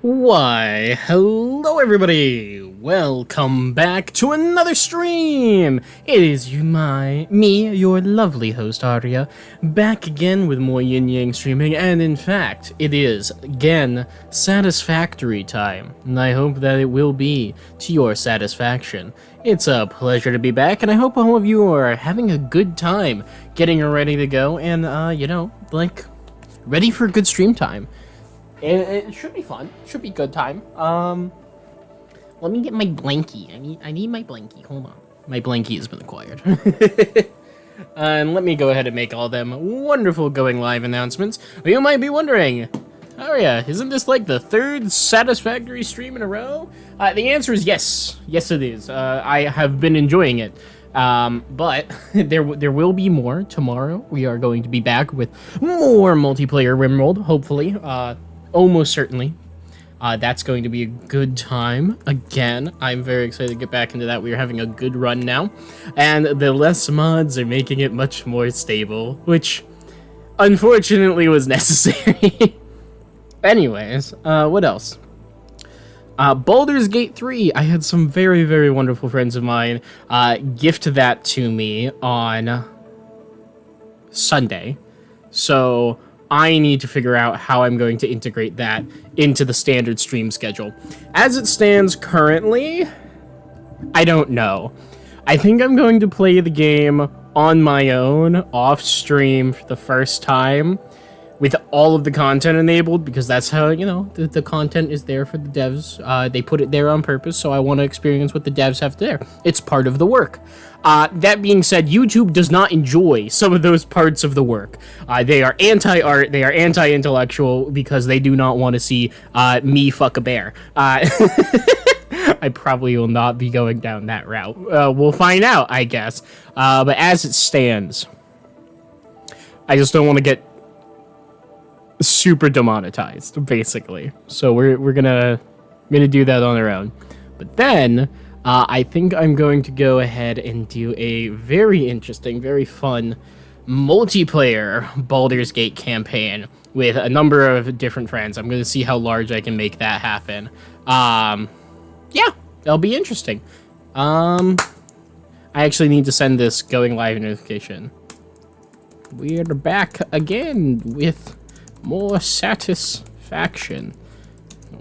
Why, hello everybody! Welcome back to another stream! It is me, your lovely host Arya, back again with more Yin-Yang streaming, and in fact, it is, again, Satisfactory time, and I hope that it will be to your satisfaction. It's a pleasure to be back, and I hope all of you are having a good time, getting ready to go, and, ready for a good stream time. It should be fun. Should be good time. Let me get my blankie. I need my blankie. Hold on. My blankie has been acquired. And let me go ahead and make all them wonderful going live announcements. You might be wondering, oh yeah, isn't this like the third Satisfactory stream in a row? The answer is yes. Yes, it is. I have been enjoying it. But there will be more tomorrow. We are going to be back with more multiplayer RimWorld, hopefully. Almost certainly. That's going to be a good time. Again, I'm very excited to get back into that. We're having a good run now. And the less mods are making it much more stable, which unfortunately was necessary. Anyways, what else? Baldur's Gate 3, I had some very, very wonderful friends of mine gift that to me on Sunday. So I need to figure out how I'm going to integrate that into the standard stream schedule. As it stands currently, I don't know. I think I'm going to play the game on my own, off stream for the first time, with all of the content enabled, because that's how, you know, the content is there for the devs. They put it there on purpose, so I want to experience what the devs have there. It's part of the work. That being said, YouTube does not enjoy some of those parts of the work. They are anti-art, they are anti-intellectual, because they do not want to see me fuck a bear. I probably will not be going down that route. We'll find out, I guess. But as it stands, I just don't want to get super demonetized, basically. So we're gonna do that on our own. But then I think I'm going to go ahead and do a very interesting, very fun multiplayer Baldur's Gate campaign with a number of different friends. I'm going to see how large I can make that happen. Yeah, that'll be interesting. I actually need to send this going live notification. We're back again with more satisfaction,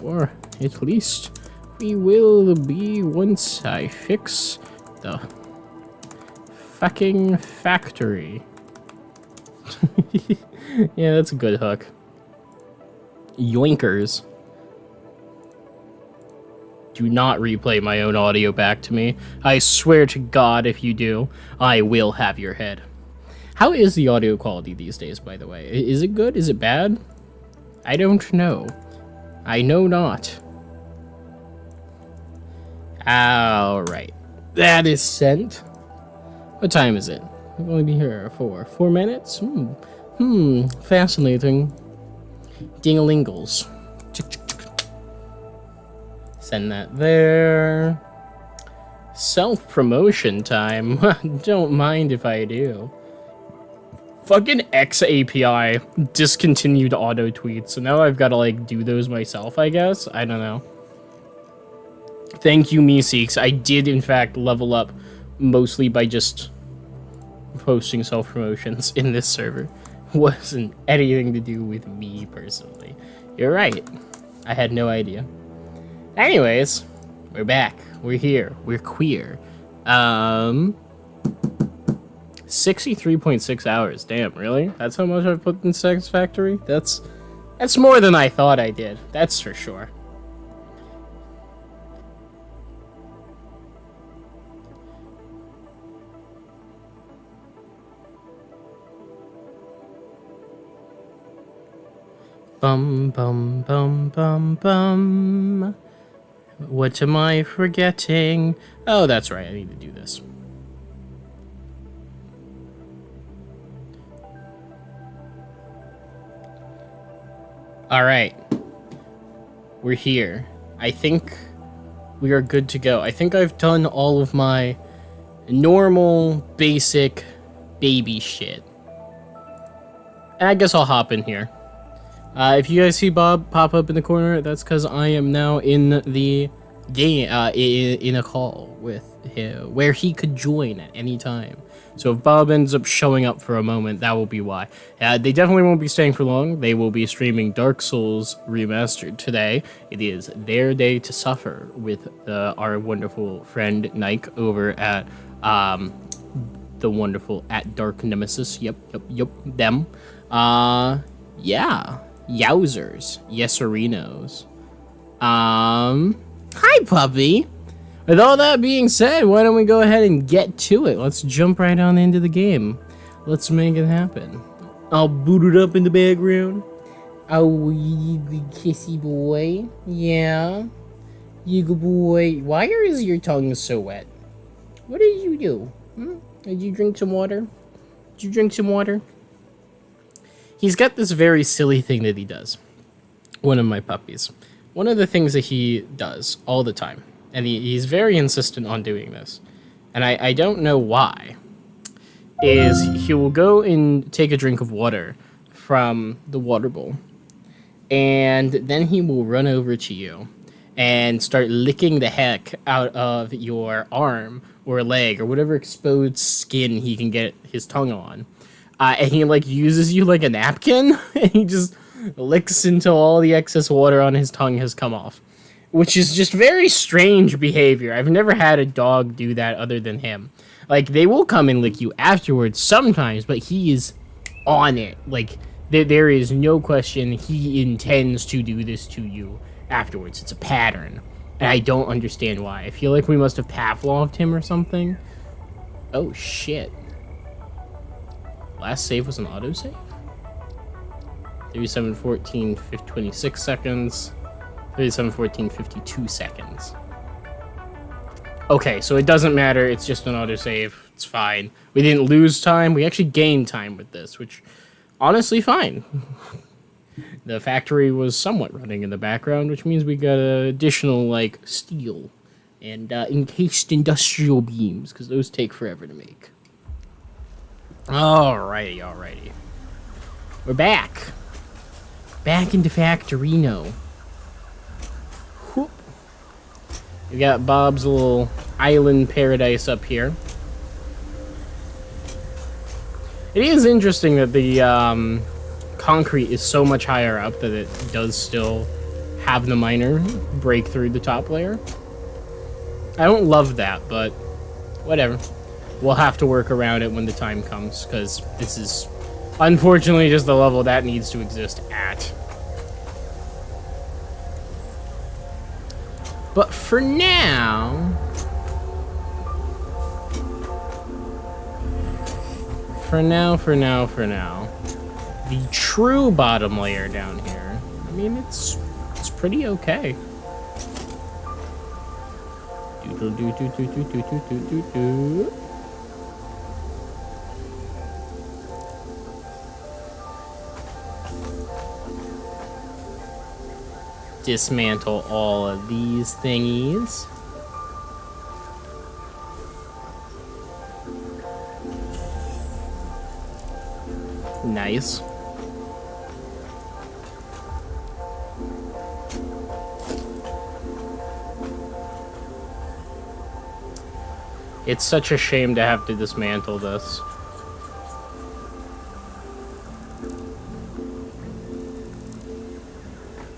or at least we will be once I fix the fucking factory. Yeah, that's a good hook. Yoinkers. Do not replay my own audio back to me. I swear to God, if you do, I will have your head. How is the audio quality these days, by the way? Is it good? Is it bad? I don't know. I know not. Alright. That is sent. What time is it? I've only been here for 4 minutes? Fascinating. Ding-a-lingles. Send that there. Self-promotion time. Don't mind if I do. Fucking X API discontinued auto tweets, so now I've got to like do those myself, I guess. I don't know. Thank you, Meeseeks. I did in fact level up mostly by just posting self-promotions in this server. Wasn't anything to do with me personally. You're right. I had no idea. Anyways, we're back. We're here. We're queer. 63.6 hours. Damn, really? That's how much I've put in Satisfactory? That's more than I thought I did. That's for sure. Bum, bum, bum, bum, bum. What am I forgetting? Oh, that's right. I need to do this. Alright, we're here. I think we are good to go. I think I've done all of my normal, basic, baby shit. And I guess I'll hop in here. If you guys see Bob pop up in the corner, that's because I am now in the game, in a call with him, where he could join at any time. So if Bob ends up showing up for a moment, that will be why. They definitely won't be staying for long. They will be streaming Dark Souls Remastered today. It is their day to suffer with our wonderful friend Nike over at the wonderful at Dark Nemesis. Yep, them. Yeah. Yowzers. Yeserinos. Hi, puppy. With all that being said, why don't we go ahead and get to it? Let's jump right on into the game. Let's make it happen. I'll boot it up in the background. Oh, you good kissy boy. Yeah. You good boy. Why is your tongue so wet? What did you do? Did you drink some water? Did you drink some water? He's got this very silly thing that he does. One of my puppies. One of the things that he does all the time, and he's very insistent on doing this, and I don't know why, is he will go and take a drink of water from the water bowl, and then he will run over to you and start licking the heck out of your arm or leg or whatever exposed skin he can get his tongue on. And he like uses you like a napkin, and he just licks until all the excess water on his tongue has come off, which is just very strange behavior. I've never had a dog do that other than him. Like, they will come and lick you afterwards sometimes, but he is on it. Like, there is no question he intends to do this to you afterwards. It's a pattern, and I don't understand why. I feel like we must have Pavloved him or something. Oh, shit. Last save was an autosave? 37:14, 26 seconds. 37:14, 52 seconds. Okay, so it doesn't matter. It's just an autosave. It's fine. We didn't lose time. We actually gained time with this, which, honestly, fine. The factory was somewhat running in the background, which means we got additional, like, steel and encased industrial beams, because those take forever to make. Alrighty. We're back. Back into Factorino. Whoop. We got Bob's little island paradise up here. It is interesting that the concrete is so much higher up that it does still have the miner break through the top layer. I don't love that, but whatever. We'll have to work around it when the time comes, because this is unfortunately just the level that needs to exist at. But for now, the true bottom layer down here, I mean, it's pretty okay. Dismantle all of these thingies. Nice. It's such a shame to have to dismantle this.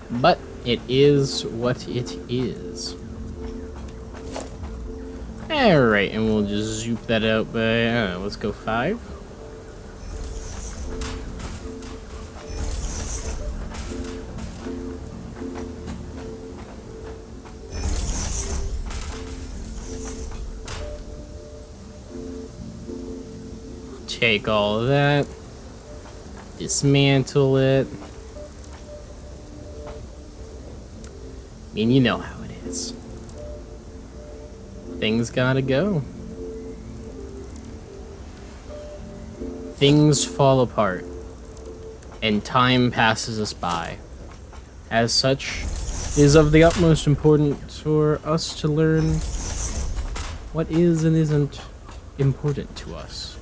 But it is what it is. Alright, and we'll just zoop that out by, I don't know, let's go 5. Take all of that. Dismantle it. I mean, you know how it is. Things gotta go. Things fall apart. And time passes us by. As such, it is of the utmost importance for us to learn what is and isn't important to us.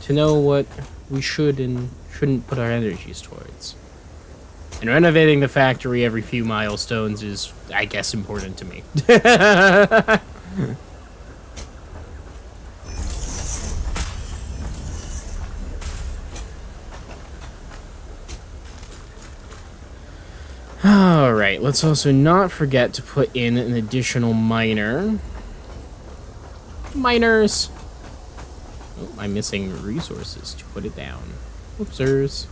To know what we should and shouldn't put our energies towards. And renovating the factory every few milestones is, I guess, important to me. Alright, let's also not forget to put in an additional miner. Miners! Oh, I'm missing resources to put it down. Whoopsers.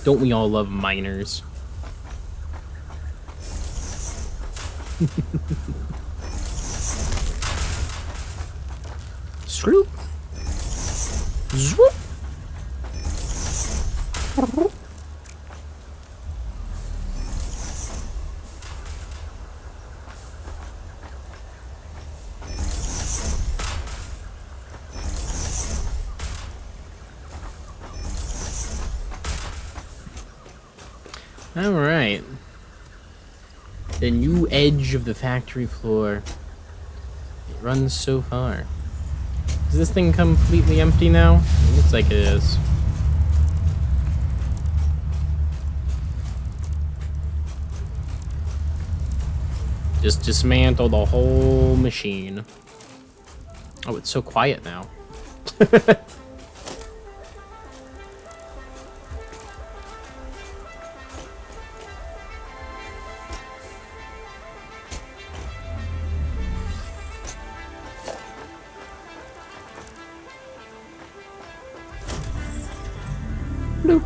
Don't we all love miners? Swoop. Swoop. All right. The new edge of the factory floor. It runs so far. Is this thing completely empty now? It looks like it is. Just dismantle the whole machine. Oh, it's so quiet now. Bloop.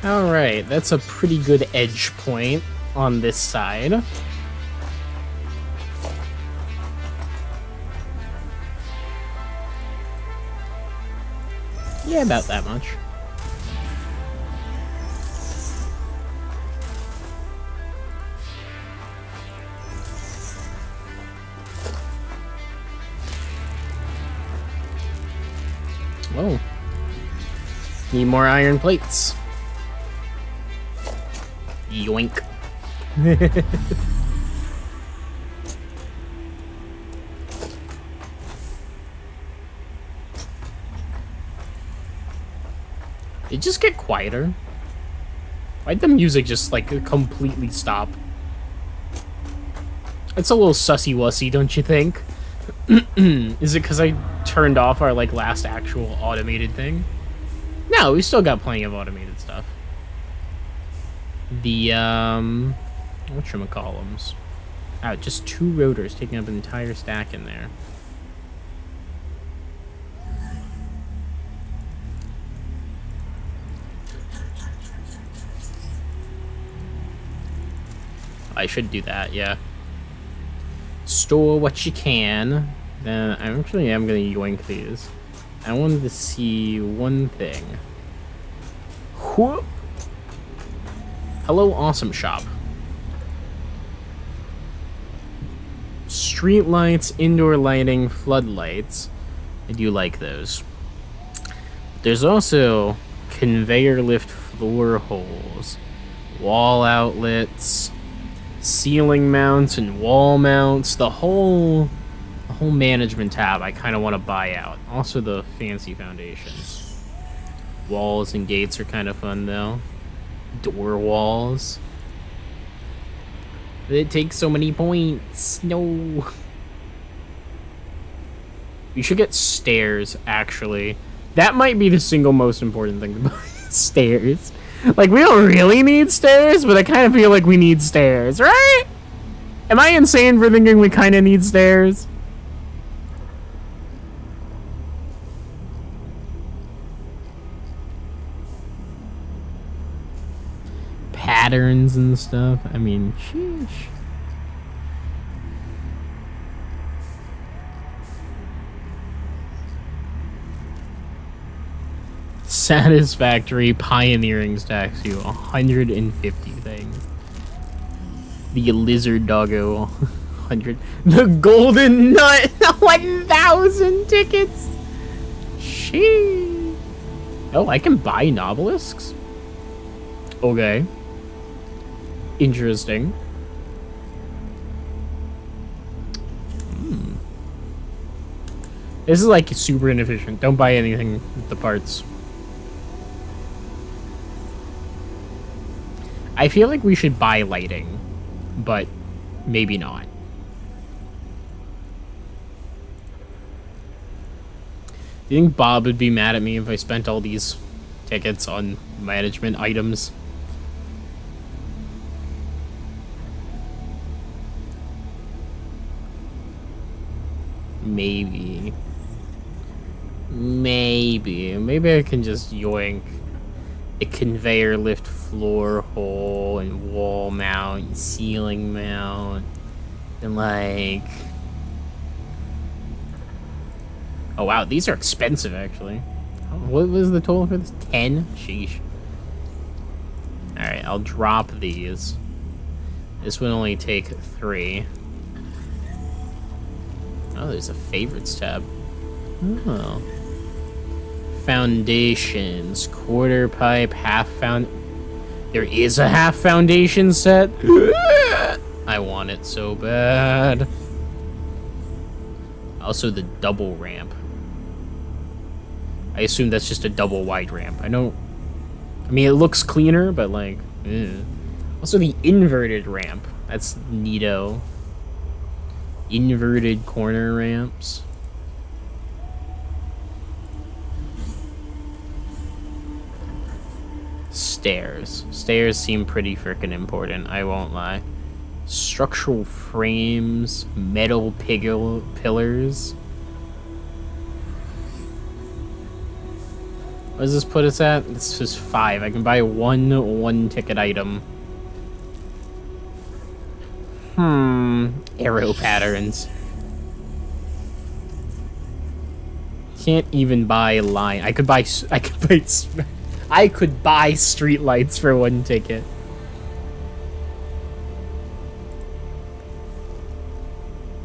Alright, that's a pretty good edge point on this side. Yeah, about that much. Whoa. Need more iron plates. Yoink. It just get quieter. Why'd the music just, like, completely stop? It's a little sussy-wussy, don't you think? Is it because I turned off our, like, last actual automated thing? No, we still got plenty of automated stuff. The, whatchamacallums? Oh, just 2 rotors taking up an entire stack in there. I should do that, yeah. Store what you can. Then I actually am gonna yoink these. I wanted to see one thing. Whoop. Hello, awesome shop. Street lights, indoor lighting, floodlights. I do like those. There's also conveyor lift floor holes, wall outlets, ceiling mounts and wall mounts. The whole management tab I kind of want to buy out. Also the fancy foundations. Walls and gates are kind of fun though. Door walls. It takes so many points. No. You should get stairs, actually. That might be the single most important thing to buy. Stairs. Like, we don't really need stairs, but I kind of feel like we need stairs, right? Am I insane for thinking we kind of need stairs? Patterns and stuff. I mean, sheesh. Satisfactory pioneering stacks you 150 things. The lizard doggo 100. The golden nut. 1,000 tickets. Sheesh. Oh, I can buy nobelisks? Okay. Interesting. This is like super inefficient. Don't buy anything with the parts. I feel like we should buy lighting, but maybe not. Do you think Bob would be mad at me if I spent all these tickets on management items? Maybe. Maybe I can just yoink a conveyor lift floor hole and wall mount and ceiling mount and like... Oh wow, these are expensive actually. What was the total for this? 10? Sheesh. Alright, I'll drop these. This would only take 3. Oh, there's a favorites tab. Oh. Foundations, quarter pipe, half There is a half foundation set. I want it so bad. Also the double ramp. I assume that's just a double wide ramp. I mean, it looks cleaner, but like, also the inverted ramp. That's neato. Inverted corner ramps. Stairs. Stairs seem pretty freaking important, I won't lie. Structural frames, metal pillars. What does this put us at? This is 5. I can buy one ticket item. Arrow patterns. Can't even buy line. I could buy street lights for 1 ticket.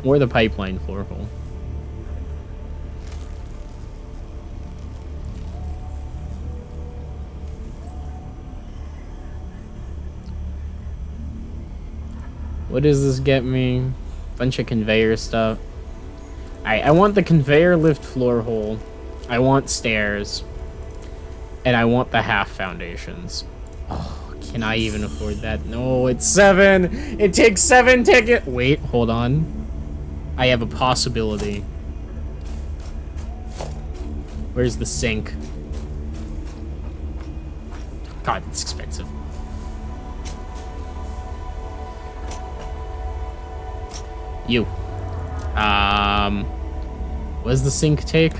Or the pipeline floor hole. What does this get me? Bunch of conveyor stuff. I want the conveyor lift floor hole. I want stairs. And I want the half foundations. Oh, can I even afford that? No, it's 7. It takes 7 tickets. Wait, hold on. I have a possibility. Where's the sink? God, it's expensive. You. What does the sink take?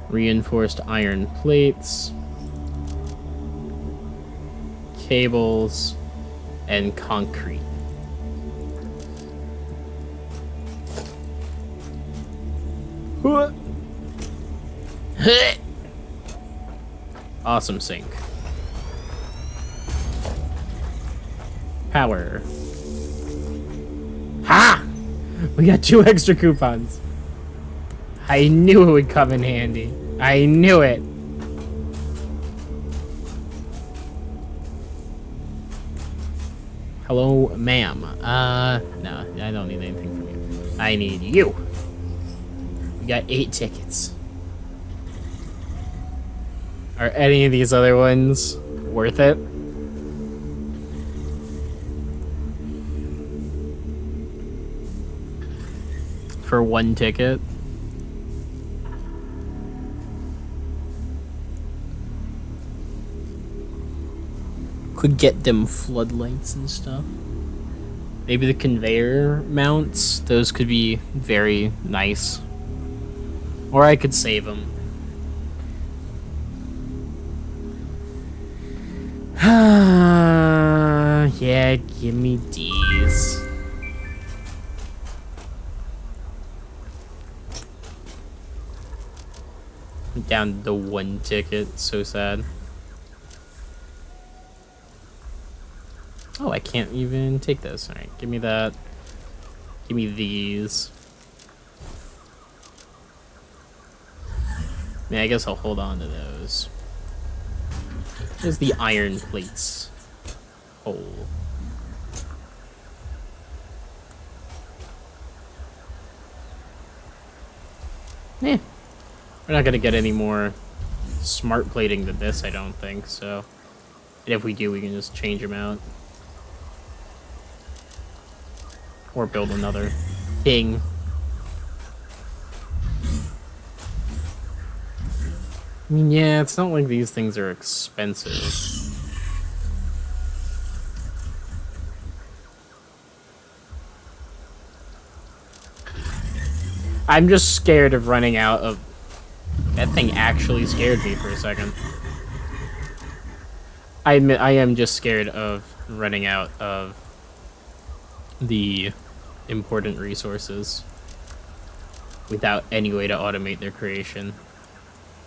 Reinforced iron plates, cables, and concrete. Awesome sink. Power. Ha! We got 2 extra coupons. I knew it would come in handy. I knew it. Hello, ma'am. No, I don't need anything from you. I need you. We got 8 tickets. Are any of these other ones worth it? For 1 ticket? Could get them floodlights and stuff. Maybe the conveyor mounts, those could be very nice. Or I could save them. Yeah, give me these. Down to 1 ticket, so sad. Oh, I can't even take this. All right, give me that. Give me these. I guess I'll hold on to those. There's the iron plates hole. We're not gonna get any more smart plating than this, I don't think, so. And if we do, we can just change them out. Or build another thing. I mean, yeah, it's not like these things are expensive. I'm just scared of running out of... That thing actually scared me for a second. I admit, I am just scared of running out of the important resources without any way to automate their creation,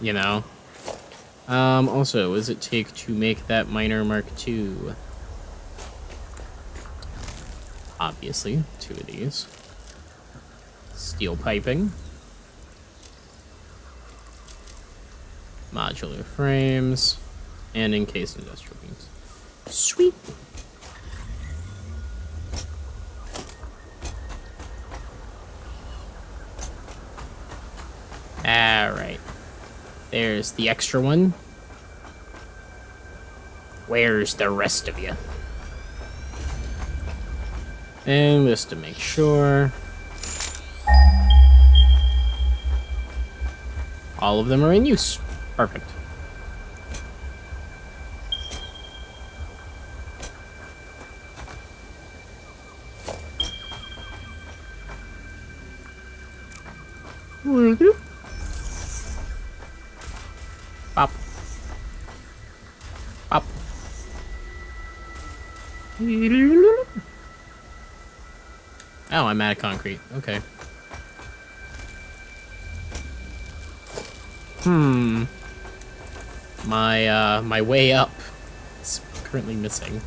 you know? Also, what does it take to make that miner Mark II? Obviously, 2 of these. Steel piping. Modular frames. And encased industrial beams. Sweet! Alright. There's the extra one. Where's the rest of you? And just to make sure. All of them are in use. Perfect. Pop. Pop. Oh, I'm out of concrete. Okay. My way up is currently missing.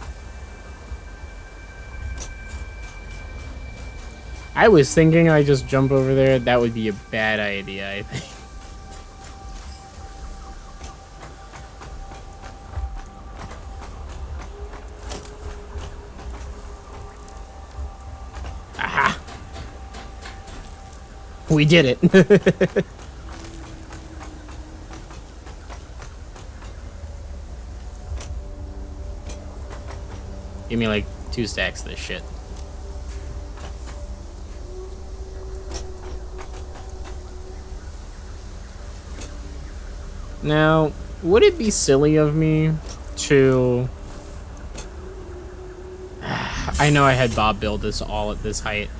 I was thinking I just jump over there. That would be a bad idea, I think. Aha! We did it. Give me like 2 stacks of this shit. Now, would it be silly of me to... I know I had Bob build this all at this height.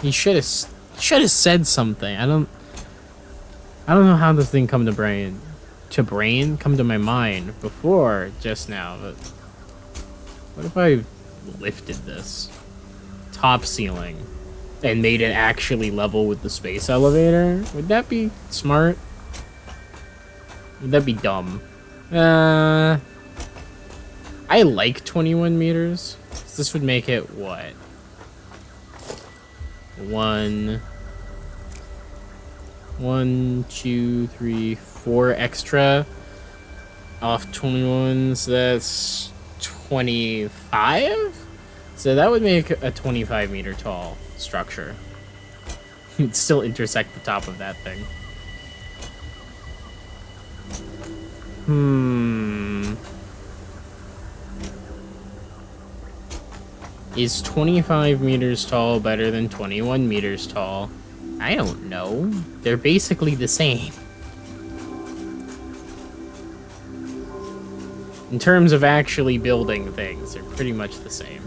He should have said something. I don't know how this thing come to come to my mind before just now, but what if I lifted this top ceiling and made it actually level with the space elevator? Would that be smart? Would that be dumb? I like 21 meters. This would make it what? 1, 2, 3, 4 extra off 21s. That's 25? So that would make a 25 meter tall structure. It'd still intersect the top of that thing. Is 25 meters tall better than 21 meters tall? I don't know. They're basically the same. In terms of actually building things, they're pretty much the same.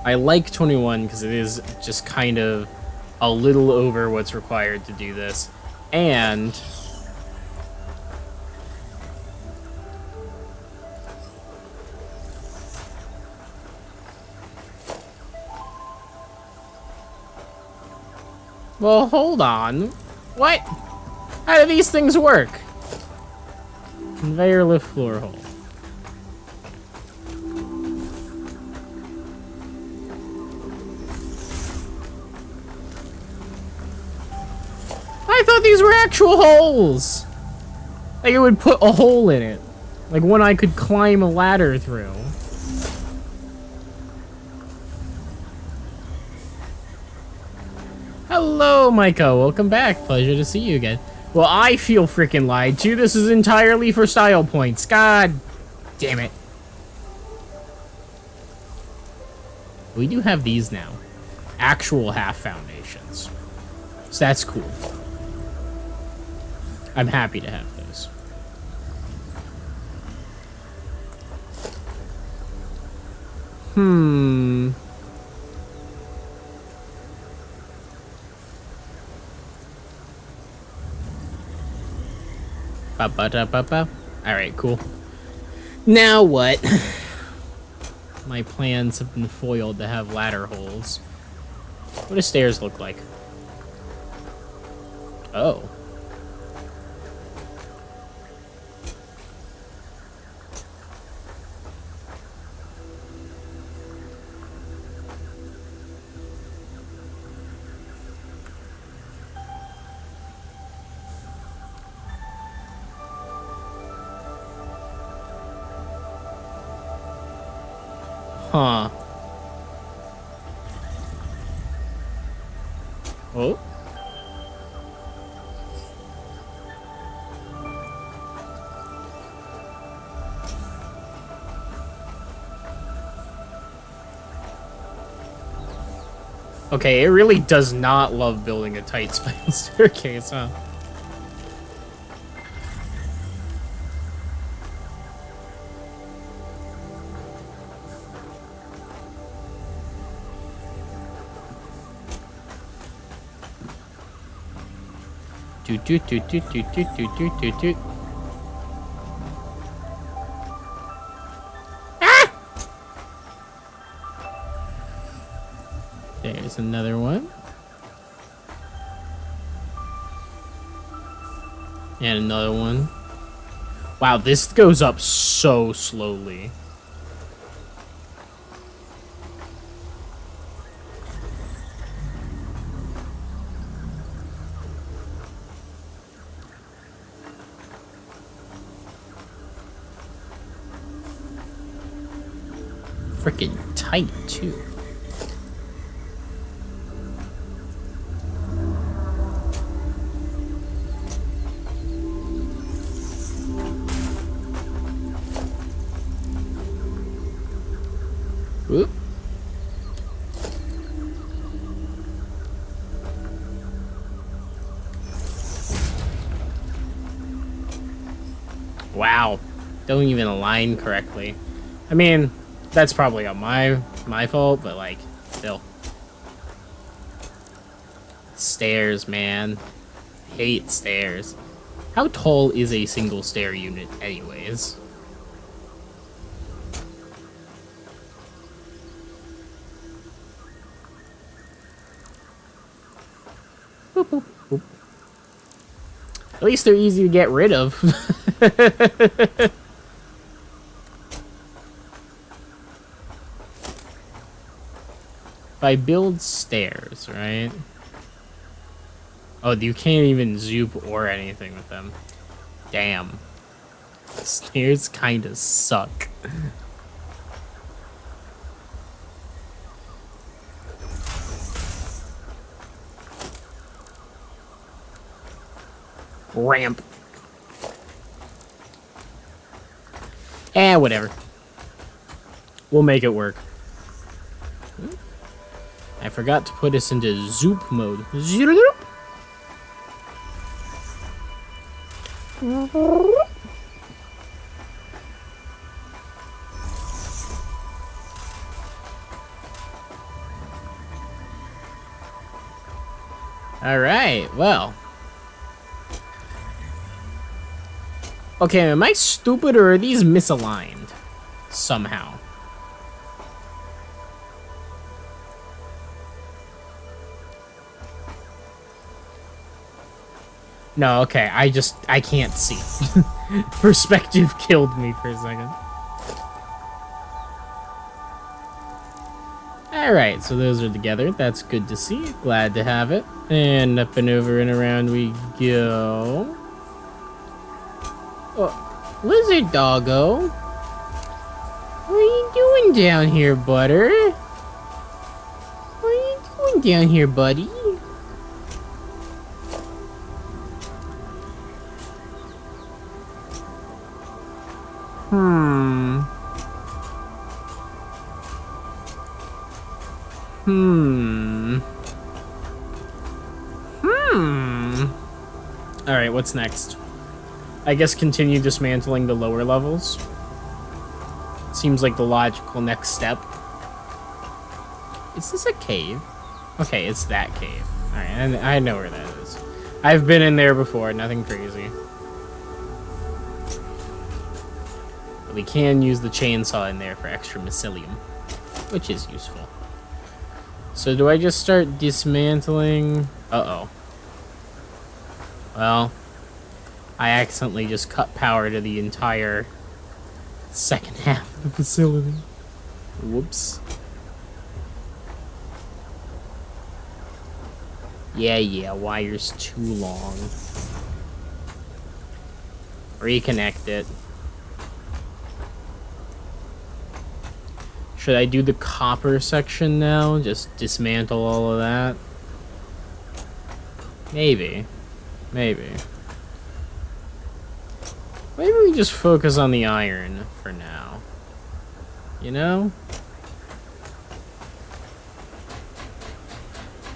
I like 21 because it is just kind of a little over what's required to do this. And well, hold on. What? How do these things work? Conveyor lift floor hole. I thought these were actual holes! Like it would put a hole in it. Like one I could climb a ladder through. Hello, Micah. Welcome back. Pleasure to see you again. Well, I feel freaking lied to. This is entirely for style points. God damn it. We do have these now. Actual half foundations. So that's cool. I'm happy to have those. Ba-ba-da-ba-ba. Alright, cool. Now what? My plans have been foiled to have ladder holes. What do stairs look like? Oh. Huh. Oh. Okay, it really does not love building a tight spiral staircase, huh? Doot doot doot doot doot doot doot doot doot doot. Ah! There's another one. And another one. Wow, this goes up so slowly. Freaking tight, too. Whoop. Wow. Don't even align correctly. I mean, that's probably on my fault, but like, still. Stairs, man. Hate stairs. How tall is a single stair unit anyways? Boop, boop, boop. At least they're easy to get rid of. If I build stairs, right? Oh, you can't even zoop or anything with them. Damn. Stairs kinda suck. Ramp. Whatever. We'll make it work. I forgot to put us into zoop mode. Zoop. All right, well. Okay, am I stupid or are these misaligned somehow? No, okay, I can't see. Perspective killed me for a second. Alright, so those are together. That's good to see. Glad to have it. And up and over and around we go. Oh, lizard doggo. What are you doing down here, butter? What are you doing down here, buddy? Alright, what's next? I guess continue dismantling the lower levels. Seems like the logical next step. Is this a cave? Okay, it's that cave. Alright, I know where that is. I've been in there before, nothing crazy. But we can use the chainsaw in there for extra mycelium, which is useful. So do I just start dismantling? Uh-oh. Well, I accidentally just cut power to the entire second half of the facility. Whoops. Yeah, wire's too long. Reconnect it. Should I do the copper section now? Just dismantle all of that? Maybe. Maybe we just focus on the iron for now. You know?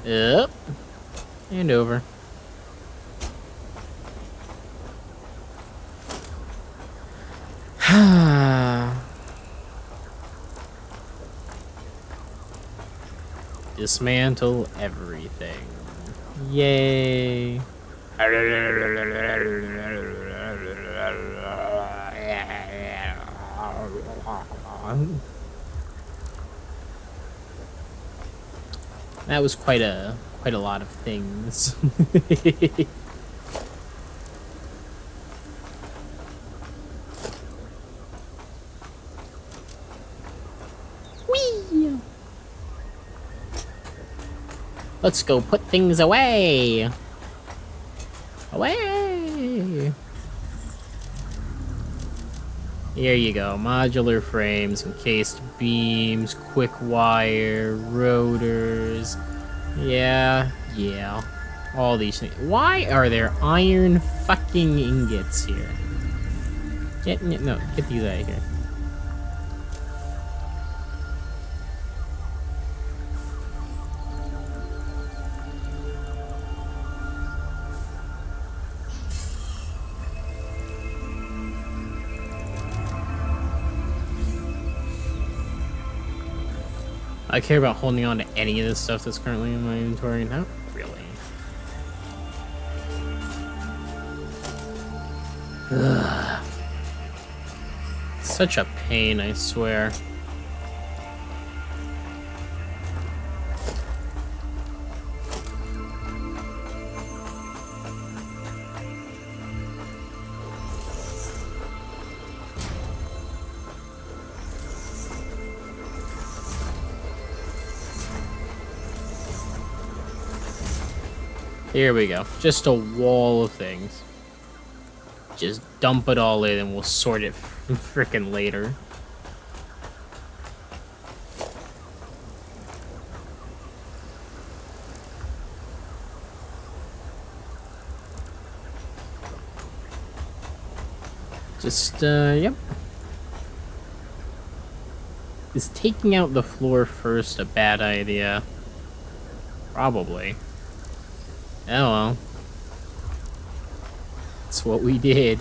Up. And over. Dismantle everything. Yay. That was quite a lot of things. Whee! Let's go put things away. Away! Here you go. Modular frames, encased beams, quick wire, rotors. Yeah. All these things. Why are there iron fucking ingots here? Get these out of here. I care about holding on to any of this stuff that's currently in my inventory. Not really. Ugh. Such a pain, I swear. Here we go. Just a wall of things. Just dump it all in and we'll sort it frickin' later. Just, yep. Is taking out the floor first a bad idea? Probably. Oh well. That's what we did.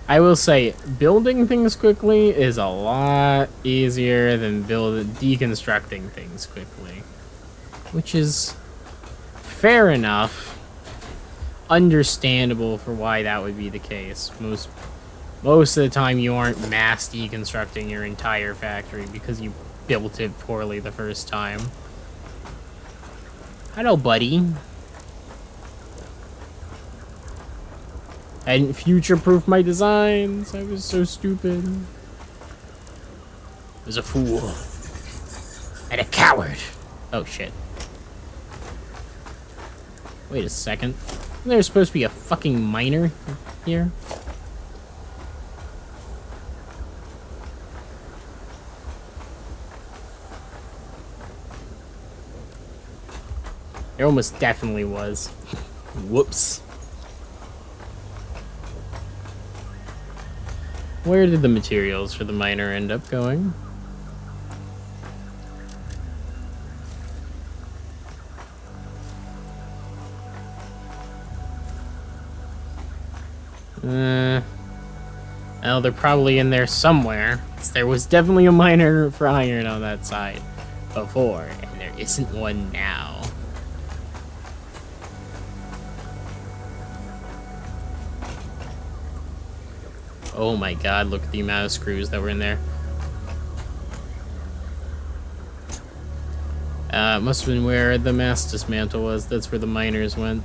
I will say, building things quickly is a lot easier than deconstructing things quickly. Which is fair enough. Understandable for why that would be the case. Most of the time you aren't mass deconstructing your entire factory because you built it poorly the first time. Hello, buddy. I didn't future-proof my designs. I was so stupid. I was a fool. And a coward. Oh, shit. Wait a second. Isn't there supposed to be a fucking miner here? There almost definitely was. Whoops. Where did the materials for the miner end up going? Well, they're probably in there somewhere. There was definitely a miner for iron on that side before, and there isn't one now. Oh my god, look at the amount of screws that were in there. It must have been where the mass dismantle was. That's where the miners went.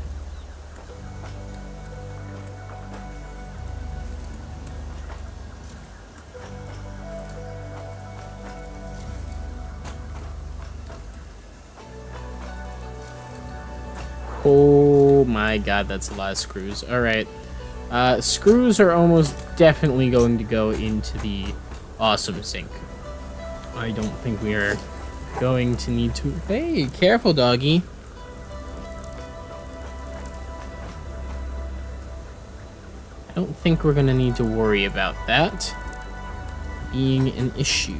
Oh my god, that's a lot of screws. Alright. Screws are almost definitely going to go into the awesome sink. I don't think we are going to need to... Hey, careful, doggy. I don't think we're going to need to worry about that being an issue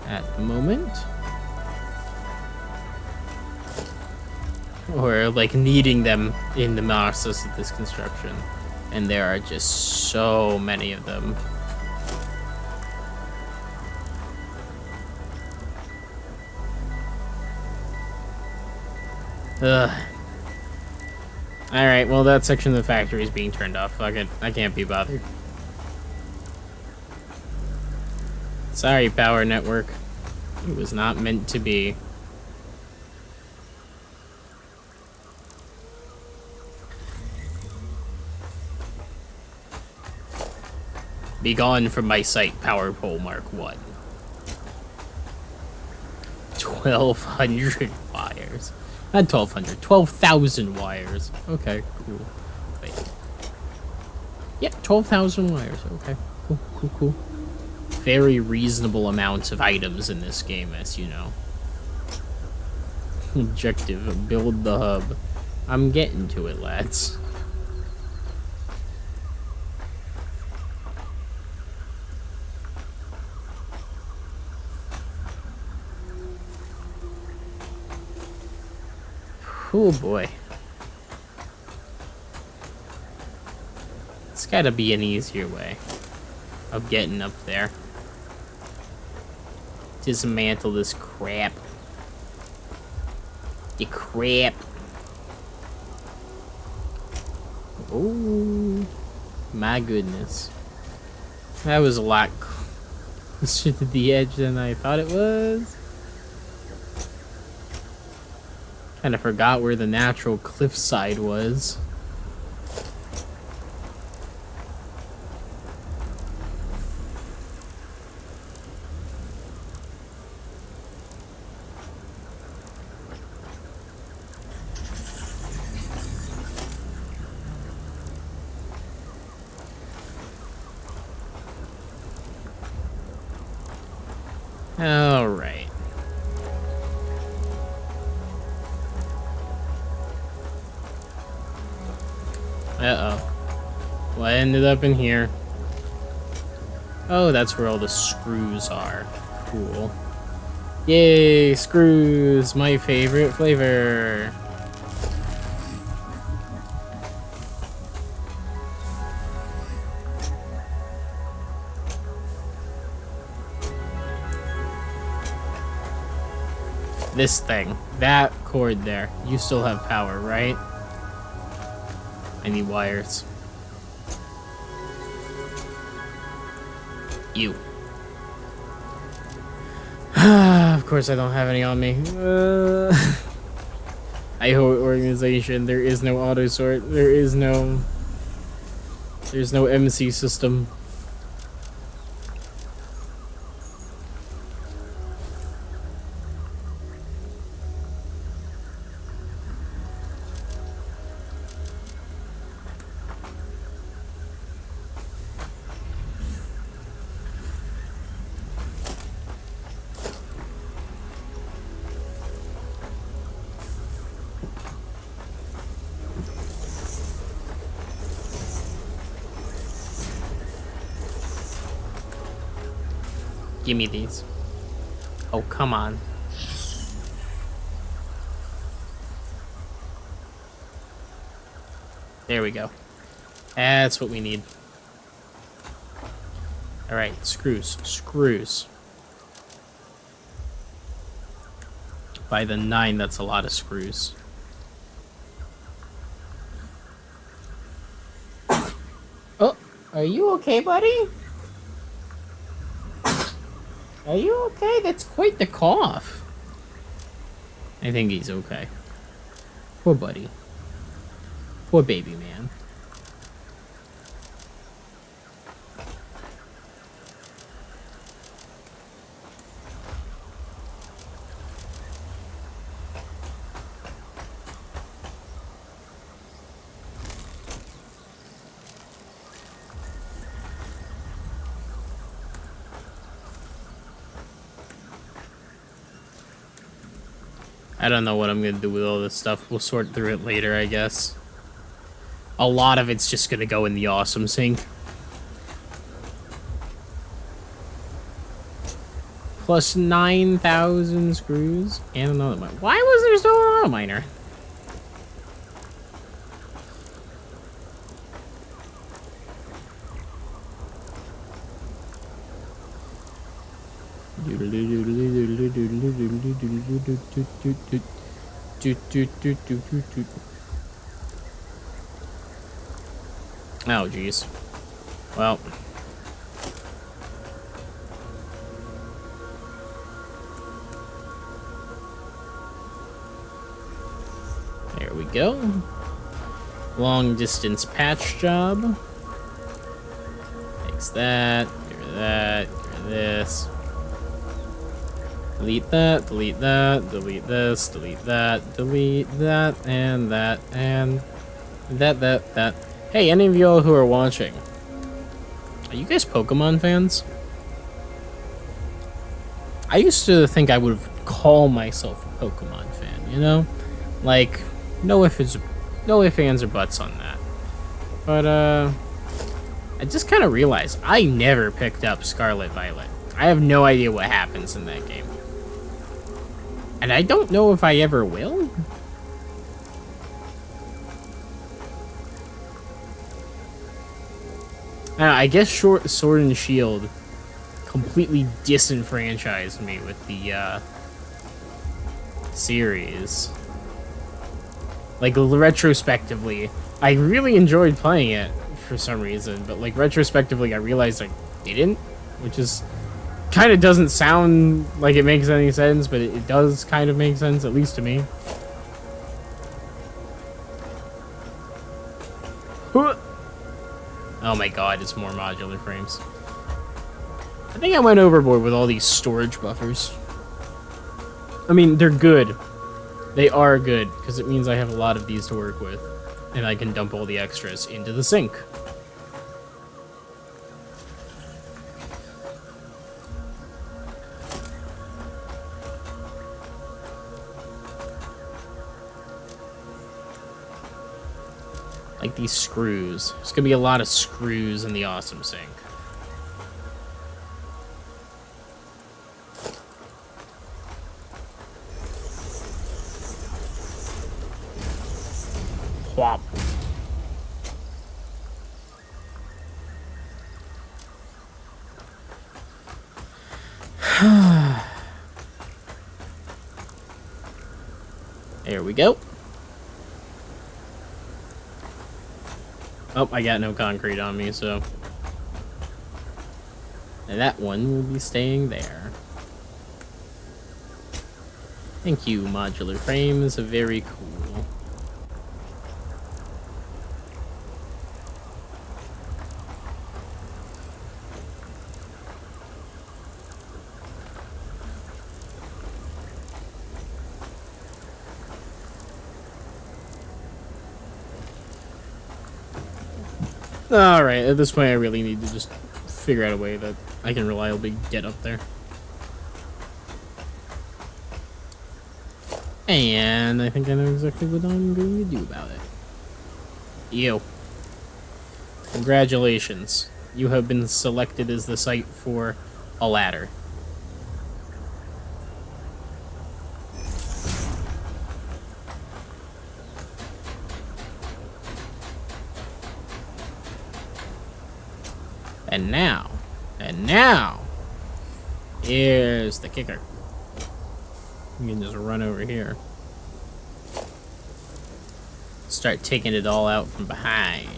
at the moment. Or, like, needing them in the process of this construction. And there are just so many of them. Ugh. Alright, well, that section of the factory is being turned off. Fuck it. I can't be bothered. Sorry, power network. It was not meant to be. Be gone from my sight, power pole Mark 1. 1,200 wires. Not 1,200, 12,000 wires. Okay, cool. Wait. Yeah, 12,000 wires. Okay, cool, cool, cool. Very reasonable amounts of items in this game, as you know. Objective, build the hub. I'm getting to it, lads. Oh boy. It's gotta be an easier way of getting up there. Dismantle this crap. The crap. Oh my goodness. That was a lot closer to the edge than I thought it was. Kind of forgot where the natural cliffside was. All right. Uh-oh. What ended up in here? Oh, that's where all the screws are. Cool. Yay, screws! My favorite flavor! This thing. That cord there. You still have power, right? I need wires. You. course I don't have any on me. I hate organization. There is no auto sort. There's no MC system. Give me these. Oh, come on. There we go. That's what we need. All right, screws. By the 9, that's a lot of screws. Oh, are you okay, buddy? Are you okay? That's quite the cough. I think he's okay. Poor buddy. Poor baby man. I don't know what I'm gonna do with all this stuff. We'll sort through it later, I guess. A lot of it's just gonna go in the awesome sink. Plus 9,000 screws and another miner. Why was there still an auto miner? Oh, jeez. Well. There we go. Long distance patch job. Fix that. Get rid of that. Get rid of this. Delete that, delete that, delete this, delete that, and that, and that. Hey, any of y'all who are watching, are you guys Pokemon fans? I used to think I would call myself a Pokemon fan, you know? Like, no ifs, ands, or buts on that. But, I just kind of realized I never picked up Scarlet Violet. I have no idea what happens in that game. And I don't know if I ever will. I guess Sword and Shield completely disenfranchised me with the series. Like, retrospectively, I really enjoyed playing it for some reason, but like retrospectively I realized I didn't, which is kind of doesn't sound like it makes any sense, but it does kind of make sense, at least to me. Oh my god, it's more modular frames. I think I went overboard with all these storage buffers. I mean, they're good. They are good, because it means I have a lot of these to work with, and I can dump all the extras into the sink. Like these screws. There's gonna be a lot of screws in the awesome sink. Whop. There we go. Oh, I got no concrete on me, so... And that one will be staying there. Thank you, modular frames. Very cool. Alright, at this point I really need to just figure out a way that I can reliably get up there. And I think I know exactly what I'm going to do about it. Ew. Congratulations. You have been selected as the site for a ladder. And now, here's the kicker. You can just run over here. Start taking it all out from behind.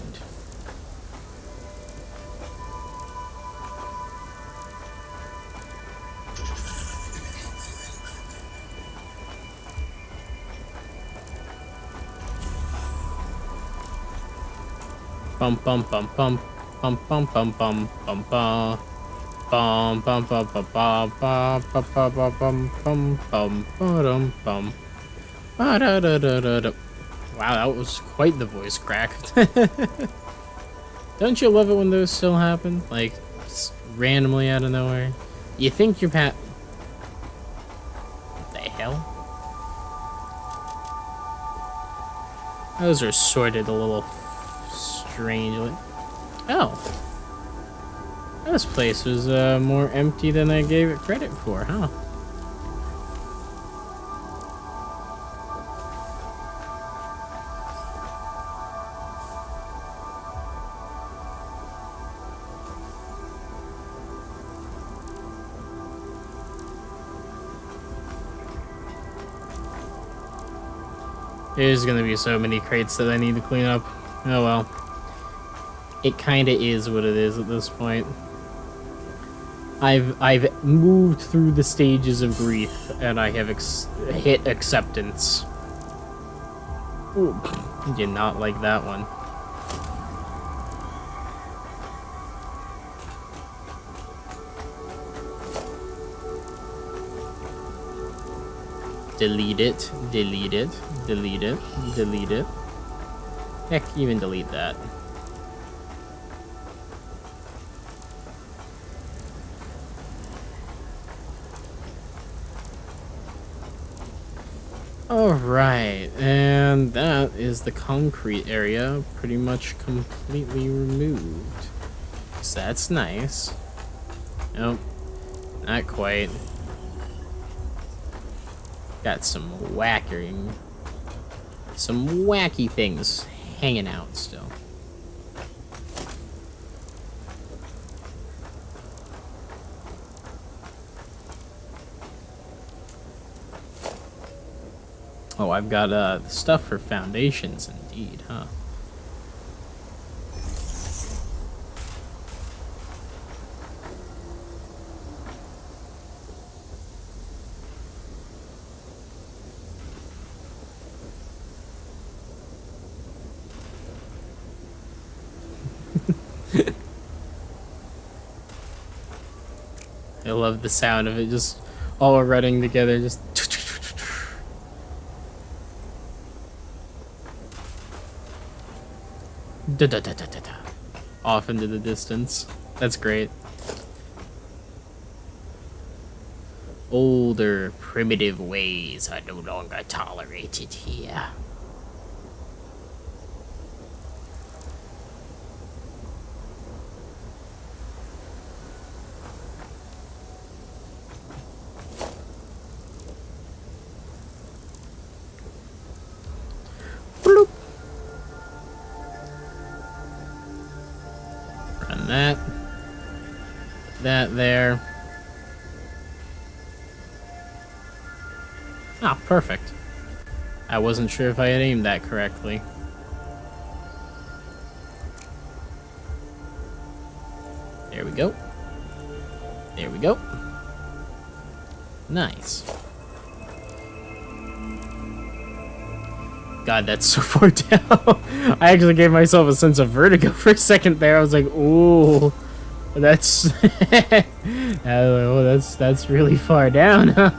Bum bum bum bum bum bum bum bum bum bum. Bum bum bum bum bum bum bum bum bum bum bum bum bum. Wow, that was quite the voice crack. Don't you love it when those still happen? Like, just randomly out of nowhere. You think you're What the hell? Those are sorted a little strangely. Oh. This place was more empty than I gave it credit for, huh? There's gonna be so many crates that I need to clean up. Oh well. It kinda is what it is at this point. I've moved through the stages of grief, and I have hit acceptance. Ooh, did not like that one. Delete it, delete it, delete it, delete it. Heck, even delete that. Alright, and that is the concrete area pretty much completely removed. So that's nice. Nope, not quite. Got some wacky things hanging out still. Oh, I've got stuff for foundations indeed, huh? I love the sound of it just all running together, just off into the distance. That's great. Older, primitive ways are no longer tolerated here. Bloop. Run that. That there. Ah, perfect. I wasn't sure if I had aimed that correctly. There we go. There we go. Nice. God, that's so far down. I actually gave myself a sense of vertigo for a second there. I was like, ooh, that's oh, that's really far down, huh?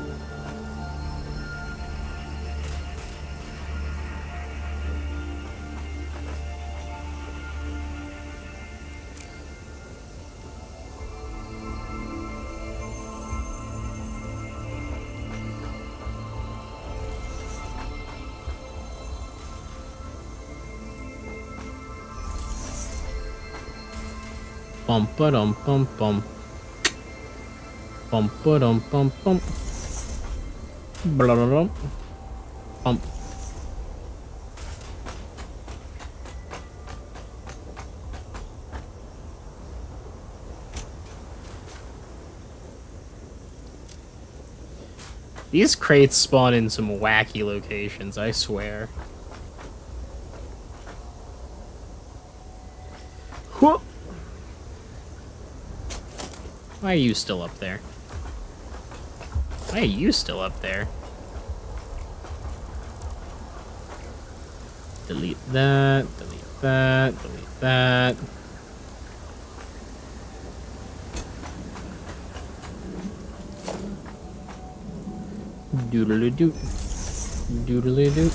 Bum ba dum bum bum. Bum ba dum bum bum. Blah blah blah. Bum. These crates spawn in some wacky locations, I swear. Whoop. Why are you still up there? Why are you still up there? Delete that, delete that, delete that. Doodle-doo. Doodle-doo.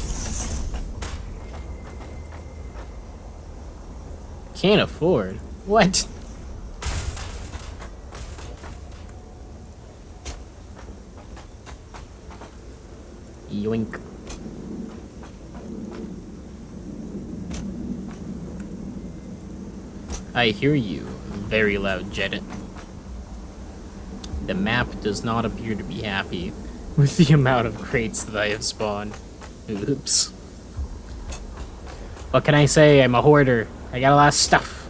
Can't afford. What? Yoink. I hear you, very loud Jedit. The map does not appear to be happy with the amount of crates that I have spawned. Oops. What can I say? I'm a hoarder. I got a lot of stuff.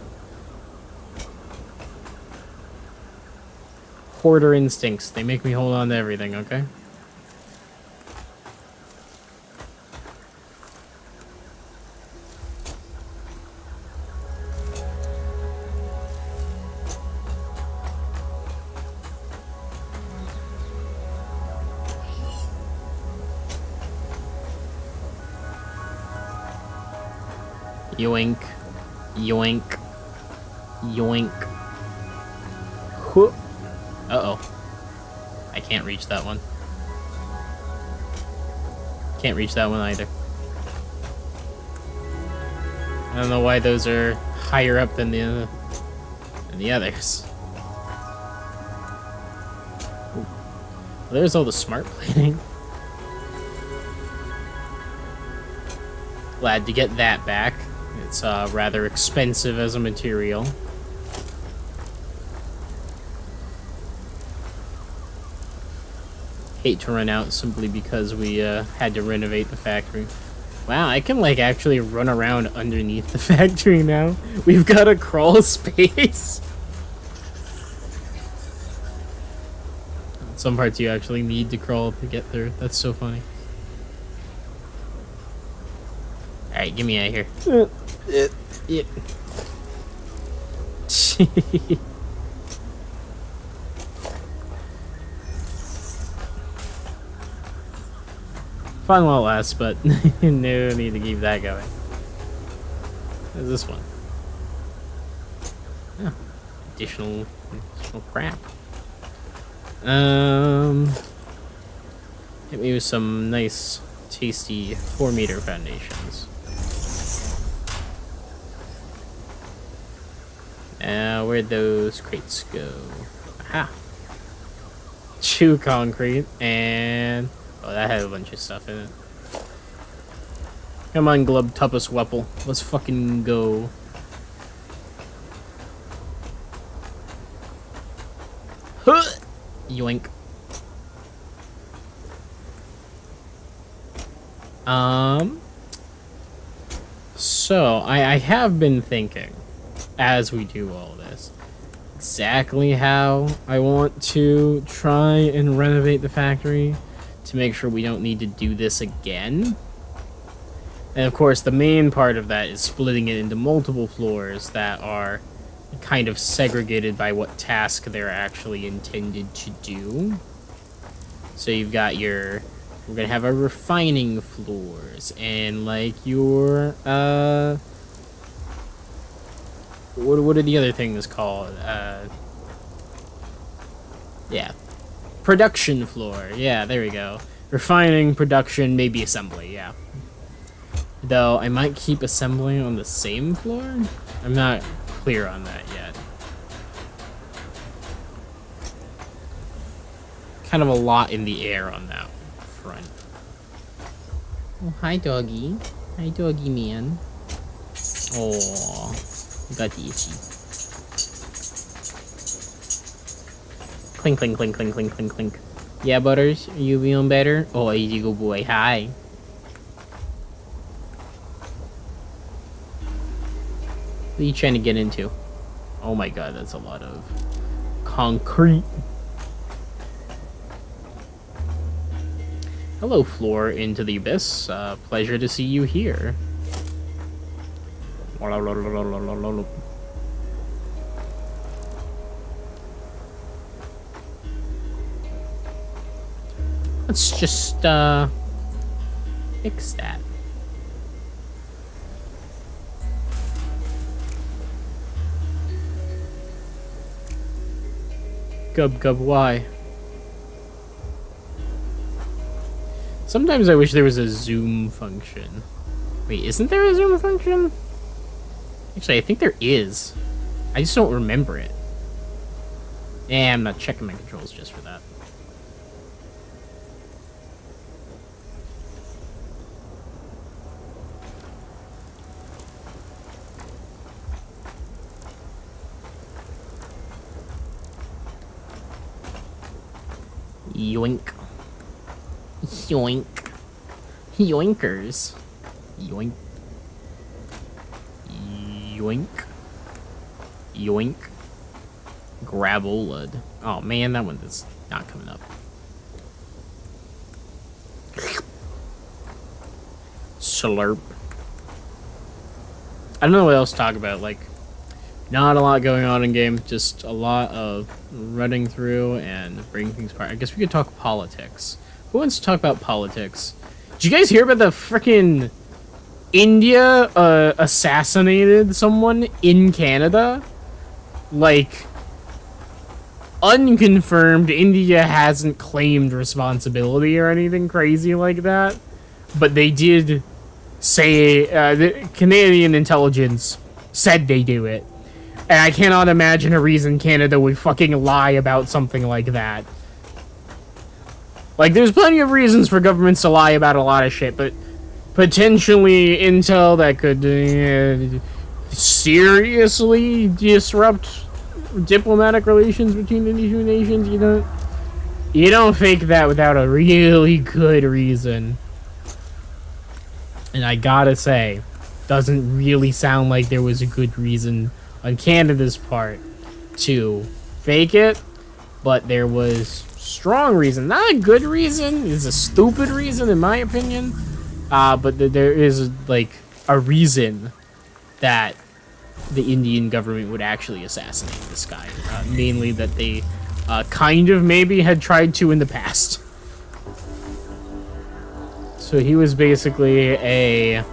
Hoarder instincts. They make me hold on to everything, okay? Yoink. Yoink. Yoink. Whoop. Uh-oh. I can't reach that one. Can't reach that one either. I don't know why those are higher up than the others. Ooh. Well, there's all the smart plating. Glad to get that back. It's rather expensive as a material. Hate to run out simply because we had to renovate the factory. Wow, I can like actually run around underneath the factory now. We've got a crawl space. Some parts you actually need to crawl to get through. That's so funny. Alright, get me out of here. Yeah. Fun while it lasts, but no need to keep that going. What's this one? Oh, additional crap. Hit me with some nice, tasty 4-meter foundations. Where'd those crates go? Aha! 2 concrete, and... oh, that had a bunch of stuff in it. Come on, Glubtupus Wepple. Let's fucking go. Huh! Yoink. So, I have been thinking, as we do all this, exactly how I want to try and renovate the factory to make sure we don't need to do this again. And of course, the main part of that is splitting it into multiple floors that are kind of segregated by what task they're actually intended to do. So you've got your We're gonna have our refining floors and like your what are the other things called? Yeah, production floor. Yeah, there we go. Refining, production, maybe assembly. Yeah. Though I might keep assembly on the same floor. I'm not clear on that yet. Kind of a lot in the air on that front. Oh, hi, doggy. Hi, doggy man. Oh, got the itchy. Clink, clink, clink, clink, clink, clink, clink. Yeah, Butters, are you feeling better? Oh, easy go boy. Hi. What are you trying to get into? Oh my god, that's a lot of concrete. Hello, Floor into the Abyss. Pleasure to see you here. Let's just, fix that. Gub, why? Sometimes I wish there was a zoom function. Wait, isn't there a zoom function? Actually, I think there is. I just don't remember it. Yeah, I'm not checking my controls just for that. Yoink. Yoink. Yoinkers. Yoink. Yoink. Yoink. Grabolud. Oh man, that one is not coming up. Slurp. I don't know what else to talk about, like, not a lot going on in game, just a lot of running through and bringing things apart. I guess we could talk politics. Who wants to talk about politics? Did you guys hear about the frickin' India assassinated someone in Canada? Like, unconfirmed, India hasn't claimed responsibility or anything crazy like that. But they did say, the Canadian intelligence said they do it. And I cannot imagine a reason Canada would fucking lie about something like that. Like, there's plenty of reasons for governments to lie about a lot of shit, but potentially intel that could seriously disrupt diplomatic relations between the two nations, you don't fake that without a really good reason. And I gotta say, doesn't really sound like there was a good reason on Canada's part to fake it, but there was strong reason. Not a good reason, it's a stupid reason in my opinion, but there is like a reason that the Indian government would actually assassinate this guy. Mainly that they kind of maybe had tried to in the past. So he was basically a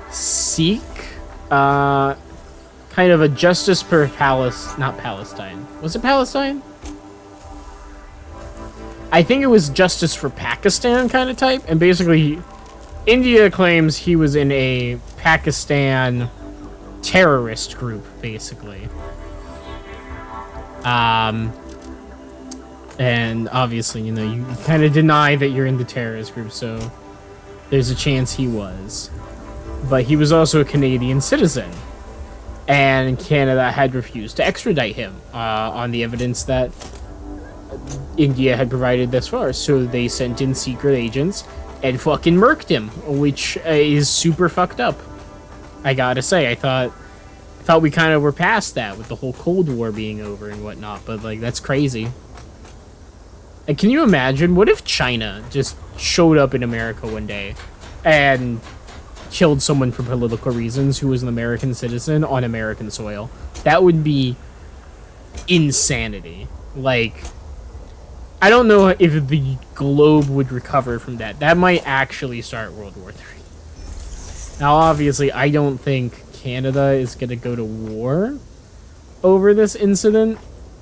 Sikh, kind of a justice per not Palestine. Was it Palestine? I think it was justice for Pakistan kind of type, and basically India claims he was in a Pakistan terrorist group, basically. And obviously, you kind of deny that you're in the terrorist group, so there's a chance he was. But he was also a Canadian citizen, and Canada had refused to extradite him on the evidence that India had provided thus far. So they sent in secret agents and fucking murked him, which is super fucked up. I gotta say, I thought we kind of were past that with the whole Cold War being over and whatnot, but like that's crazy. And can you imagine, what if China just showed up in America one day and killed someone for political reasons who was an American citizen on American soil? That would be insanity. Like, I don't know if the globe would recover from that. That might actually start World War III. Now, obviously, I don't think Canada is going to go to war over this incident.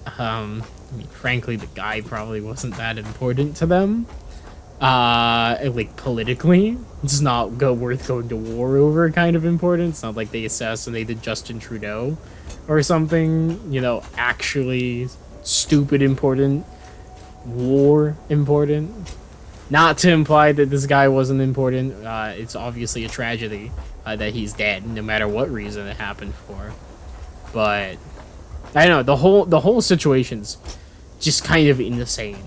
I mean, frankly, the guy probably wasn't that important to them. Like, politically. It's not worth going to war over kind of important. It's not like they assassinated Justin Trudeau or something, you know, actually stupid important. War important. Not to imply that this guy wasn't important. It's obviously a tragedy that he's dead, no matter what reason it happened for. But I don't know, the whole situation's just kind of insane.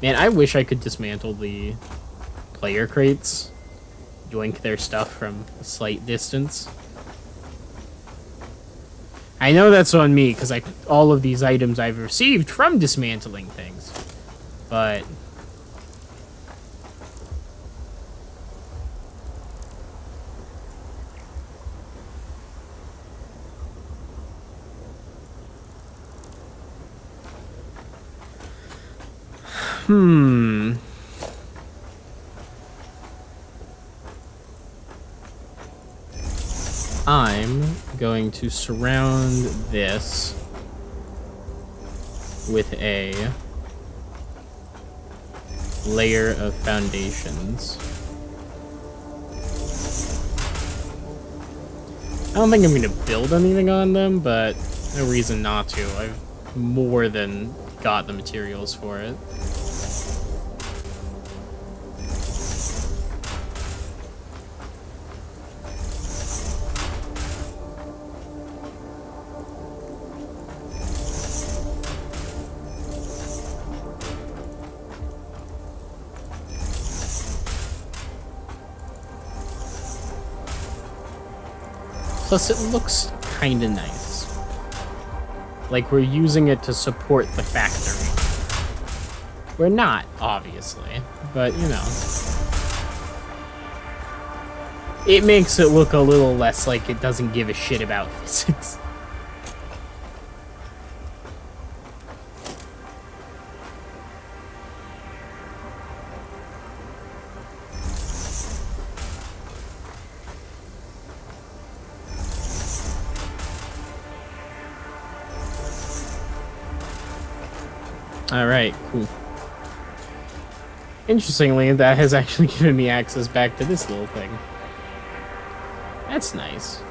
Man, I wish I could dismantle the player crates, yoink their stuff from a slight distance. I know that's on me, because all of these items I've received from dismantling things. But I'm going to surround this with a layer of foundations. I don't think I'm going to build anything on them, but no reason not to. I've more than got the materials for it. Plus, it looks kinda nice. Like we're using it to support the factory. We're not, obviously, but you know. It makes it look a little less like it doesn't give a shit about physics. Alright, cool. Interestingly, that has actually given me access back to this little thing. That's nice.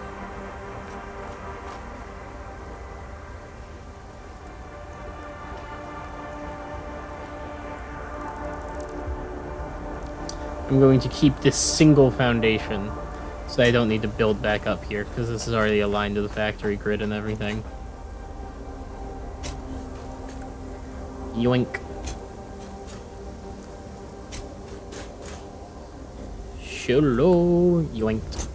I'm going to keep this single foundation so I don't need to build back up here, because this is already aligned to the factory grid and everything. Yoink. Shallow. Yoink.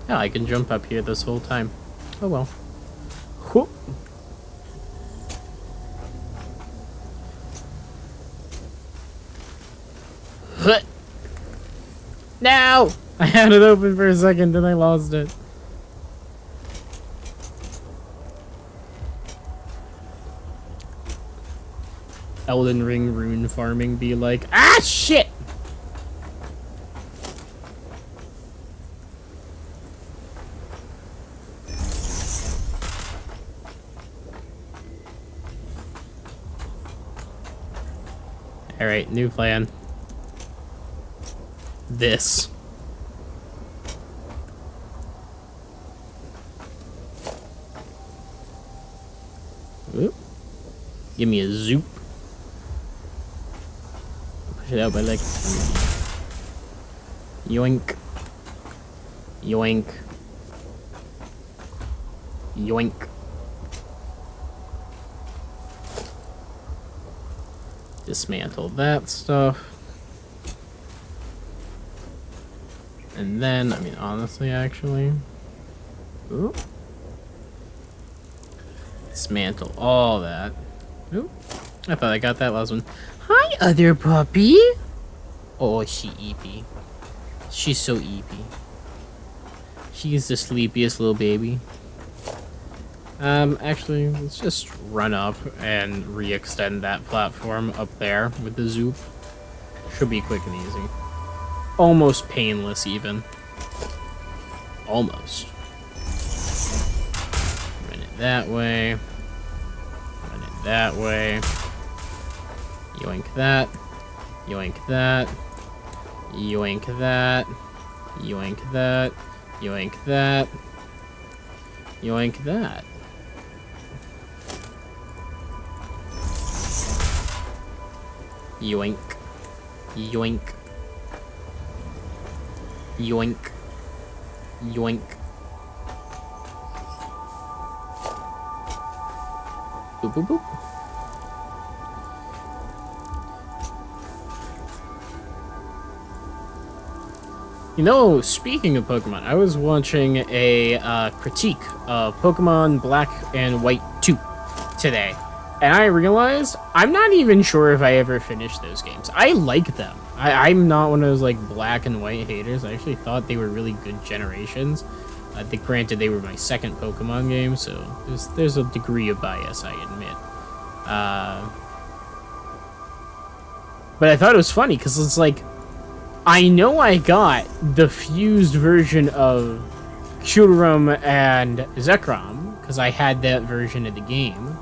Oh, I can jump up here this whole time. Oh well. Whoop. No! I had it open for a second, then I lost it. Elden Ring rune farming be like, ah, shit! Alright, new plan. This. Oop. Give me a zoop. Push it out by like... Yoink. Yoink. Yoink. Dismantle that stuff. And then, I mean, honestly, actually... Ooh. Dismantle all that. Ooh. I thought I got that last one. Hi, other puppy! Oh, she eepy. She's so eepy. He's the sleepiest little baby. Actually, let's just run up and re-extend that platform up there with the zoop. Should be quick and easy. Almost painless, even. Almost. Run it that way. Run it that way. Yoink that. Yoink that. Yoink that. Yoink that. Yoink that. Yoink that. Yoink. Yoink. Yoink. Yoink. Boop, boop, boop. You know, speaking of Pokemon, I was watching a critique of Pokemon Black and White 2 today, and I realized I'm not even sure if I ever finished those games. I like them. I'm not one of those like Black and White haters. I actually thought they were really good generations. Granted, they were my second Pokemon game, so there's a degree of bias, I admit. But I thought it was funny because it's like, I know I got the fused version of Kyurem and Zekrom, because I had that version of the game.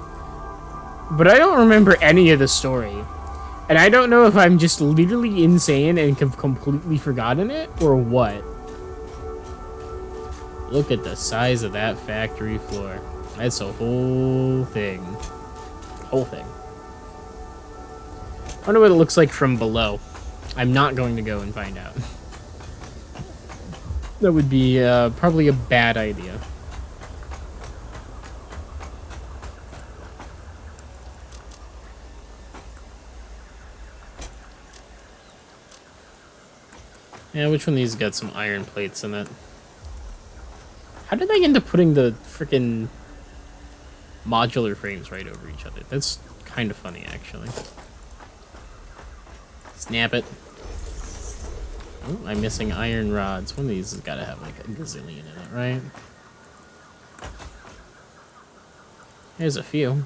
But I don't remember any of the story. And I don't know if I'm just literally insane and have completely forgotten it, or what. Look at the size of that factory floor. That's a whole thing. Whole thing. I wonder what it looks like from below. I'm not going to go and find out. That would be probably a bad idea. Yeah, which one of these got some iron plates in it? How did I end up putting the freaking modular frames right over each other? That's kind of funny, actually. Snap it. Oh, I'm missing iron rods. One of these has got to have like a gazillion in it, right? There's a few.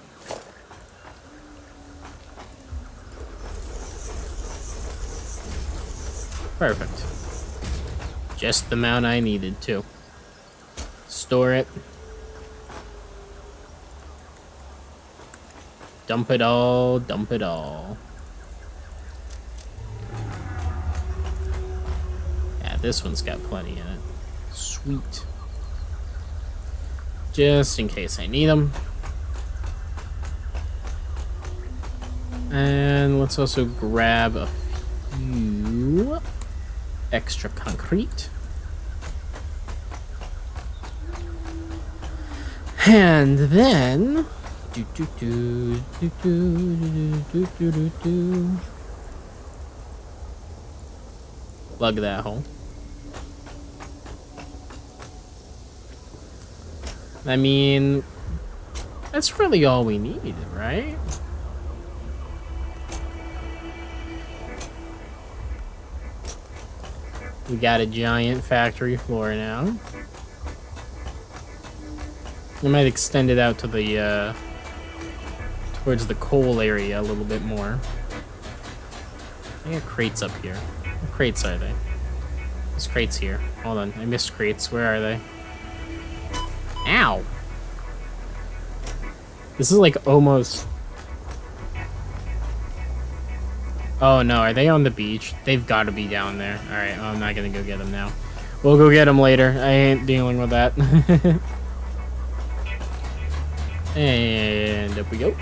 Perfect. Just the amount I needed to. Store it. Dump it all, dump it all. Yeah, this one's got plenty in it. Sweet. Just in case I need them. And let's also grab a few extra concrete. And then plug that hole. I mean, that's really all we need, right? We got a giant factory floor now. I might extend it out to the, towards the coal area a little bit more. I got crates up here. What crates are they? There's crates here. Hold on, I missed crates. Where are they? Ow! This is like almost... Oh no, are they on the beach? They've got to be down there. Alright, well, I'm not gonna go get them now. We'll go get them later. I ain't dealing with that. And up we go.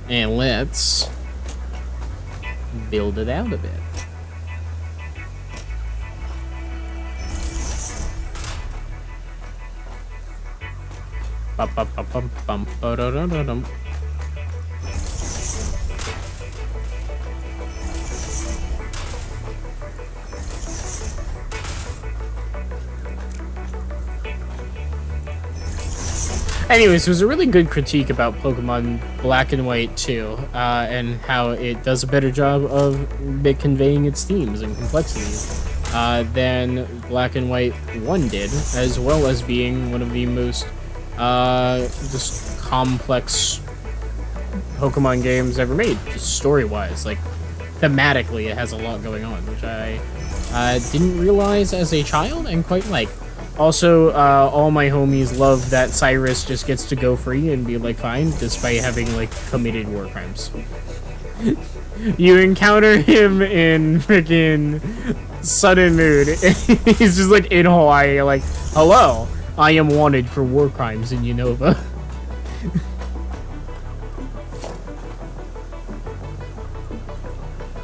And let's build it out a bit. Bum. Anyways, it was a really good critique about Pokemon Black and White 2, and how it does a better job of conveying its themes and complexities than Black and White 1 did, as well as being one of the most just complex Pokemon games ever made, just story-wise. Like, thematically, it has a lot going on, which I didn't realize as a child and quite like. Also, all my homies love that Cyrus just gets to go free and be like fine, despite having like committed war crimes. You encounter him in freaking Sudden Mood. He's just like in Hawaii, like, hello, I am wanted for war crimes in Unova.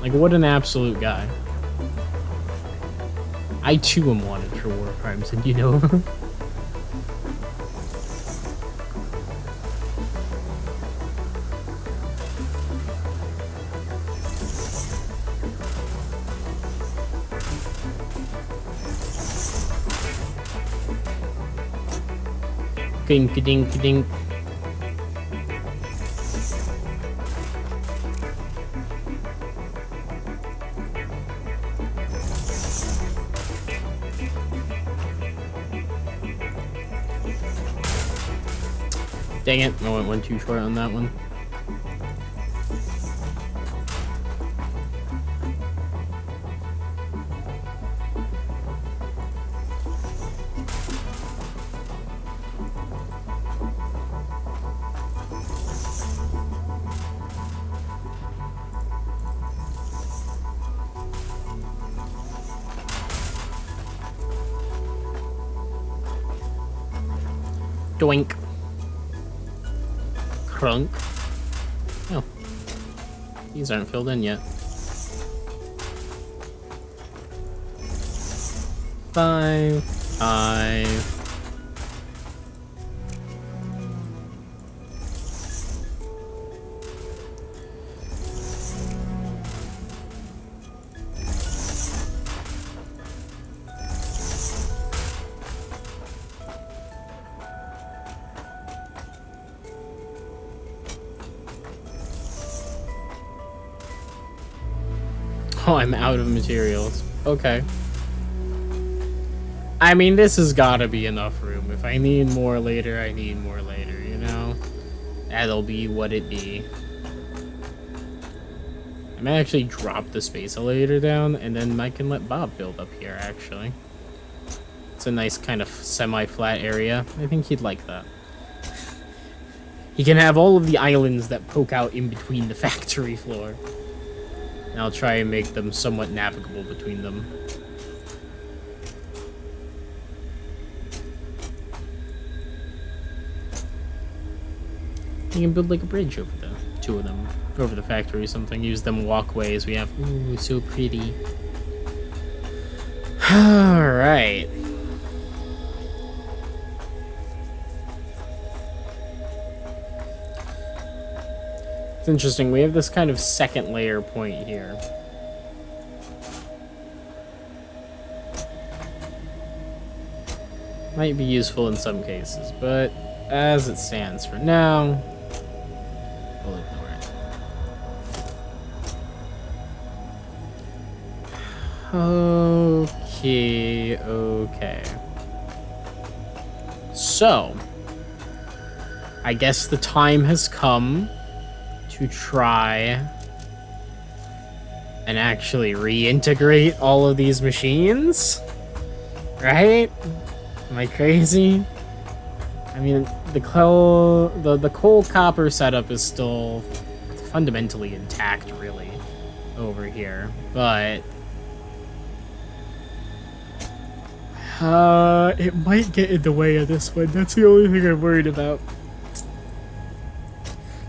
Like, what an absolute guy. I too am wanted for war crimes in Unova. Dink dink dink. Dang it, I went one too short on that one. Doink. Crunk. Oh. These aren't filled in yet. 5, 5. Oh, I'm out of materials. Okay. I mean, this has gotta be enough room. If I need more later, I need more later, you know? That'll be what it be. I might actually drop the space elevator down, and then I can let Bob build up here, actually. It's a nice kind of semi-flat area. I think he'd like that. He can have all of the islands that poke out in between the factory floor. And I'll try and make them somewhat navigable between them. You can build like a bridge over the two of them, over the factory or something. Use them walkways we have. Ooh, so pretty. Alright. It's interesting, we have this kind of second layer point here. Might be useful in some cases, but as it stands for now, we'll ignore it. Okay, okay. So, I guess the time has come to try and actually reintegrate all of these machines, right? Am I crazy? I mean, the coal copper setup is still fundamentally intact, really, over here, but it might get in the way of this one. That's the only thing I'm worried about.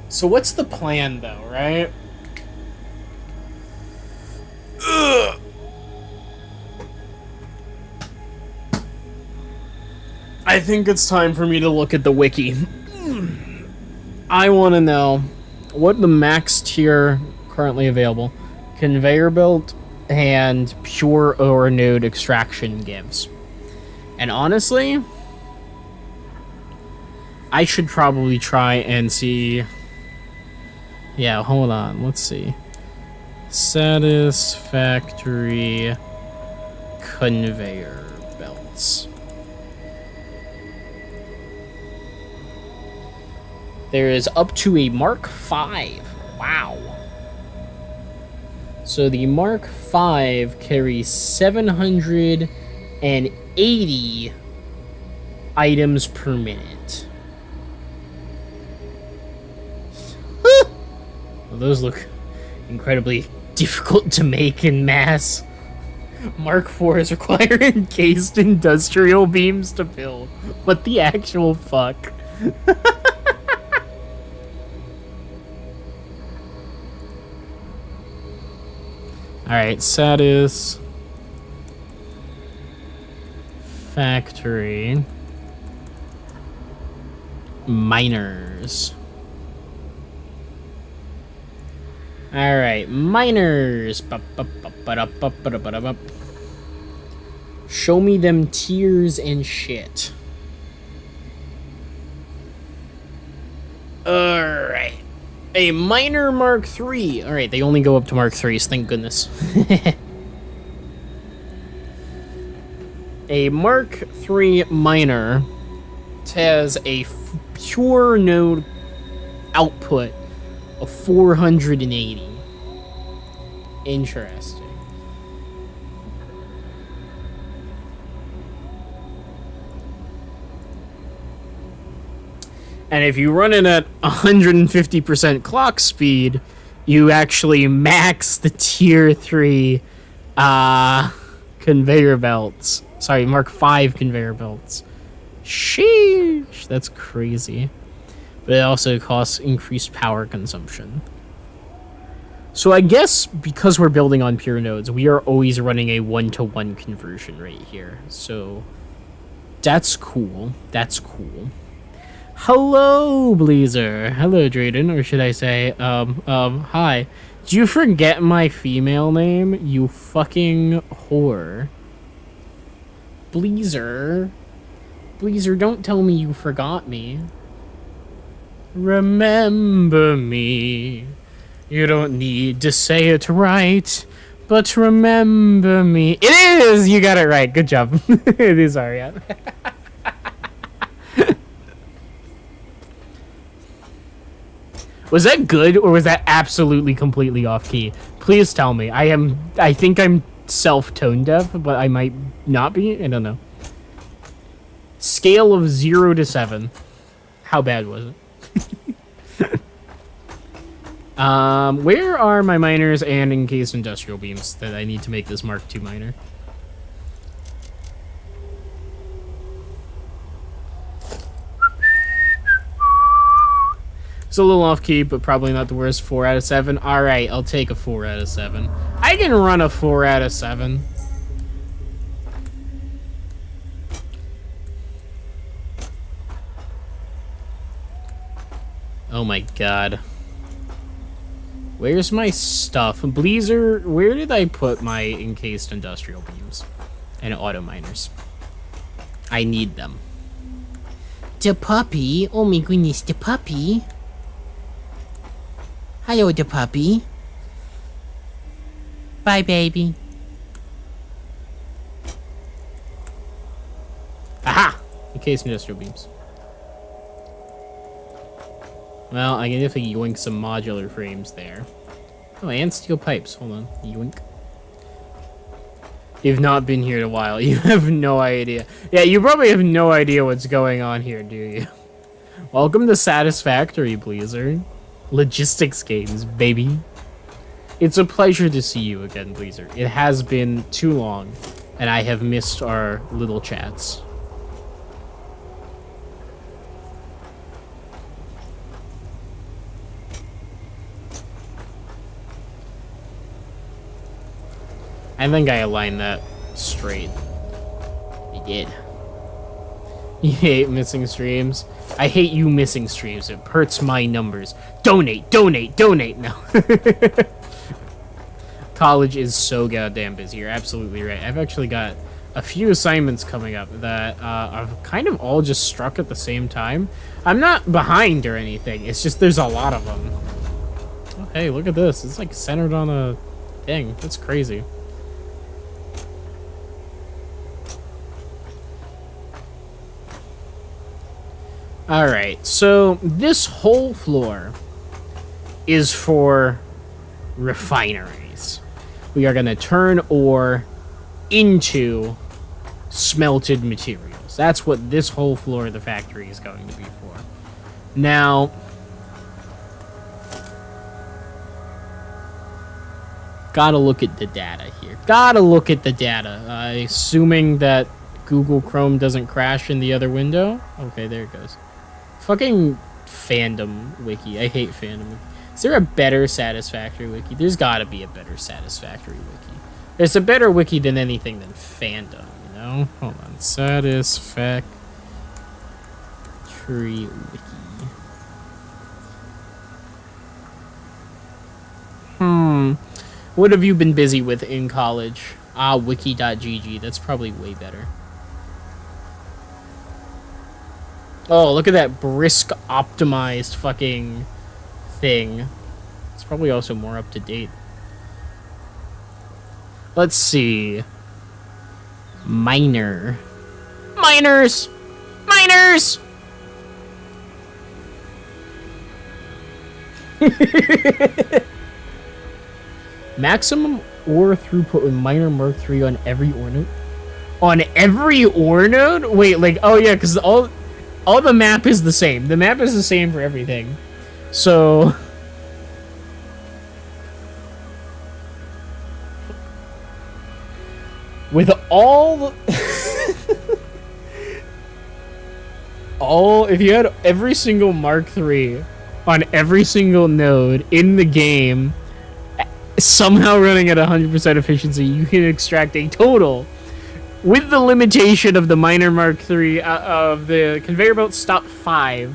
So what's the plan, though, right? Ugh. I think it's time for me to look at the wiki. I want to know what the max tier currently available conveyor belt and pure ore node extraction gives. And honestly, I should probably try and see... Yeah, hold on. Let's see. Satisfactory conveyor belts. There is up to a Mark V. Wow. So the Mark V carries 780 items per minute. Well, those look incredibly difficult to make in mass. Mark IV require encased industrial beams to build. What the actual fuck? Alright, Satisfactory miners. Alright, miners. Show me them tiers and shit. Alright. A miner Mark III. Alright, they only go up to Mark IIIs, thank goodness. A Mark III miner has a pure node output of 480. Interesting. And if you run it at 150% clock speed, you actually max the tier 3 conveyor belts. Sorry, Mark V conveyor belts. Sheesh, that's crazy. But it also costs increased power consumption. So I guess because we're building on pure nodes, we are always running a 1-to-1 conversion rate here. So that's cool. That's cool. Hello, Blazer. Hello, Drayden, or should I say, hi. Did you forget my female name, you fucking whore? Blazer. Blazer, don't tell me you forgot me. Remember me. You don't need to say it right, but remember me. It is! You got it right. Good job. It is Arya. Was that good, or was that absolutely completely off key? Please tell me. I think I'm self-tone deaf, but I might not be. I don't know. Scale of 0 to 7. How bad was it? Where are my miners and encased industrial beams that I need to make this Mark II miner? It's a little off key, but probably not the worst. 4 out of 7. All right, I'll take a 4 out of 7. I can run a 4 out of 7. Oh my god. Where's my stuff? Blazer, where did I put my encased industrial beams and auto miners? I need them. The puppy. Oh my goodness, the puppy. Hello, the puppy. Bye, baby. Aha! Encased industrial beams. Well, I can definitely yoink some modular frames there. Oh, and steel pipes. Hold on. Yoink. You've not been here in a while. You have no idea. Yeah, you probably have no idea what's going on here, do you? Welcome to Satisfactory, Blazer. Logistics games, baby. It's a pleasure to see you again, Blazer. It has been too long, and I have missed our little chats. I think I aligned that straight. I did. You hate missing streams? I hate you missing streams. It hurts my numbers. Donate, donate, donate. No. College is so goddamn busy. You're absolutely right. I've actually got a few assignments coming up that are kind of all just struck at the same time. I'm not behind or anything. It's just there's a lot of them. Oh, hey, look at this. It's like centered on a thing. That's crazy. Alright, so this whole floor is for refineries. We are going to turn ore into smelted materials. That's what this whole floor of the factory is going to be for. Now, gotta look at the data here. Gotta look at the data. Assuming that Google Chrome doesn't crash in the other window. Okay, there it goes. Fucking fandom wiki. I hate fandom wiki. Is there a better Satisfactory wiki? There's gotta be a better Satisfactory wiki. There's a better wiki than anything than fandom, you know? Hold on. Satisfactory wiki. What have you been busy with in college? Wiki.gg. That's probably way better. Oh, look at that brisk optimized fucking thing. It's probably also more up to date. Let's see. Miner. Miners! Miners! Maximum ore throughput with Miner Mark 3 on every ore node? On every ore node? Wait, like, oh yeah, because all the map is the same. The map is the same for everything. So with all if you had every single Mark 3 on every single node in the game somehow running at 100% efficiency, you can extract a total, with the limitation of the Miner Mark 3 of the conveyor belt stop 5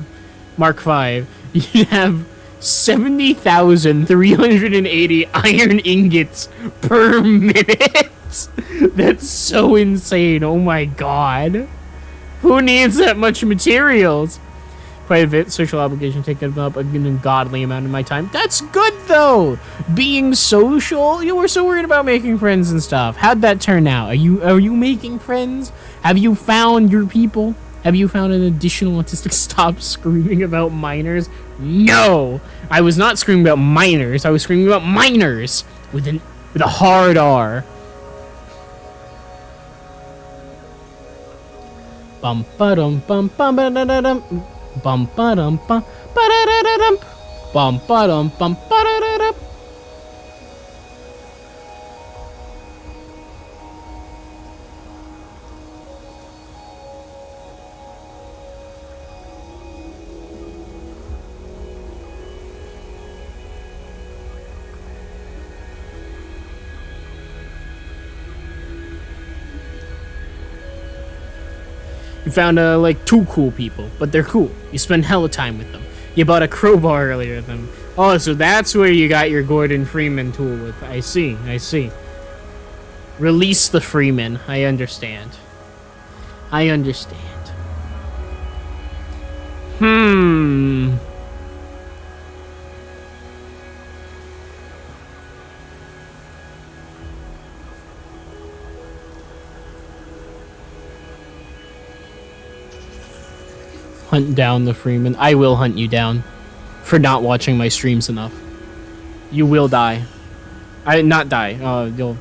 Mark 5, you have 70,380 iron ingots per minute. That's so insane. Oh my god. Who needs that much materials? Private social obligation taking up an ungodly amount of my time. That's good though. Being social, you were so worried about making friends and stuff. How'd that turn out? Are you making friends? Have you found your people? Have you found an additional autistic? Stop screaming about miners. No, I was not screaming about miners. I was screaming about miners with a hard R. Bum ba dum bum bum ba da da dum. Bum ba dum bum ba da da da dum. Bum ba dum bum ba da da dum. You found like 2 cool people, but they're cool. You spend hella time with them. You bought a crowbar earlier than them. Oh, so that's where you got your Gordon Freeman tool with. I see. Release the Freeman. I understand. Hunt down the Freeman. I will hunt you down for not watching my streams enough. You will die. Not die. You'll.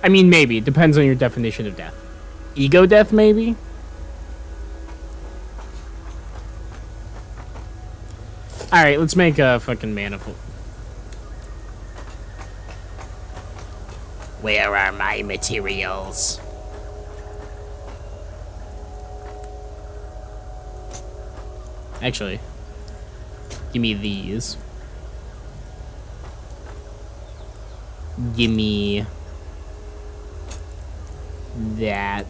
I mean, maybe. It depends on your definition of death. Ego death, maybe? Alright, let's make a fucking manifold. Where are my materials? Actually, give me these. Give me that.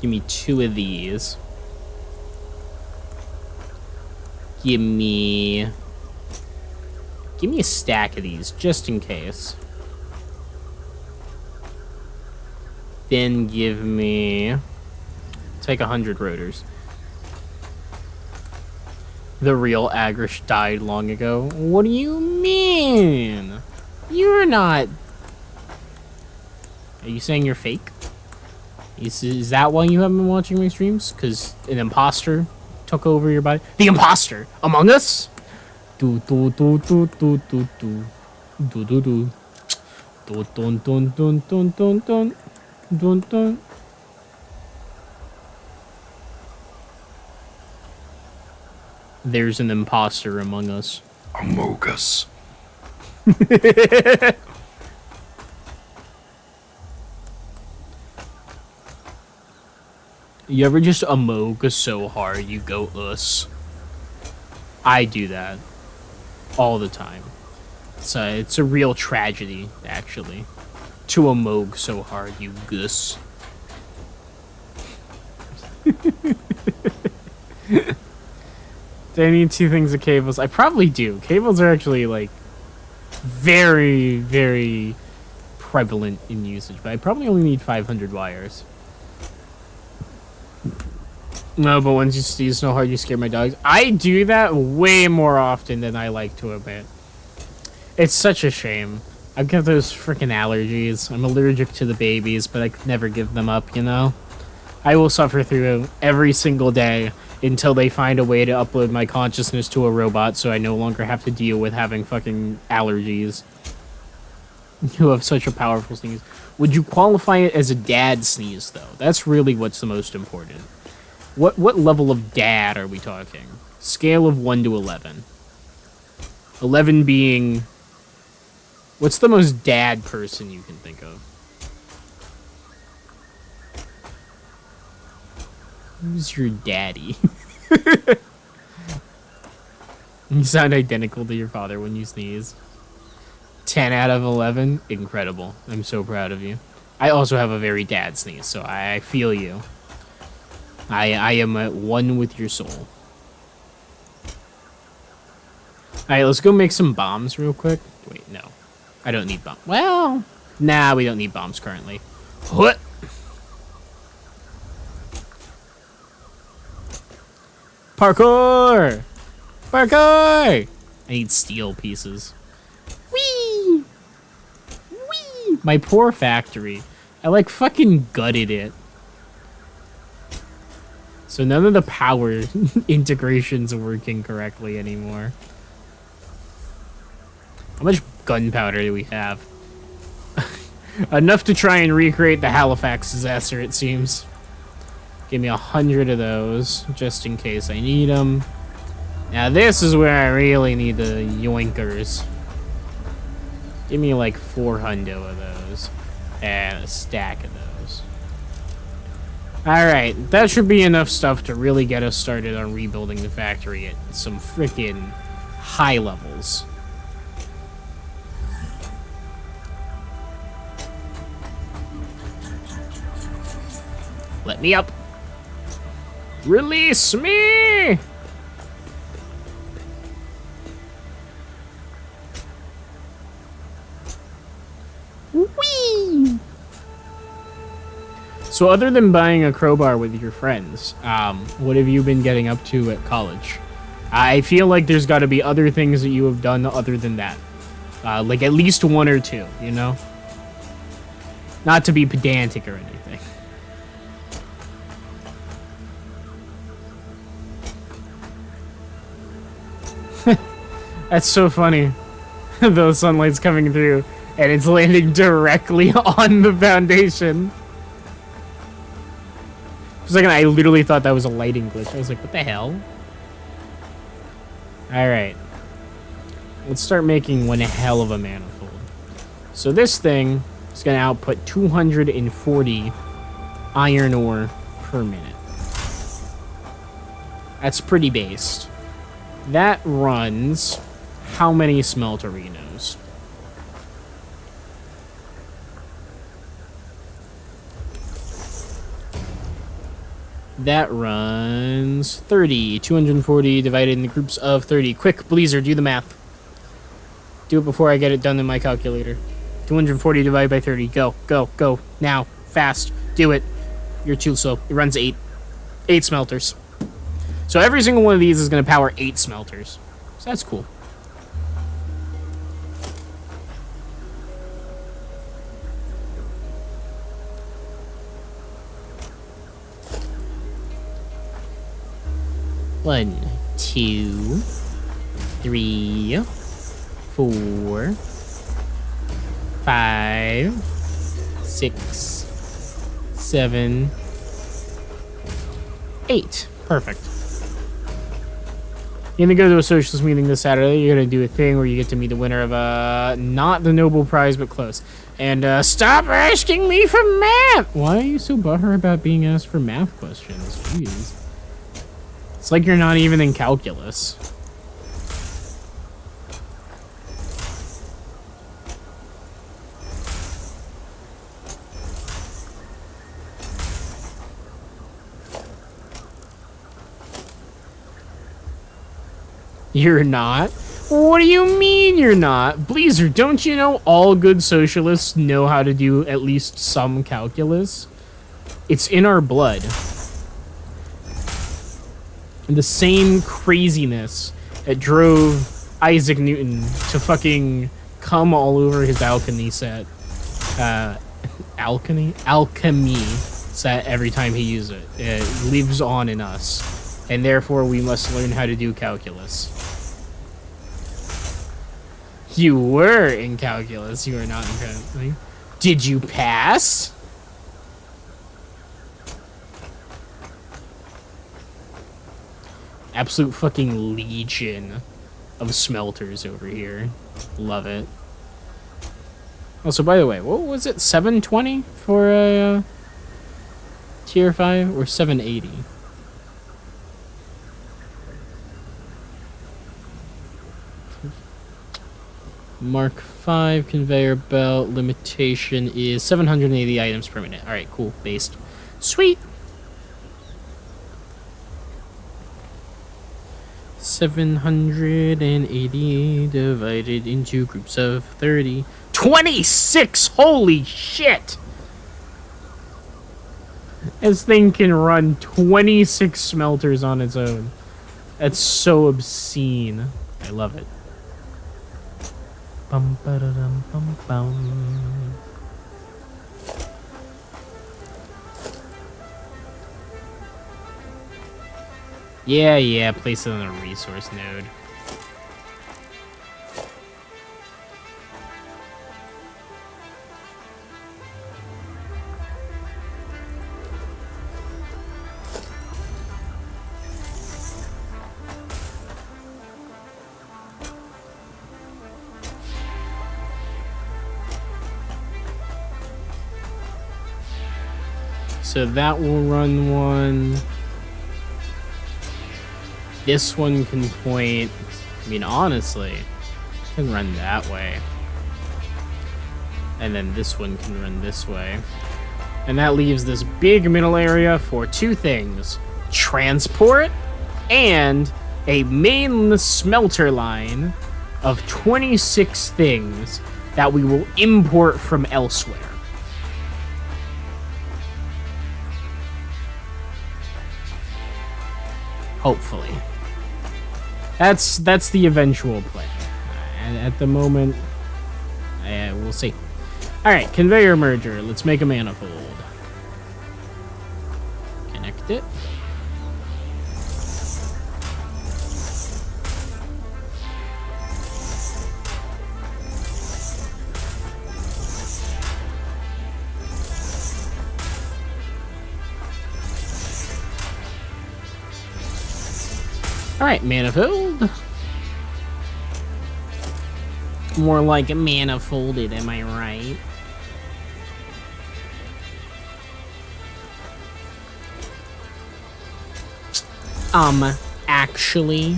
Give me 2 of these. Give me a stack of these, just in case. Then give me... Take 100 rotors. The real Agrish died long ago. What do you mean? You're not... Are you saying you're fake? Is that why you haven't been watching my streams? Because an imposter took over your body? The imposter! Among Us? Do do do do do do do. Do do do. Dun dun dun dun dun dun dun. Dun dun. There's an imposter among us. Among Us. You ever just among us so hard you go us? I do that all the time. It's a real tragedy, actually. To among so hard you gus. Do I need 2 things of cables? I probably do. Cables are actually, like, very, very prevalent in usage, but I probably only need 500 wires. No, but once you sneeze so hard, you scare my dogs. I do that way more often than I like to admit. It's such a shame. I've got those freaking allergies. I'm allergic to the babies, but I could never give them up, you know? I will suffer through every single day until they find a way to upload my consciousness to a robot so I no longer have to deal with having fucking allergies. You have such a powerful sneeze. Would you qualify it as a dad sneeze, though? That's really what's the most important. What level of dad are we talking? Scale of 1 to 11. 11 being... What's the most dad person you can think of? Who's your daddy? You sound identical to your father when you sneeze. 10 out of 11? Incredible. I'm so proud of you. I also have a very dad sneeze, so I feel you. I am at one with your soul. Alright, let's go make some bombs real quick. Wait, no. I don't need bombs. Well, nah, we don't need bombs currently. What? Parkour! Parkour! I need steel pieces. Whee! Whee! My poor factory. I like fucking gutted it. So none of the power integrations are working correctly anymore. How much gunpowder do we have? Enough to try and recreate the Halifax disaster, it seems. Give me 100 of those, just in case I need them. Now this is where I really need the yoinkers. Give me like 400 of those. And a stack of those. Alright, that should be enough stuff to really get us started on rebuilding the factory at some freaking high levels. Let me up. Release me! Whee! So other than buying a crowbar with your friends, what have you been getting up to at college? I feel like there's got to be other things that you have done other than that. Like at least 1 or 2, you know? Not to be pedantic or anything. That's so funny. The sunlight's coming through, and it's landing directly on the foundation. For a second, I literally thought that was a lighting glitch. I was like, what the hell? Alright. Let's start making one hell of a manifold. So this thing is going to output 240 iron ore per minute. That's pretty based. That runs how many smelterinos? That runs 30. 240 divided into groups of 30. Quick, Bleezer, do the math. Do it before I get it done in my calculator. 240 divided by 30. Go, go, go. Now. fast. Do it. You're too slow. It runs 8 smelters. So every single one of these is going to power 8 smelters. So that's cool. One, 2, 3, 4, 5, 6, 7, 8. Perfect. You're gonna go to a socialist meeting this Saturday. You're gonna do a thing where you get to meet the winner of not the Nobel Prize, but close. And stop asking me for math. Why are you so butthurt about being asked for math questions? Jeez. It's like you're not even in calculus. You're not? What do you mean you're not? Blazer, don't you know all good socialists know how to do at least some calculus? It's in our blood. And the same craziness that drove Isaac Newton to fucking come all over his alchemy set. Alchemy set every time he used it. It lives on in us. And therefore we must learn how to do calculus. You were in calculus. You were not in calculus. Did you pass? Absolute fucking legion of smelters over here. Love it. Also, by the way, what was it? 720 for a tier 5 or 780? Mark 5 conveyor belt limitation is 780 items per minute. Alright, cool. Based. Sweet! 780 divided into groups of 30. 26! Holy shit! This thing can run 26 smelters on its own. That's so obscene. I love it. Bum, ba-da-dum, bum, bum. Yeah, place it on a resource node. So that will run one. This one can point, I mean, honestly, it can run that way. And then this one can run this way. And that leaves this big middle area for two things. Transport and a main smelter line of 26 things that we will import from elsewhere. Hopefully. That's the eventual plan. And at the moment, we'll see. Alright, conveyor merger. Let's make a manifold. Connect it. Alright, manifold. More like a manifolded, am I right? Actually.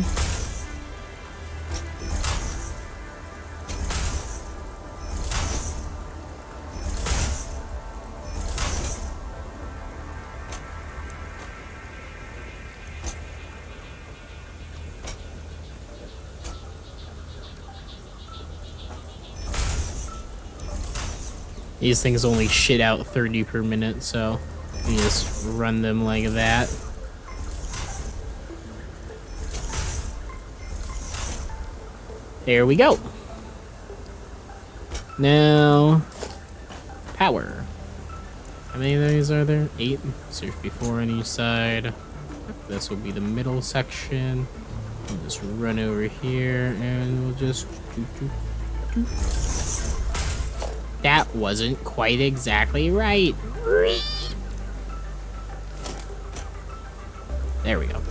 These things only shit out 30 per minute, so you just run them like that. There we go. Now, power. How many of these are there? 8. So there's before on each side. This will be the middle section. We'll just run over here and we'll just... That wasn't quite exactly right. There we go.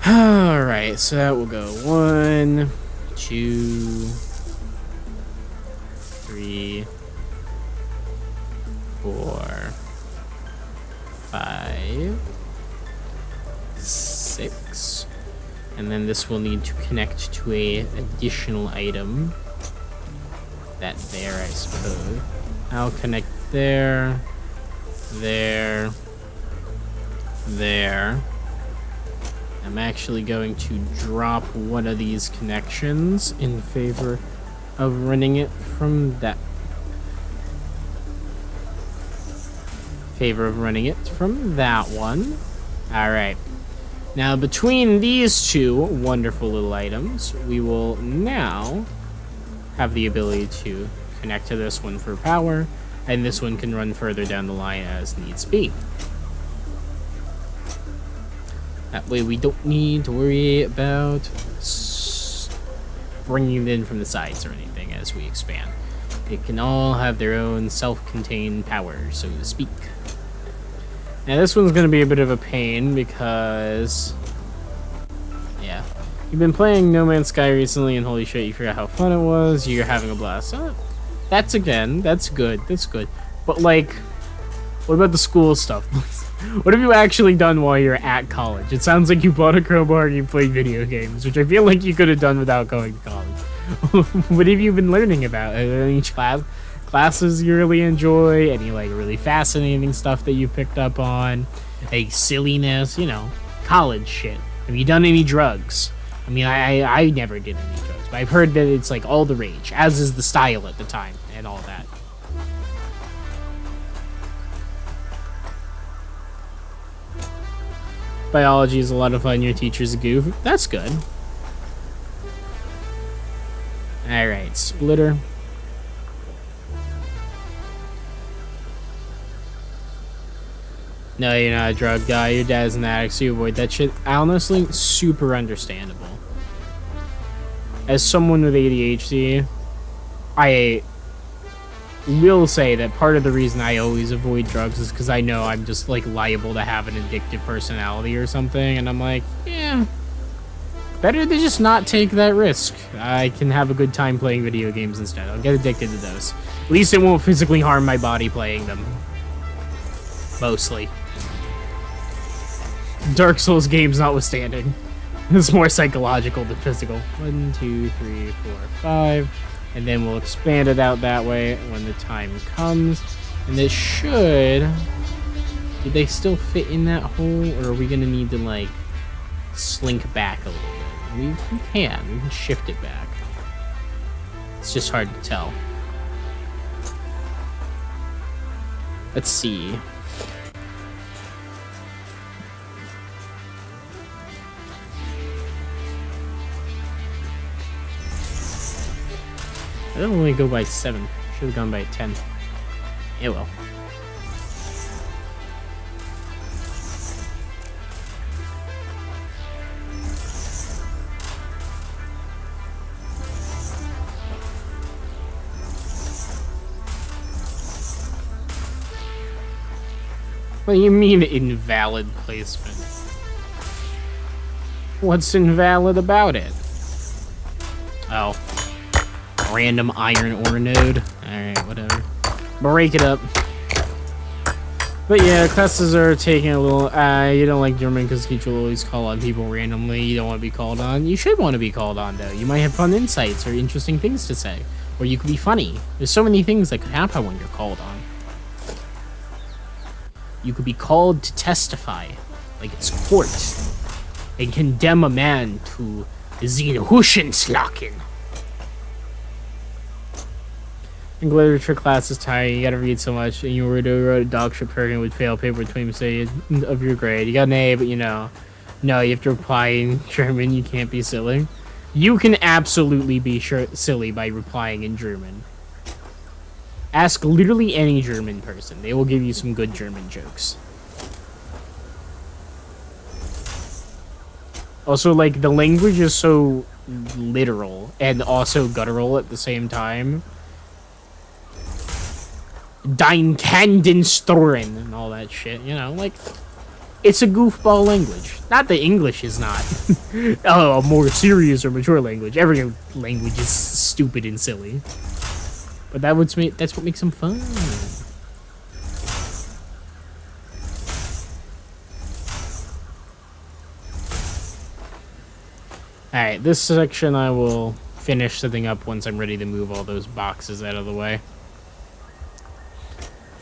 Alright, so that will go 1, 2, 3, 4, 5, 6. And then this will need to connect to a additional item. That there, I suppose. I'll connect there, there, there. I'm actually going to drop one of these connections in favor of running it from that. One. All right. Now between these two wonderful little items, we will now have the ability to connect to this one for power, and this one can run further down the line as needs be. That way we don't need to worry about bringing it in from the sides or anything as we expand. It can all have their own self-contained power, so to speak. Now this one's going to be a bit of a pain because... yeah. You've been playing No Man's Sky recently and holy shit, you forgot how fun it was. You're having a blast. That's good. But like, what about the school stuff? What have you actually done while you're at college? It sounds like you bought a crowbar and you played video games, which I feel like you could have done without going to college. What have you been learning about? Any classes you really enjoy? Any like really fascinating stuff that you picked up on? Like silliness, you know, college shit. Have you done any drugs? I mean, I never did any drugs, but I've heard that it's like all the rage, as is the style at the time and all that. Biology is a lot of fun. Your teacher's a goof. That's good. Alright, splitter. No, you're not a drug guy. Your dad's an addict, so you avoid that shit. Honestly, super understandable. As someone with ADHD, I will say that part of the reason I always avoid drugs is because I know I'm just like liable to have an addictive personality or something, and I'm like, yeah, better to just not take that risk. I can have a good time playing video games instead. I'll get addicted to those. At least it won't physically harm my body playing them. Mostly. Dark Souls games notwithstanding. It's more psychological than physical. 1, 2, 3, 4, 5. And then we'll expand it out that way when the time comes. And this should... do they still fit in that hole? Or are we going to need to, like, slink back a little bit? We can shift it back. It's just hard to tell. Let's see. I don't only go by 7. Should have gone by 10. It will. What do you mean invalid placement? What's invalid about it? Oh. Random iron ore node. Alright, whatever. Break it up. But yeah, classes are taking a little... you don't like German because teacher will always call on people randomly. You don't want to be called on. You should want to be called on, though. You might have fun insights or interesting things to say. Or you could be funny. There's so many things that could happen when you're called on. You could be called to testify, like it's court, and condemn a man to the Hushenslaken. Literature class is tiring. You gotta read so much, and you were to write a dog shit program would fail paper 20% of your grade. You got an A, but no, you have to reply in German. You can't be silly. You can absolutely be silly by replying in German. Ask literally any German person. They will give you some good German jokes. Also, like, the language is so literal and also guttural at the same time. Dein Kandenstoren and all that shit, like, it's a goofball language. Not that English is not a more serious or mature language. Every language is stupid and silly. But that's what makes them fun. Alright, this section I will finish setting up once I'm ready to move all those boxes out of the way.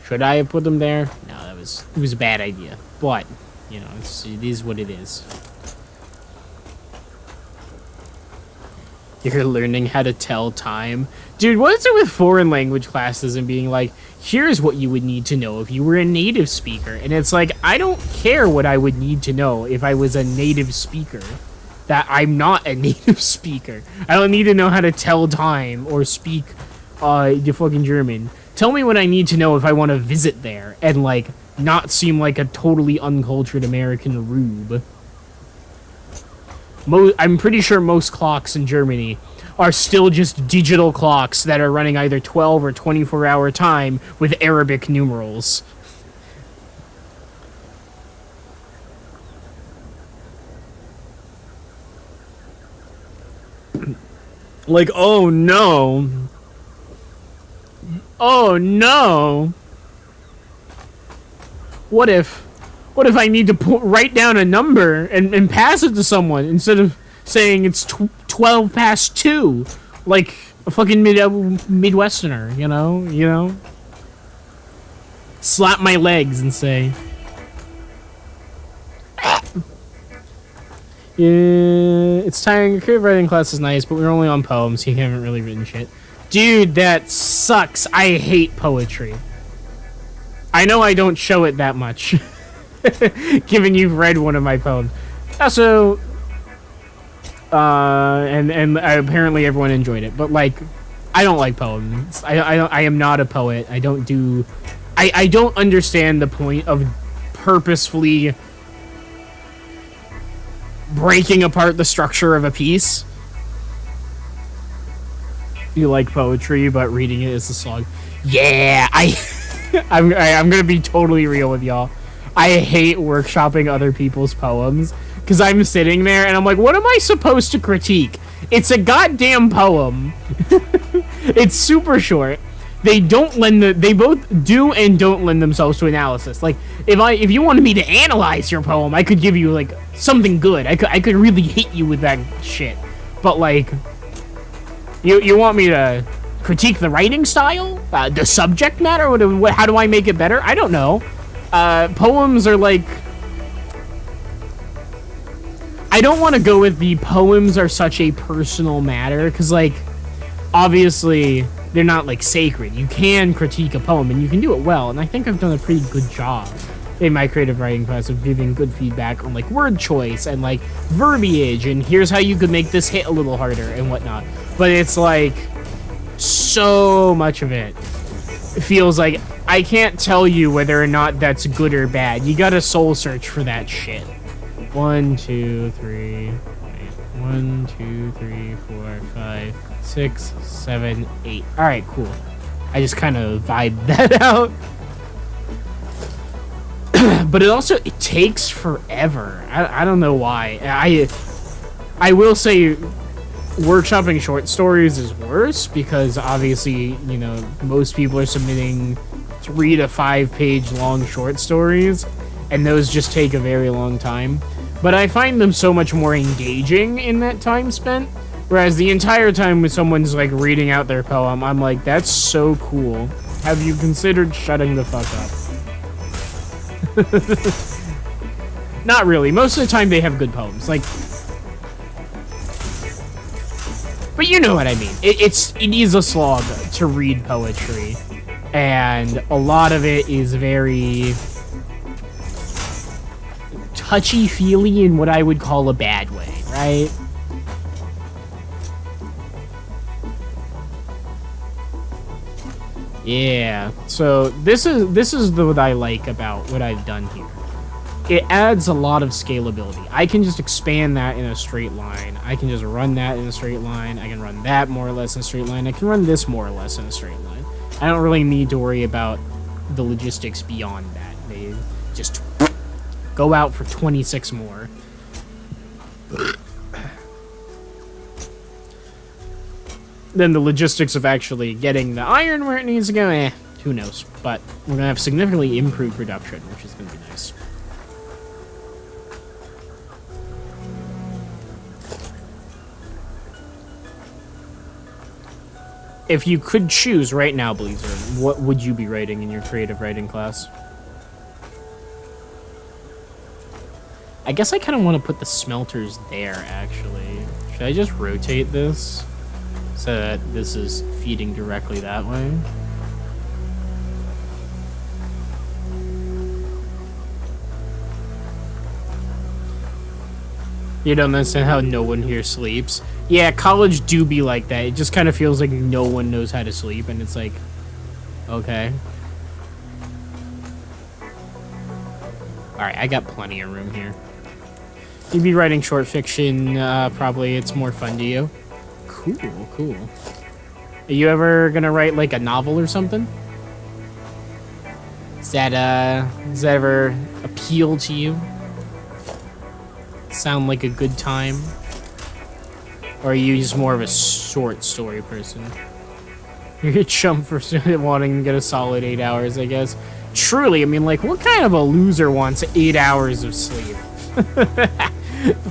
Should I have put them there? No, it was a bad idea. But, it is what it is. You're learning how to tell time. Dude, what is it with foreign language classes and being like, here's what you would need to know if you were a native speaker? And it's like, I don't care what I would need to know if I was a native speaker. That I'm not a native speaker. I don't need to know how to tell time or speak the fucking German. Tell me what I need to know if I want to visit there and, like, not seem like a totally uncultured American rube. I'm pretty sure most clocks in Germany are still just digital clocks that are running either 12 or 24-hour time with Arabic numerals. Like, oh no. Oh no. What if I need to write down a number and pass it to someone instead of saying it's 12 past 2, like a fucking Midwesterner, you know? Slap my legs and say, yeah, it's tiring. Creative writing class is nice, but we're only on poems. You haven't really written shit. Dude, that sucks. I hate poetry. I know I don't show it that much. Given you've read one of my poems. Also, and apparently everyone enjoyed it, but, like, I don't like poems. I am not a poet. I don't understand the point of purposefully breaking apart the structure of a piece. You like poetry, but reading it is a song. Yeah, I'm gonna be totally real with y'all. I hate workshopping other people's poems because I'm sitting there and I'm like, what am I supposed to critique? It's a goddamn poem. It's super short. They both do and don't lend themselves to analysis. Like, if you wanted me to analyze your poem, I could give you, like, something good. I could really hit you with that shit. But, like, you want me to critique the writing style? The subject matter? How do I make it better? I don't know. Poems are, like, I don't want to go with the poems are such a personal matter, because, like, obviously they're not, like, sacred. You can critique a poem, and you can do it well, and I think I've done a pretty good job in my creative writing class of giving good feedback on, like, word choice and, like, verbiage, and here's how you could make this hit a little harder and whatnot. But it's, like, so much of it feels like I can't tell you whether or not that's good or bad. You gotta soul search for that shit. 1, 2, 3... Wait. 1, 2, 3, 4, 5... 6, 7, 8. Alright, cool. I just kind of vibed that out. But it takes forever. I don't know why. I will say workshopping short stories is worse because obviously, most people are submitting 3 to 5 page long short stories and those just take a very long time. But I find them so much more engaging in that time spent. Whereas the entire time when someone's, like, reading out their poem, I'm like, that's so cool. Have you considered shutting the fuck up? Not really. Most of the time they have good poems. Like, But you know what I mean. It is a slog to read poetry, and a lot of it is very touchy-feely in what I would call a bad way, right? Yeah. So this is what I like about what I've done here. It adds a lot of scalability. I can just expand that in a straight line. I can just run that in a straight line. I can run that more or less in a straight line. I can run this more or less in a straight line. I don't really need to worry about the logistics beyond that. They just go out for 26 more. Then the logistics of actually getting the iron where it needs to go, who knows. But we're going to have significantly improved production, which is going to be nice. If you could choose right now, Blazer, what would you be writing in your creative writing class? I guess I kind of want to put the smelters there, actually. Should I just rotate this so that this is feeding directly that way? You don't understand how no one here sleeps. Yeah, college do be like that. It just kind of feels like no one knows how to sleep, and it's like, okay. Alright, I got plenty of room here. You'd be writing short fiction, probably. It's more fun to you. Cool, cool. Are you ever gonna write, like, a novel or something? Does that ever appeal to you? Sound like a good time? Or are you just more of a short story person? You're a chump for wanting to get a solid 8 hours, I guess. Truly, I mean, like, what kind of a loser wants 8 hours of sleep?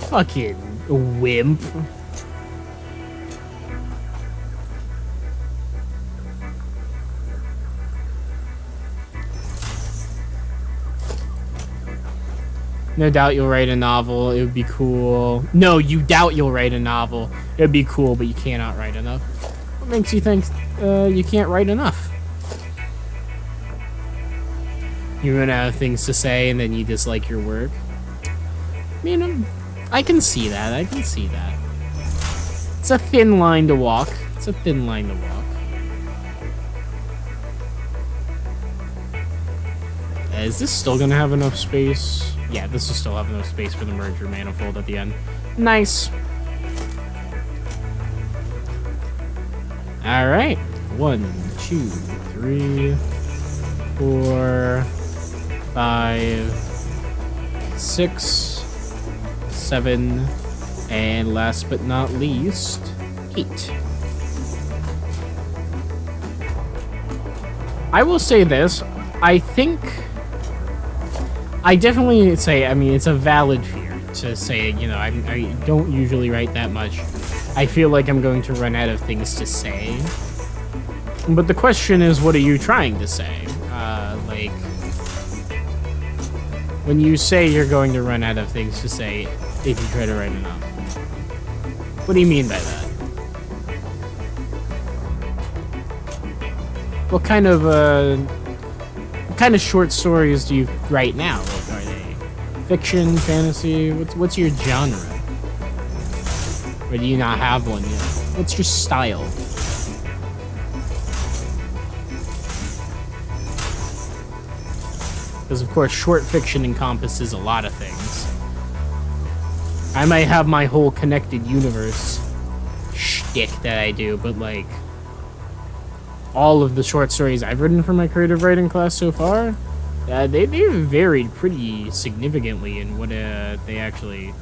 Fucking wimp. No doubt you'll write a novel. It would be cool. No, you doubt you'll write a novel. It would be cool, but you cannot write enough. What makes you think you can't write enough? You run out of things to say, and then you dislike your work. I mean, I can see that. I can see that. It's a thin line to walk. It's a thin line to walk. Is this still gonna have enough space? Yeah, this will still have enough space for the merger manifold at the end. Nice. All right. 1, 2, 3, 4, 5, 6, 7, and last but not least, 8. I will say this. I definitely say, I mean, it's a valid fear to say, you know, I don't usually write that much. I feel like I'm going to run out of things to say. But the question is, what are you trying to say? Like, when you say you're going to run out of things to say if you try to write a novel, what do you mean by that? What kind of short stories do you write now? Like, are they fiction, fantasy? What's your genre? Or do you not have one yet? What's your style? Because of course, short fiction encompasses a lot of things. I might have my whole connected universe shtick that I do, but like, all of the short stories I've written for my creative writing class so far, they've varied pretty significantly in what they actually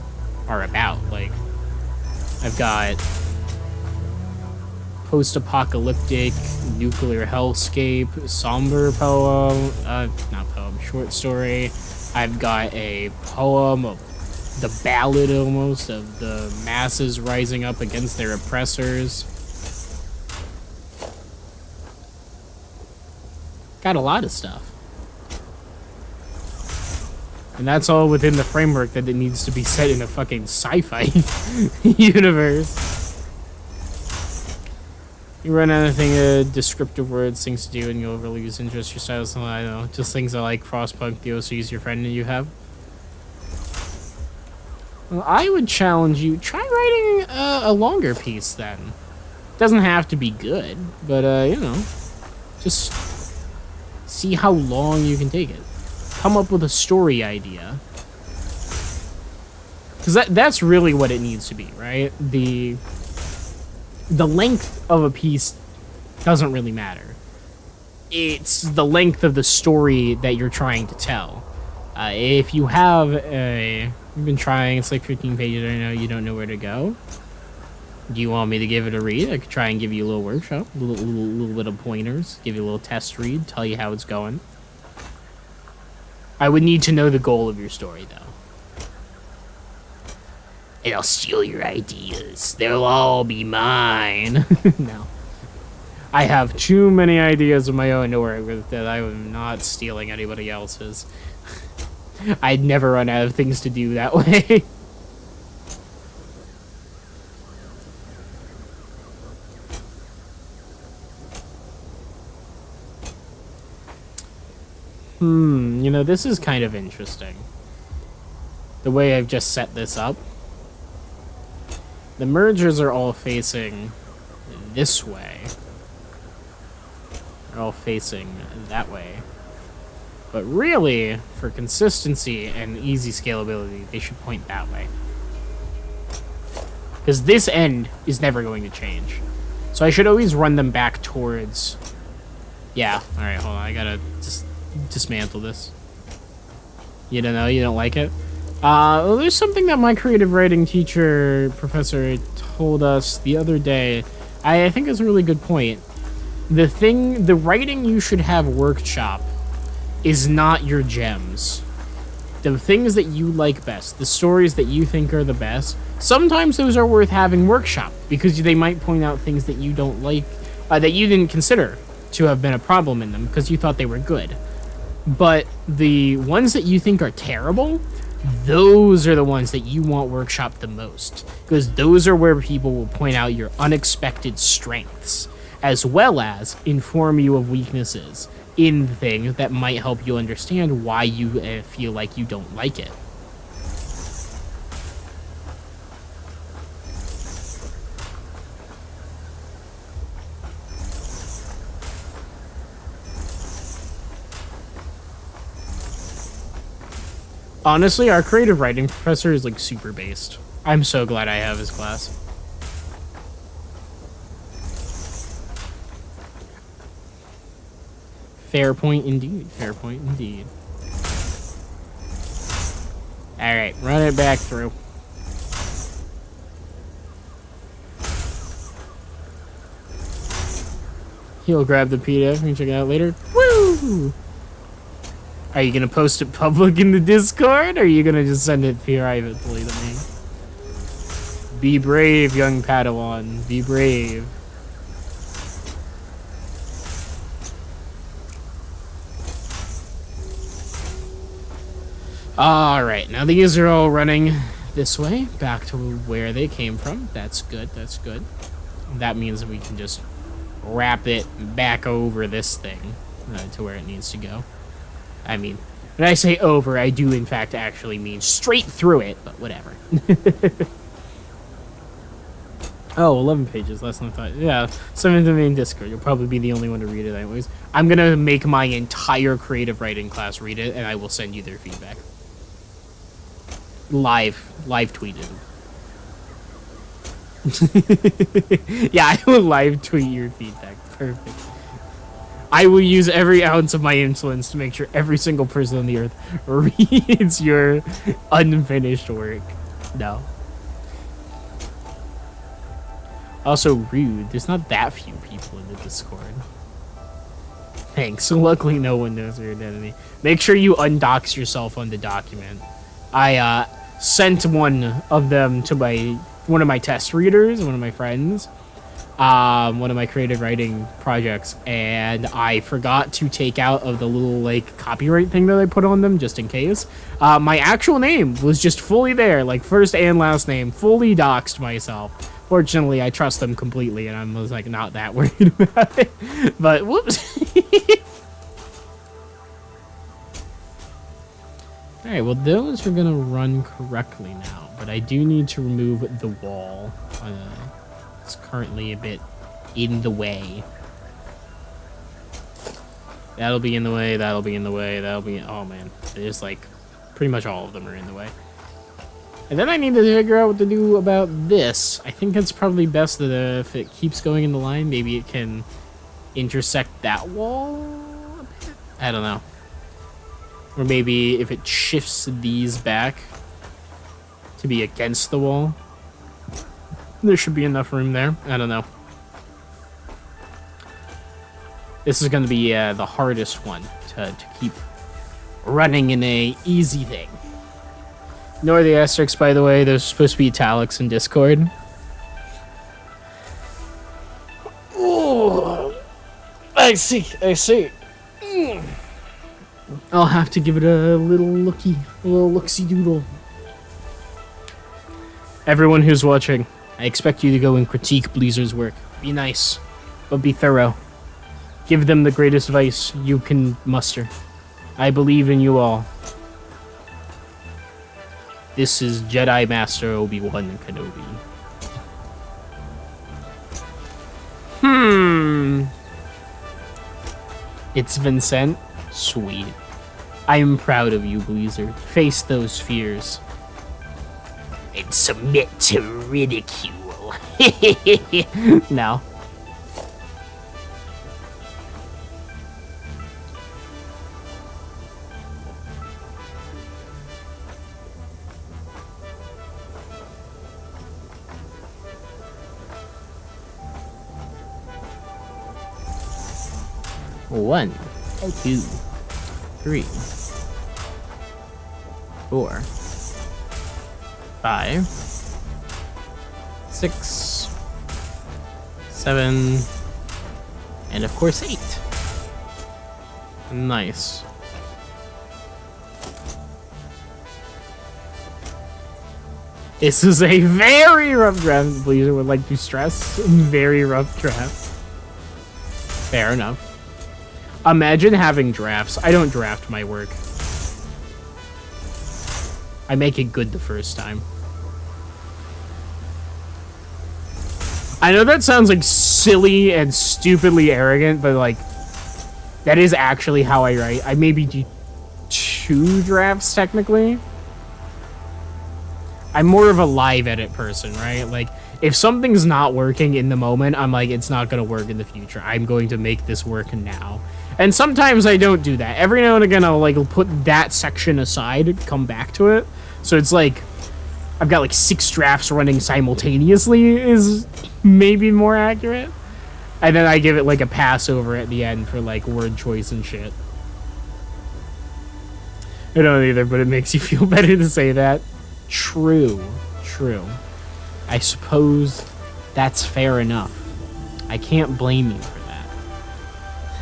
are about. Like, I've got post-apocalyptic, nuclear hellscape, somber poem, not poem, short story. I've got a poem of the ballad almost of the masses rising up against their oppressors. Got a lot of stuff. And that's all within the framework that it needs to be set in a fucking sci-fi universe. You run out of thing, descriptive words, things to do, and you'll really lose interest. Your style, so I don't know, just things I like. Frostpunk, the OC's your friend, and you have. Well, I would challenge you. Try writing a longer piece then. Doesn't have to be good, but you know, just see how long you can take it. Come up with a story idea. Because that's really what it needs to be, right? The length of a piece doesn't really matter. It's the length of the story that you're trying to tell. If you have you've been trying, it's like 15 pages right now, you don't know where to go. Do you want me to give it a read? I could try and give you a little workshop, a little bit of pointers, give you a little test read, tell you how it's going. I would need to know the goal of your story, though. And I'll steal your ideas. They'll all be mine. No. I have too many ideas of my own to work with that I am not stealing anybody else's. I'd never run out of things to do that way. You know, this is kind of interesting. The way I've just set this up. The mergers are all facing this way. They're all facing that way. But really, for consistency and easy scalability, they should point that way. Because this end is never going to change. So I should always run them back towards... Yeah, alright, hold on, I gotta just dismantle this. You don't know? You don't like it? Well, there's something that my creative writing teacher, professor, told us the other day. I think is a really good point. The writing you should have workshop is not your gems. The things that you like best, the stories that you think are the best, sometimes those are worth having workshop because they might point out things that you don't like, that you didn't consider to have been a problem in them because you thought they were good. But the ones that you think are terrible, those are the ones that you want workshop the most, because those are where people will point out your unexpected strengths, as well as inform you of weaknesses in things that might help you understand why you feel like you don't like it. Honestly, our creative writing professor is like super based. I'm so glad I have his class. Fair point indeed. Fair point indeed. Alright, run it back through. He'll grab the PDF and check it out later. Woo! Are you gonna post it public in the Discord, or are you gonna just send it privately to me? Be brave, young Padawan. Be brave. Alright, now these are all running this way, back to where they came from. That's good, that's good. That means that we can just wrap it back over this thing to where it needs to go. I mean, when I say over, I do in fact actually mean straight through it, but whatever. Oh, 11 pages, less than I thought. Yeah, send it to me in Discord. You'll probably be the only one to read it anyways. I'm gonna make my entire creative writing class read it, and I will send you their feedback. Live tweeted. Yeah, I will live tweet your feedback. Perfect. I will use every ounce of my influence to make sure every single person on the earth reads your unfinished work. No. Also rude. There's not that few people in the Discord. Thanks. Luckily, no one knows your identity. Make sure you undox yourself on the document. I sent one of them to one of my test readers, one of my friends, one of my creative writing projects, and I forgot to take out of the little like copyright thing that I put on them just in case. My actual name was just fully there, like first and last name, fully doxed myself. Fortunately, I trust them completely, and I was like not that worried about it. But whoops. All right, well those are gonna run correctly now, but I do need to remove the wall. It's currently a bit in the way. That'll be in the way. That'll be in the way. That'll be. Oh man, there's like pretty much all of them are in the way. And then I need to figure out what to do about this. I think it's probably best that if it keeps going in the line, maybe it can intersect that wall a bit? I don't know. Or maybe if it shifts these back to be against the wall, there should be enough room there. I don't know. This is going to be the hardest one to keep running in a easy thing. Ignore the asterisks, by the way. There's supposed to be italics in Discord. Oh, I see. I'll have to give it a little looksy doodle. Everyone who's watching, I expect you to go and critique Bleezer's work. Be nice, but be thorough. Give them the greatest advice you can muster. I believe in you all. This is Jedi Master Obi-Wan Kenobi. It's Vincent? Sweet. I am proud of you, Bleezer. Face those fears. And submit to ridicule. No. One, 2, 3, 4, 5, 6, 7, and of course 8. Nice. This is a very rough draft. Bleezer would like to stress. Very rough draft. Fair enough. Imagine having drafts. I don't draft my work. I make it good the first time. I know that sounds like silly and stupidly arrogant, but like, that is actually how I write. I maybe do 2 drafts technically. I'm more of a live edit person, right? Like, if something's not working in the moment, I'm like, it's not going to work in the future. I'm going to make this work now. And sometimes I don't do that. Every now and again, I'll like put that section aside, come back to it. So it's like, I've got like 6 drafts running simultaneously is maybe more accurate. And then I give it like a pass over at the end for like word choice and shit. I don't either, but it makes you feel better to say that. True. I suppose that's fair enough. I can't blame you for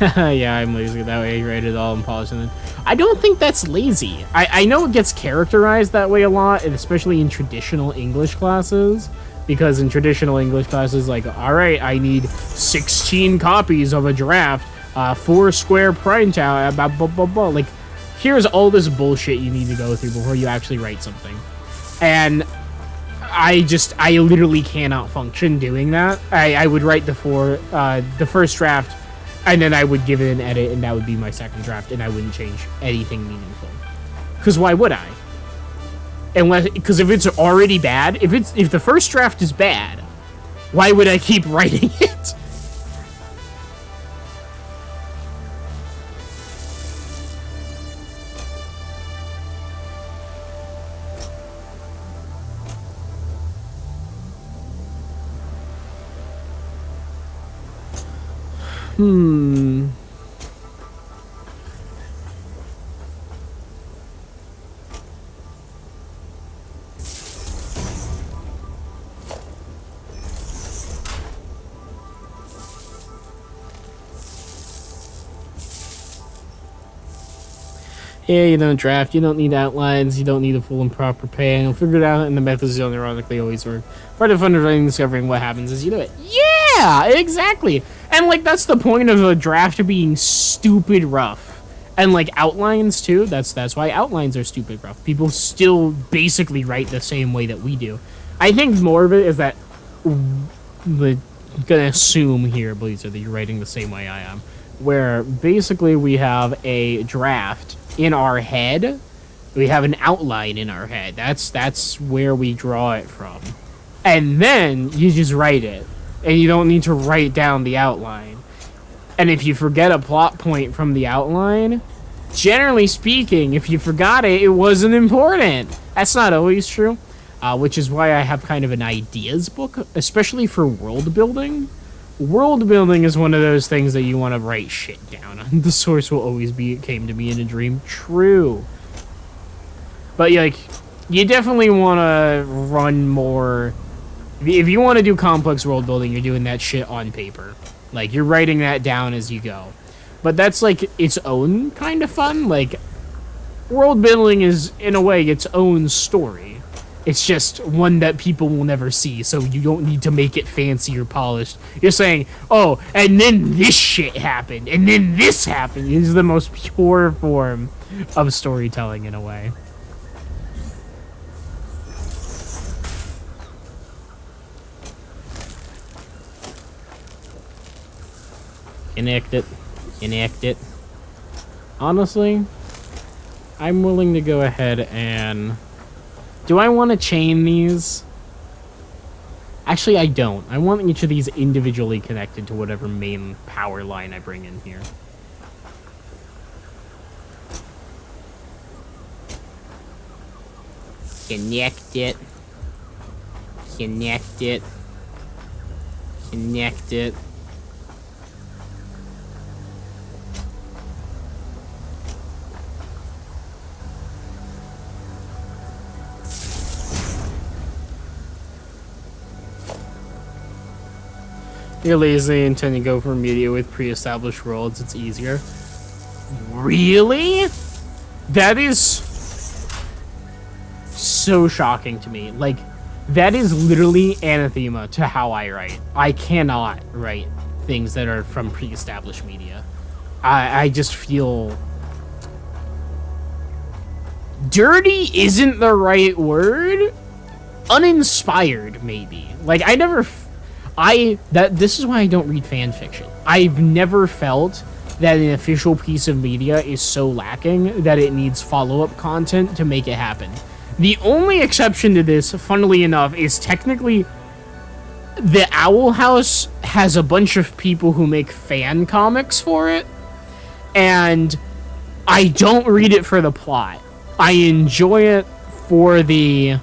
that. Yeah, I'm lazy that way. You write it all and polish it. I don't think that's lazy. I know it gets characterized that way a lot, and especially in traditional English classes. Because in traditional English classes, like, all right, I need 16 copies of a draft, 4 square print out, blah, blah, blah, blah. Like, here's all this bullshit you need to go through before you actually write something. And I literally cannot function doing that. I would write the first draft, and then I would give it an edit, and that would be my second draft, and I wouldn't change anything meaningful. Because why would I? Because if it's already bad, if the first draft is bad, why would I keep writing it? Yeah, you don't draft, you don't need outlines, you don't need a full and proper plan. You'll figure it out, and the methods don't ironically always work. Part of fun of writing, discovering what happens is you do it. Yeah, exactly. And like that's the point of a draft being stupid rough. And like outlines too. That's why outlines are stupid rough. People still basically write the same way that we do. I think more of it is that the gonna assume here, Blazer, that you're writing the same way I am. Where basically we have a draft in our head. We have an outline in our head. That's where we draw it from. And then you just write it. And you don't need to write down the outline. And if you forget a plot point from the outline, generally speaking, if you forgot it, it wasn't important. That's not always true. Which is why I have kind of an ideas book, especially for world building. World building is one of those things that you want to write shit down on. The source will always be, it came to me in a dream. True. But like, you definitely want to run more. If you want to do complex world building, you're doing that shit on paper. Like, you're writing that down as you go. But that's like its own kind of fun. Like, world building is, in a way, its own story. It's just one that people will never see, so you don't need to make it fancy or polished. You're saying, oh, and then this shit happened, and then this happened. It is the most pure form of storytelling, in a way. Enact it. Honestly, I'm willing to go ahead and... Do I want to chain these? Actually, I don't. I want each of these individually connected to whatever main power line I bring in here. Connect it. Connect it. Connect it. You're lazy and tend to go for media with pre-established worlds. It's easier. Really? That is so shocking to me. Like, that is literally anathema to how I write. I cannot write things that are from pre-established media. I just feel... Dirty isn't the right word. Uninspired, maybe. Like, I never... This is why I don't read fan fiction. I've never felt that an official piece of media is so lacking that it needs follow-up content to make it happen. The only exception to this, funnily enough, is technically the Owl House has a bunch of people who make fan comics for it, and I don't read it for the plot. I enjoy it for the...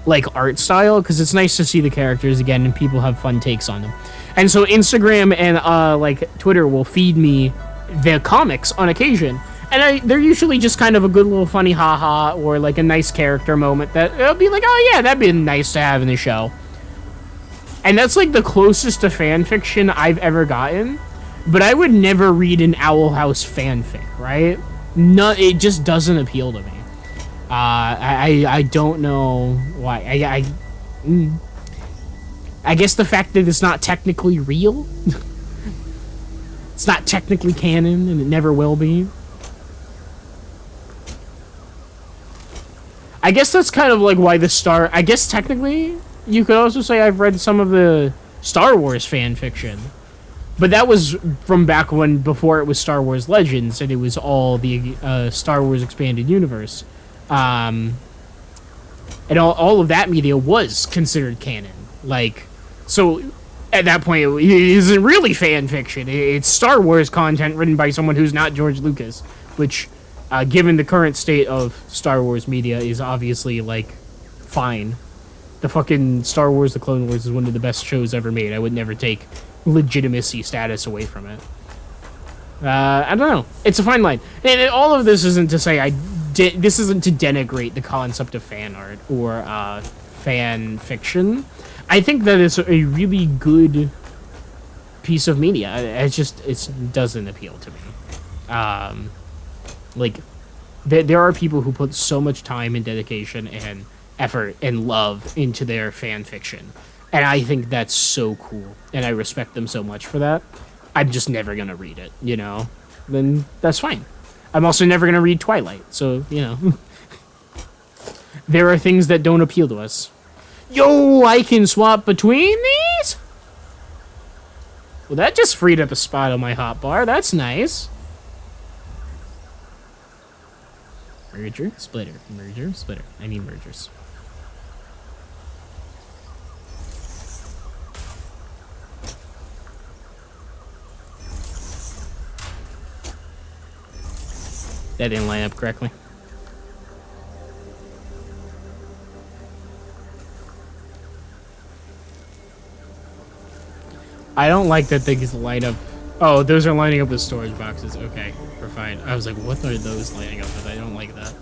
like art style, because it's nice to see the characters again and people have fun takes on them. And so Instagram and like Twitter will feed me the comics on occasion, and they're usually just kind of a good little funny haha or like a nice character moment that it'll be like, oh yeah, that'd be nice to have in the show. And that's like the closest to fan fiction I've ever gotten, but I would never read an Owl House fanfic, right? No, it just doesn't appeal to me. I don't know why. I guess the fact that it's not technically real. It's not technically canon, and it never will be. I guess that's kind of like why I guess technically, you could also say I've read some of the Star Wars fan fiction. But that was from back when, before it was Star Wars Legends, and it was all the Star Wars Expanded Universe. And all of that media was considered canon. Like, so at that point, it isn't really fan fiction. It's Star Wars content written by someone who's not George Lucas, which, given the current state of Star Wars media, is obviously, like, fine. The fucking Star Wars The Clone Wars is one of the best shows ever made. I would never take legitimacy status away from it. I don't know. It's a fine line. And all of this isn't to say this isn't to denigrate the concept of fan art or fan fiction. I think that it's a really good piece of media. It doesn't appeal to me. Like, there are people who put so much time and dedication and effort and love into their fan fiction. And I think that's so cool. And I respect them so much for that. I'm just never going to read it, you know? Then that's fine. I'm also never going to read Twilight. So, you know. There are things that don't appeal to us. Yo, I can swap between these? Well, that just freed up a spot on my hotbar. That's nice. Merger, splitter, merger, splitter. I need mergers. That didn't line up correctly. I don't like that things line up. Oh, those are lining up with storage boxes. Okay, we're fine. I was like, what are those lining up with? I don't like that.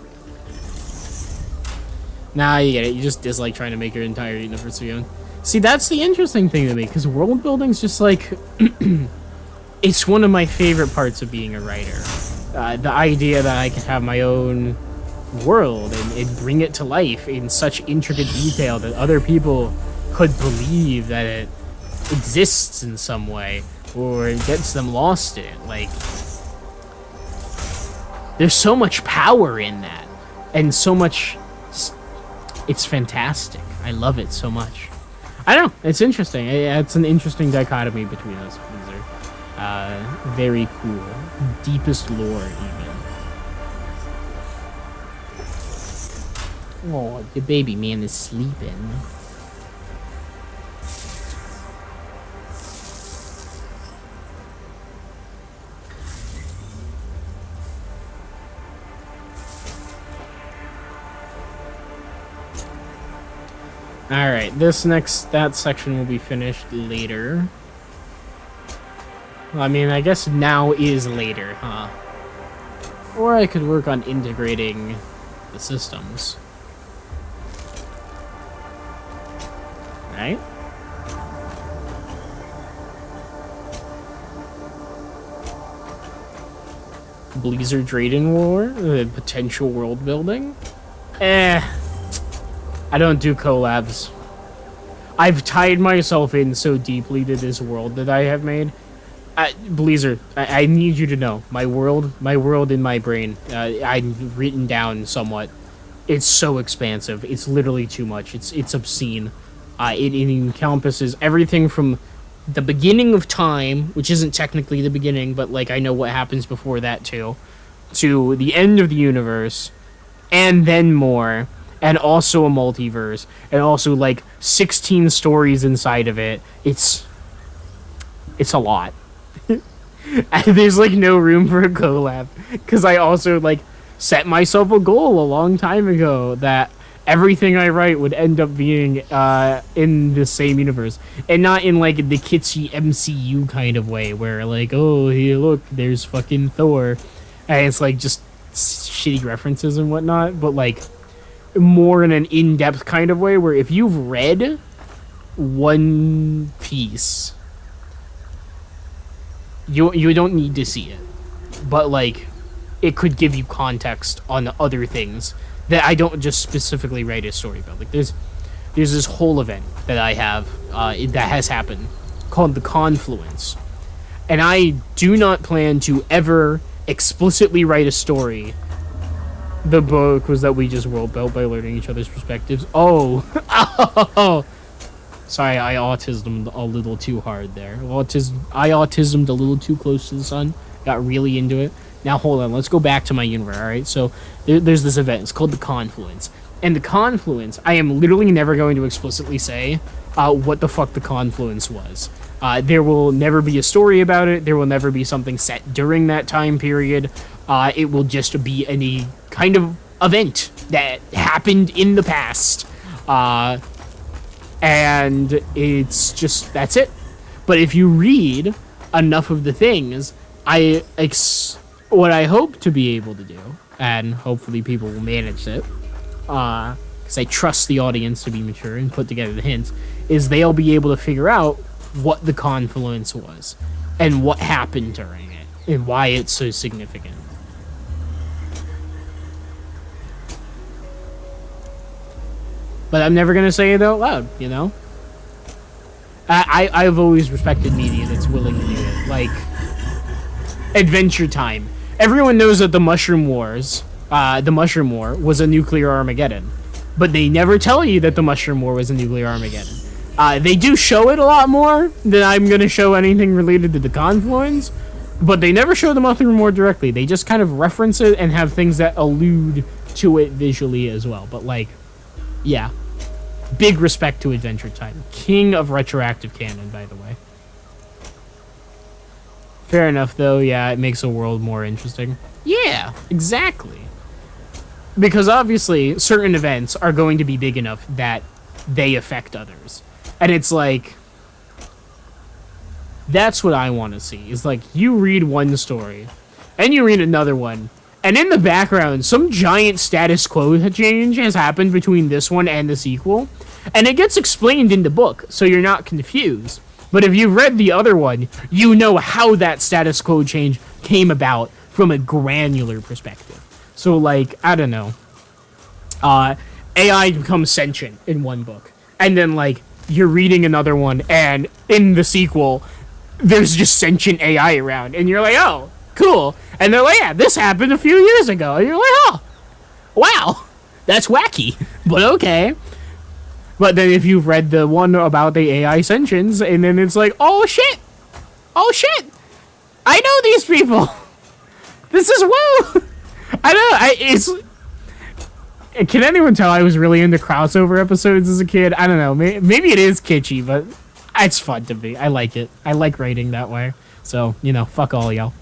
Nah, you get it. You just dislike trying to make your entire universe your own. See, that's the interesting thing to me, because world building's just like... it's one of my favorite parts of being a writer. The idea that I can have my own world and bring it to life in such intricate detail that other people could believe that it exists in some way, or it gets them lost in it. Like, there's so much power in that, and so much... It's fantastic. I love it so much. I don't know. It's interesting. It's an interesting dichotomy between us. These are very cool. Deepest lore, even. Oh, the baby man is sleeping. Alright, that section will be finished later. Well, I mean, I guess now is later, huh? Or I could work on integrating the systems. Right? Blizzard Drayden War? Potential world building? I don't do collabs. I've tied myself in so deeply to this world that I have made. Blizzard, I need you to know, my world in my brain, I've written down somewhat. It's so expansive. It's literally too much. It's obscene. It encompasses everything from the beginning of time, which isn't technically the beginning, but like I know what happens before that too, to the end of the universe, and then more. And also a multiverse, and also like 16 stories inside of it. It's a lot. There's like no room for a collab, because I also like set myself a goal a long time ago that everything I write would end up being in the same universe, and not in like the kitschy MCU kind of way where like, oh, here, look, there's fucking Thor, and it's like just shitty references and whatnot, but like more in an in-depth kind of way where if you've read One Piece, you don't need to see it, but like it could give you context on other things that I don't just specifically write a story about. Like there's this whole event that I have that has happened called the Confluence, and I do not plan to ever explicitly write a story. The book was that we just world built by learning each other's perspectives. Oh, oh. Sorry, I autismed a little too hard there. I autismed a little too close to the sun. Got really into it. Now hold on, let's go back to my universe. All right, so there's this event. It's called the Confluence, and the Confluence. I am literally never going to explicitly say what the fuck the Confluence was. There will never be a story about it. There will never be something set during that time period. It will just be any kind of event that happened in the past. And it's just, that's it. But if you read enough of the things, what I hope to be able to do, and hopefully people will manage it, because I trust the audience to be mature and put together the hints, is they'll be able to figure out what the Confluence was, and what happened during it, and why it's so significant. but I'm never gonna say it out loud, you know? I've always respected media that's willing to do it. Like, Adventure Time. Everyone knows that the Mushroom War was a nuclear Armageddon. But they never tell you that the Mushroom War was a nuclear Armageddon. They do show it a lot more than I'm going to show anything related to the Confluence, but they never show the Mushroom War directly. They just kind of reference it and have things that allude to it visually as well. But, like, yeah. Big respect to Adventure Time. King of retroactive canon, by the way. Fair enough, though. Yeah, it makes a world more interesting. Yeah, exactly. Because obviously, certain events are going to be big enough that they affect others. And it's like, that's what I want to see. Is like, you read one story, and you read another one, and in the background, some giant status quo change has happened between this one and the sequel, and it gets explained in the book, so you're not confused. But if you've read the other one, you know how that status quo change came about from a granular perspective. So, like, I don't know. AI becomes sentient in one book. And then, like, you're reading another one, and in the sequel, there's just sentient AI around. And you're like, oh, cool. And they're like, yeah, this happened a few years ago. And you're like, oh, wow. That's wacky. But okay. But then if you've read the one about the AI sentience, and then it's like, oh, shit. Oh, shit. I know these people. This is woo. I know. Can anyone tell I was really into crossover episodes as a kid? I don't know. Maybe it is kitschy, but it's fun to me. I like it. I like writing that way. So, you know, fuck all y'all.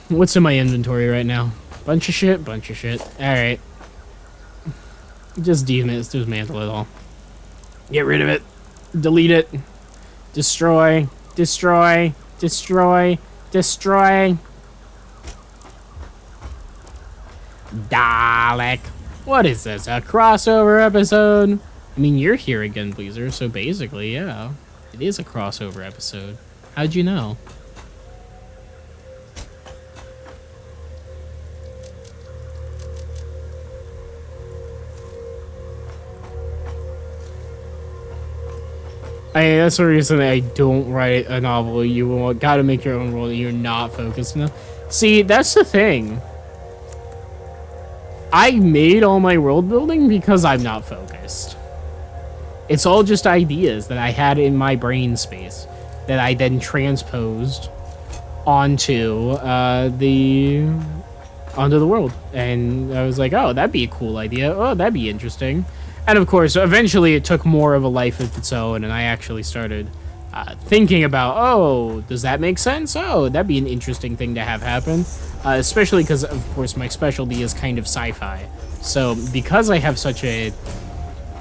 What's in my inventory right now? Bunch of shit. All right. Just dismantle it all. Get rid of it. Delete it. Destroy. Dalek. What is this? A crossover episode? I mean, you're here again, Bleezer, so basically, yeah. It is a crossover episode. How'd you know? That's the reason I don't write a novel. You gotta make your own world and you're not focused enough. See, that's the thing. I made all my world building because I'm not focused. It's all just ideas that I had in my brain space that I then transposed onto the world. And I was like, oh, that'd be a cool idea. Oh, that'd be interesting. And of course, eventually it took more of a life of its own, and I actually started thinking about, oh, does that make sense? Oh, that'd be an interesting thing to have happen. Especially because, of course, my specialty is kind of sci-fi. So because I have such a,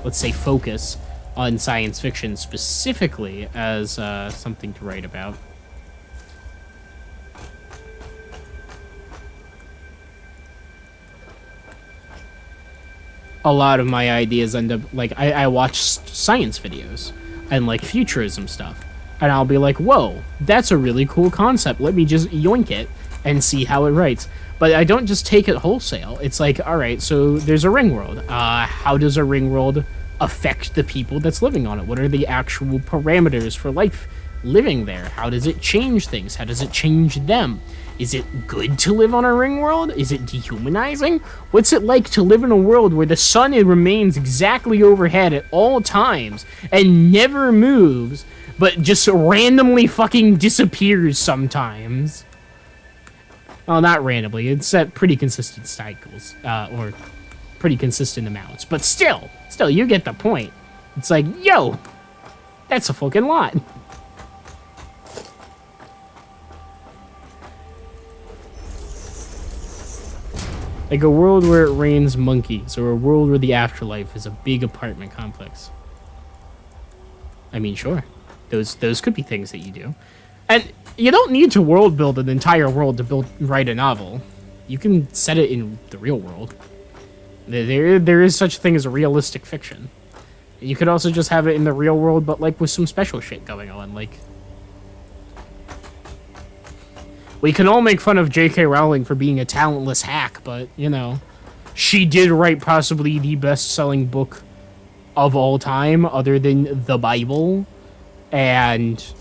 let's say, focus on science fiction specifically as something to write about, a lot of my ideas end up, like, I watch science videos and, like, futurism stuff. And I'll be like, whoa, that's a really cool concept. Let me just yoink it and see how it writes. But I don't just take it wholesale. It's like, all right, so there's a ring world. How does a ring world affect the people that's living on it? What are the actual parameters for life living there? How does it change things? How does it change them? Is it good to live on a ring world? Is it dehumanizing? What's it like to live in a world where the sun remains exactly overhead at all times and never moves, but just randomly fucking disappears sometimes? Well, not randomly. It's at pretty consistent cycles, or pretty consistent amounts. But still, you get the point. It's like, yo, that's a fucking lot. Like a world where it rains monkeys, or a world where the afterlife is a big apartment complex. I mean, sure. Those could be things that you do. And you don't need to world build an entire world to write a novel. You can set it in the real world. There is such a thing as a realistic fiction. You could also just have it in the real world, but like with some special shit going on. Like, we can all make fun of J.K. Rowling for being a talentless hack, but, you know, she did write possibly the best-selling book of all time, other than the Bible, and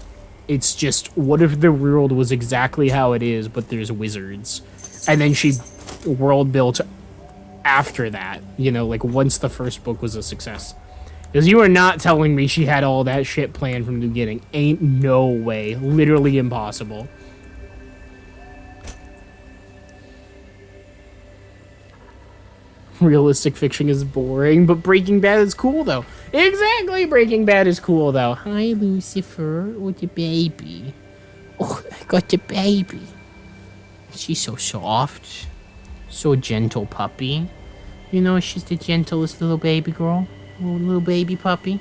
it's just, what if the world was exactly how it is, but there's wizards? And then she world built after that, you know, like once the first book was a success. Because you are not telling me she had all that shit planned from the beginning. Ain't no way. Literally impossible. Realistic fiction is boring, but Breaking Bad is cool, though. Exactly, Breaking Bad is cool, though. Hi, Lucifer, with the baby. Oh, I got the baby. She's so soft. So gentle puppy. You know, she's the gentlest little baby girl. Little baby puppy.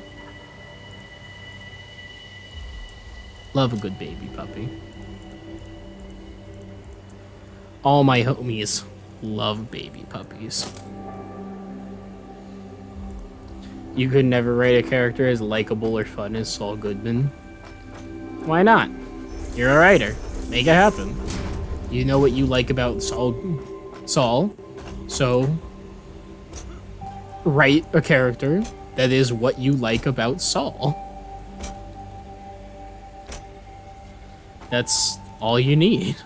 Love a good baby puppy. All my homies love baby puppies. You could never write a character as likable or fun as Saul Goodman. Why not? You're a writer. Make it happen. You know what you like about Saul, so write a character that is what you like about Saul. That's all you need.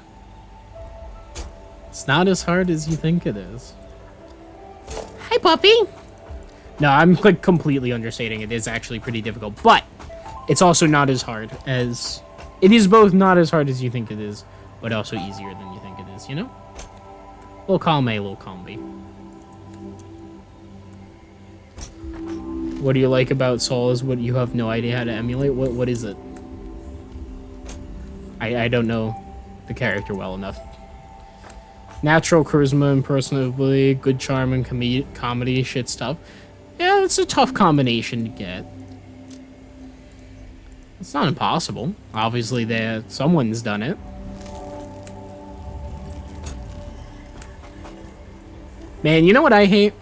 It's not as hard as you think it is. Hi, puppy! No, I'm like completely understating. It is actually pretty difficult, but it's also not as hard as... It is both not as hard as you think it is, but also easier than you think it is, you know? Little column A, little column B. What do you like about Saul is what you have no idea how to emulate? What is it? I don't know the character well enough. Natural charisma and personability, good charm and comedy, shit stuff. Yeah, it's a tough combination to get. It's not impossible. Obviously, someone's done it. Man, you know what I hate?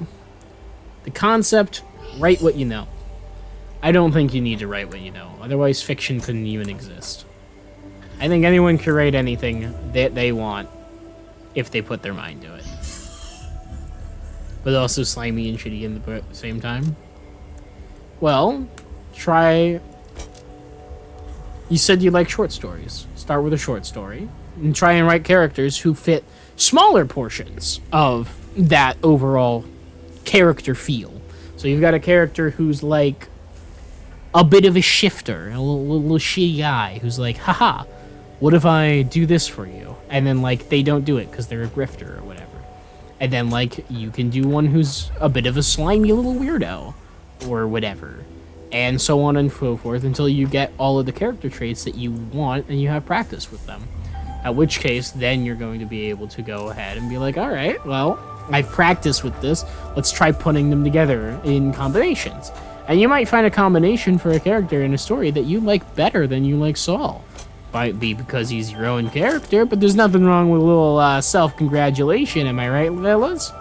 The concept, write what you know. I don't think you need to write what you know. Otherwise, fiction couldn't even exist. I think anyone can write anything that they want if they put their mind to it. But also slimy and shitty in the same time. Well, try... You said you like short stories. Start with a short story. And try and write characters who fit smaller portions of that overall character feel. So you've got a character who's like a bit of a shifter, a little shitty guy who's like, haha, what if I do this for you? And then like they don't do it because they're a grifter or whatever. And then like you can do one who's a bit of a slimy little weirdo or whatever. And so on and so forth until you get all of the character traits that you want and you have practice with them. At which case, then you're going to be able to go ahead and be like, all right, well, I've practiced with this. Let's try putting them together in combinations. And you might find a combination for a character in a story that you like better than you like Saul. Might be because he's your own character, but there's nothing wrong with a little self-congratulation, am I right, fellas?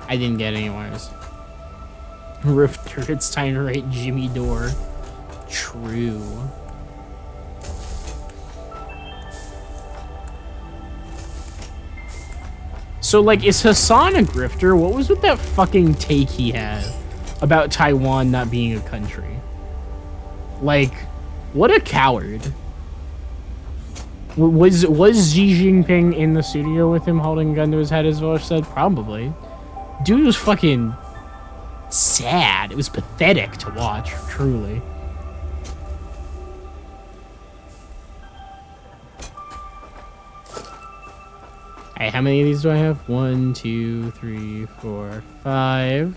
I didn't get anywheres. Rifter, it's time to write Jimmy Dore. True. So, like, is Hassan a grifter? What was with that fucking take he had about Taiwan not being a country? Like, what a coward. Was Xi Jinping in the studio with him holding a gun to his head, as Vosh said? Probably. Dude was fucking sad. It was pathetic to watch, truly. Alright, how many of these do I have? 1, 2, 3, 4, 5.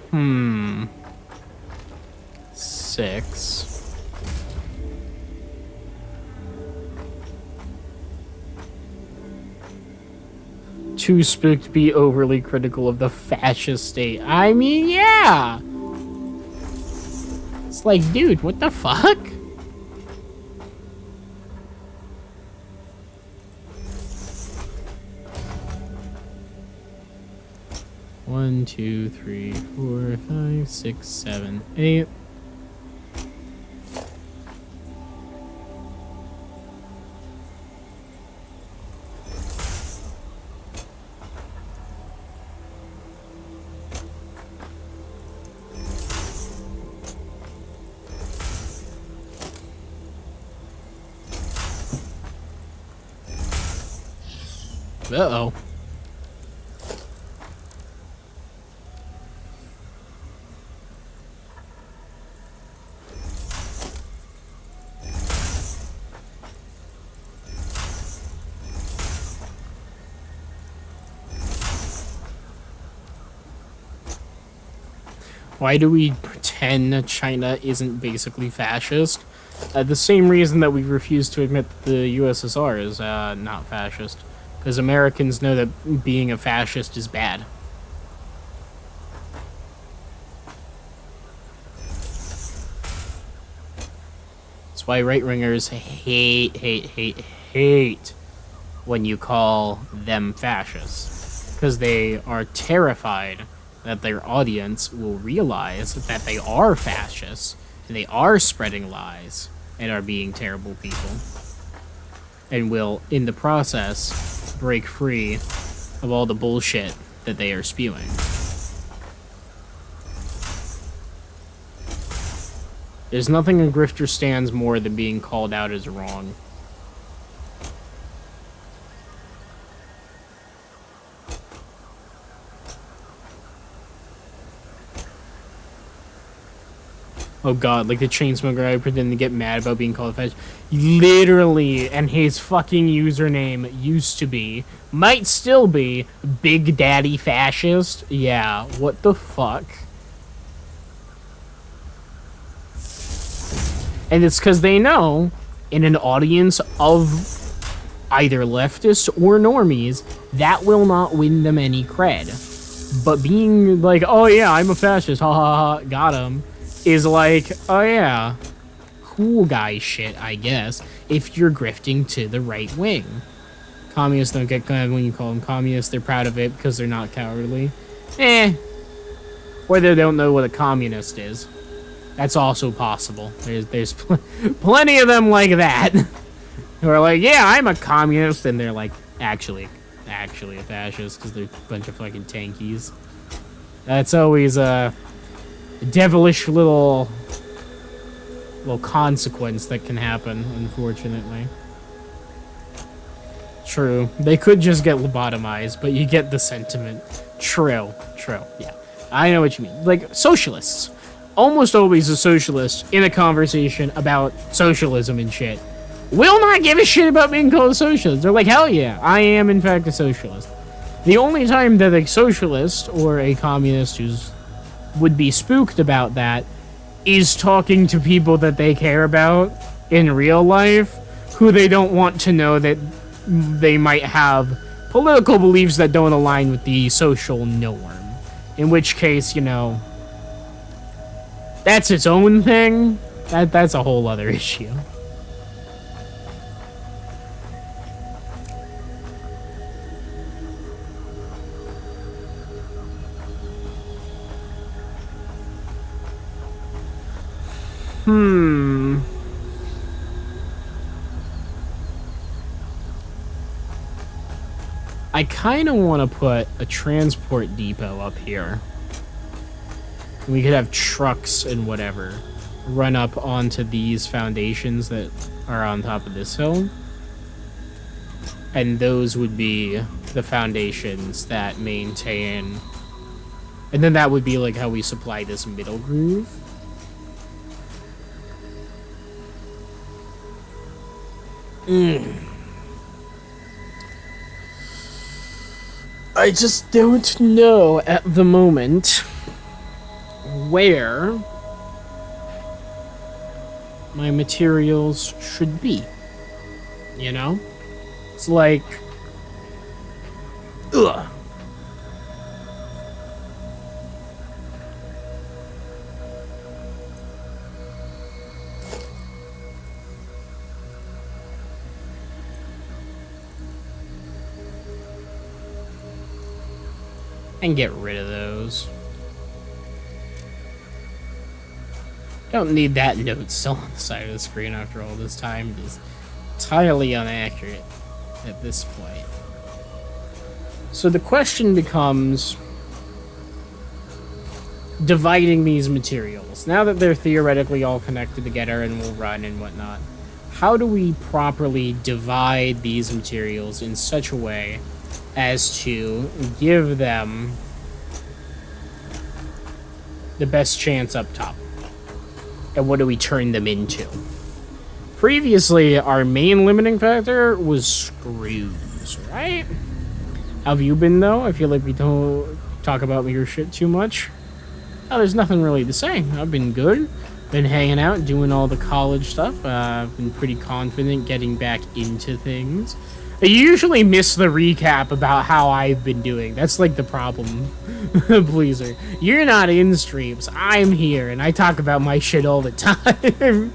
Hmm. 6. Too spooked to be overly critical of the fascist state. I mean, yeah. It's like, dude, what the fuck? 1, 2, 3, 4, 5, 6, 7, 8. Uh-oh. Why do we pretend China isn't basically fascist? The same reason that we refuse to admit that the USSR is not fascist. Because Americans know that being a fascist is bad. That's why right-wingers hate when you call them fascists. Because they are terrified that their audience will realize that they are fascists, and they are spreading lies, and are being terrible people. And will, in the process, break free of all the bullshit that they are spewing. There's nothing a grifter stands more than being called out as wrong. Oh god, like the Chainsmoker, I pretend to get mad about being called fascist. Literally, and his fucking username used to be, might still be, Big Daddy Fascist. Yeah, what the fuck? And it's because they know, in an audience of either leftists or normies, that will not win them any cred. But being like, oh yeah, I'm a fascist, ha ha ha, got him, is like, oh yeah, cool guy shit, I guess, if you're grifting to the right wing. Communists don't get mad when you call them communists, they're proud of it because they're not cowardly. Or they don't know what a communist is. That's also possible. There's plenty of them like that. Who are like, yeah, I'm a communist, and they're like, actually a fascist, because they're a bunch of fucking tankies. That's always a devilish little consequence that can happen, unfortunately. True. They could just get lobotomized, but you get the sentiment. True, yeah. I know what you mean. Like, socialists. Almost always a socialist in a conversation about socialism and shit will not give a shit about being called a socialist. They're like, hell yeah, I am in fact a socialist. The only time that a socialist or a communist would be spooked about that is talking to people that they care about in real life, who they don't want to know that they might have political beliefs that don't align with the social norm. In which case, you know, that's its own thing. That's a whole other issue. I kind of want to put a transport depot up here. We could have trucks and whatever run up onto these foundations that are on top of this hill. And those would be the foundations that maintain... And then that would be like how we supply this middle groove. I just don't know at the moment where my materials should be. You know? It's like... Ugh. And get rid of those. those. Don't need that note still on the side of the screen after all this time. It is entirely inaccurate at this point. So the question becomes dividing these materials. Now that they're theoretically all connected together and will run and whatnot, how do we properly divide these materials in such a way as to give them the best chance up top? And what do we turn them into? Previously, our main limiting factor was screws, right? How have you been, though? I feel like we don't talk about your shit too much. Oh, there's nothing really to say. I've been good. Been hanging out, doing all the college stuff. I've been pretty confident getting back into things. I usually miss the recap about how I've been doing. That's like the problem, Pleaser. You're not in streams. I'm here, and I talk about my shit all the time.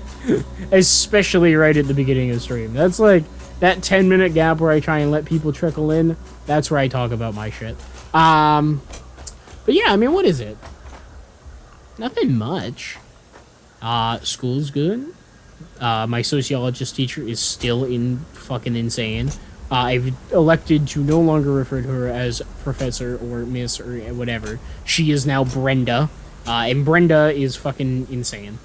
Especially right at the beginning of stream. That's like that 10-minute gap where I try and let people trickle in. That's where I talk about my shit. But yeah, I mean, what is it? Nothing much. School's good. My sociologist teacher is still fucking insane. I've elected to no longer refer to her as professor or miss or whatever. She is now Brenda. And Brenda is fucking insane.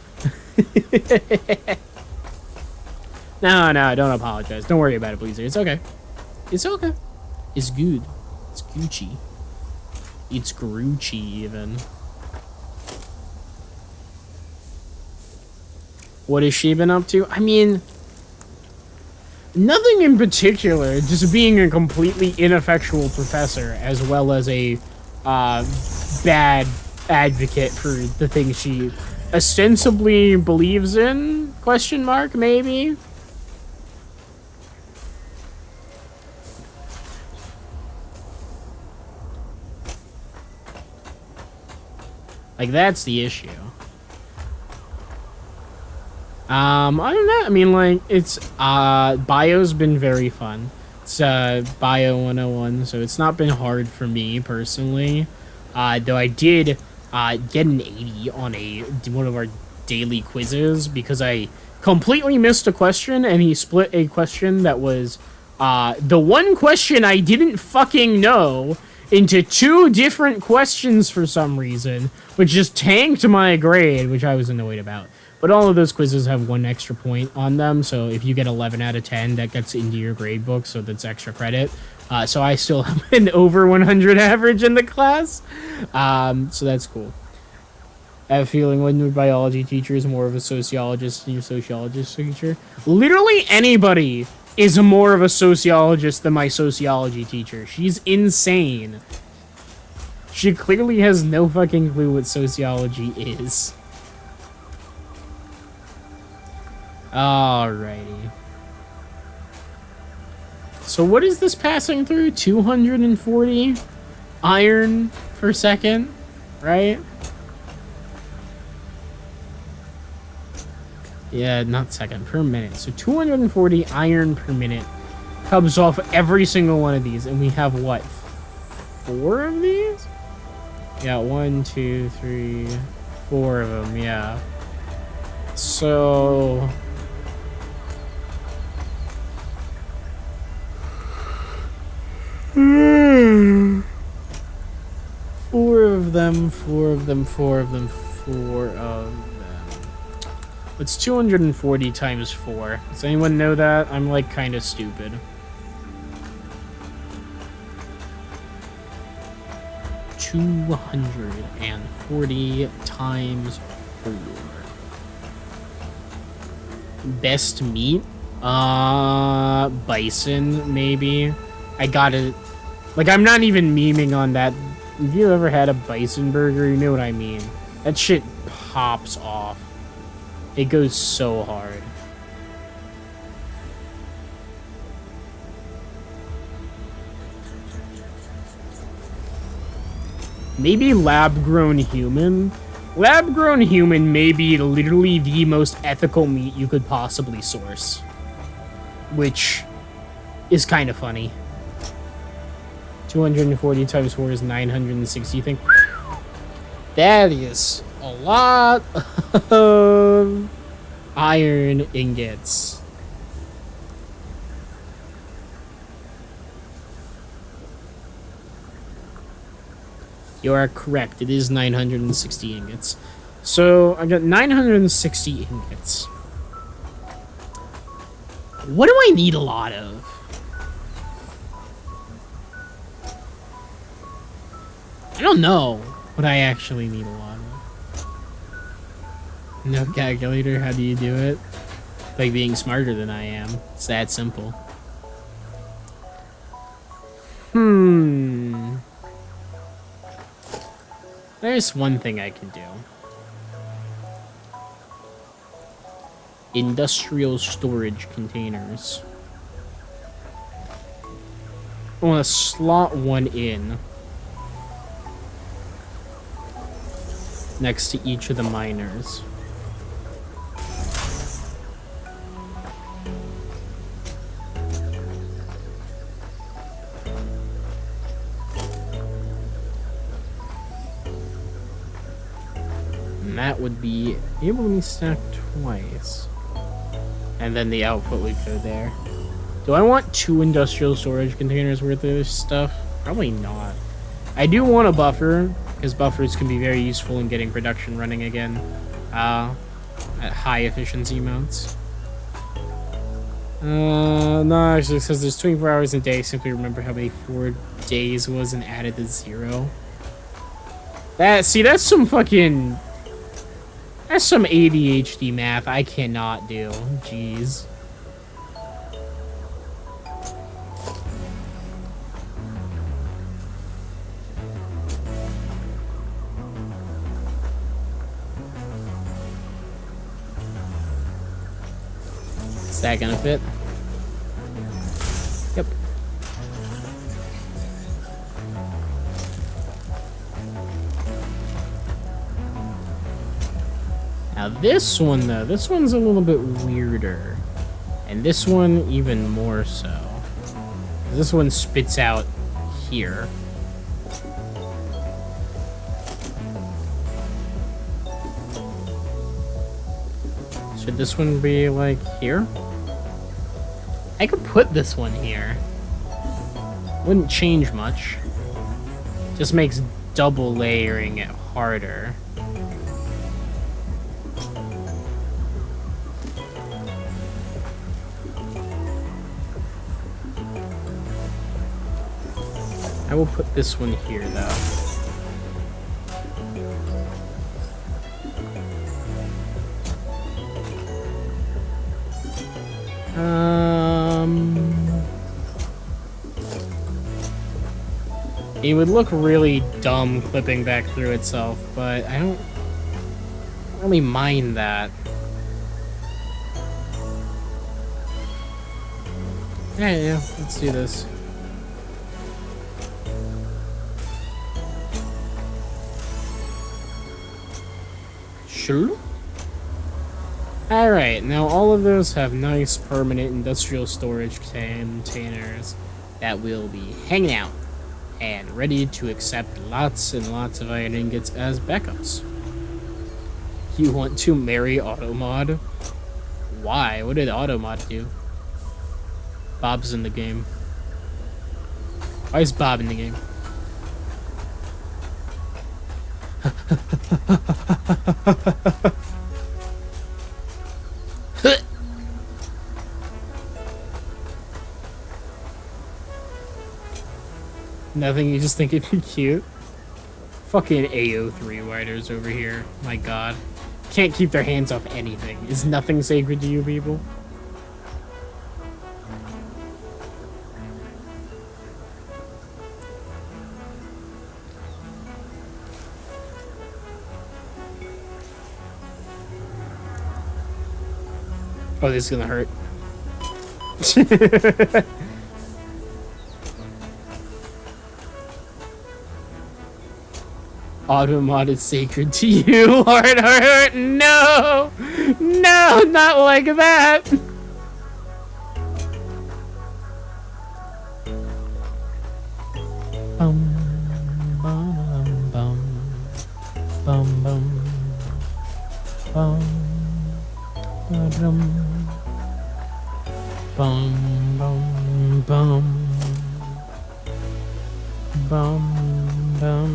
No, don't apologize. Don't worry about it, please. It's okay. It's okay. It's good. It's Gucci. It's Grucci, even. What has she been up to? I mean, nothing in particular. Just being a completely ineffectual professor, as well as a bad advocate for the things she ostensibly believes in? Question mark, maybe? Like, that's the issue. I don't know. I mean, like, it's, bio's been very fun. It's, Bio 101, so it's not been hard for me, personally. Though I did, get an 80 on one of our daily quizzes, because I completely missed a question, and he split a question that was, the one question I didn't fucking know into 2 different questions for some reason, which just tanked my grade, which I was annoyed about. But all of those quizzes have 1 extra point on them, so if you get 11 out of 10, that gets into your grade book, so that's extra credit. So I still have an over 100 average in the class, so that's cool. I have a feeling when your biology teacher is more of a sociologist than your sociologist teacher. Literally anybody is more of a sociologist than my sociology teacher. She's insane. She clearly has no fucking clue what sociology is. Alrighty. So what is this passing through? 240 iron per second, right? Yeah, not second, per minute. So 240 iron per minute comes off every single one of these. And we have, what, 4 of these? Yeah, 1, 2, 3, 4 of them, yeah. So... Four of them. It's 240 times 4. Does anyone know that? I'm like kind of stupid. $240 times 4. Best meat? Bison, maybe. I gotta... Like, I'm not even memeing on that. Have you ever had a bison burger? You know what I mean. That shit pops off. It goes so hard. Maybe lab-grown human? Lab-grown human may be literally the most ethical meat you could possibly source. Which is kind of funny. 240 times 4 is 960, you think? That is a lot of iron ingots. You are correct. It is 960 ingots. So I got 960 ingots. What do I need a lot of? I don't know what I actually need a lot of. No calculator, how do you do it? Like being smarter than I am. It's that simple. There's one thing I can do. Industrial storage containers. I want to slot one in next to each of the miners. And that would be able to be stacked twice. And then the output would go there. Do I want 2 industrial storage containers worth of this stuff? Probably not. I do want a buffer, because buffers can be very useful in getting production running again at high efficiency amounts. No, actually, it says there's 24 hours in a day. Simply remember how many 4 days was and added the 0. That's some fucking... That's some ADHD math I cannot do. Jeez. Is that gonna fit? Yep. Now this one, though, this one's a little bit weirder. And this one even more so. This one spits out here. Should this one be, like, here? I could put this one here. Wouldn't change much. Just makes double layering it harder. I will put this one here, though. It would look really dumb clipping back through itself, but I don't really mind that. Yeah, let's do this. Sure. Alright, now all of those have nice permanent industrial storage containers that will be hanging out and ready to accept lots and lots of iron ingots as backups. You want to marry Automod? Why? What did Automod do? Bob's in the game. Why is Bob in the game? Nothing, you just think it'd be cute? Fucking AO3 writers over here. My god. Can't keep their hands off anything. Is nothing sacred to you people? Oh, this is gonna hurt. Automod is sacred to you. Heart. No! No, not like that! Bum, ba-dum. Bum, bum, bum. Bum, bum.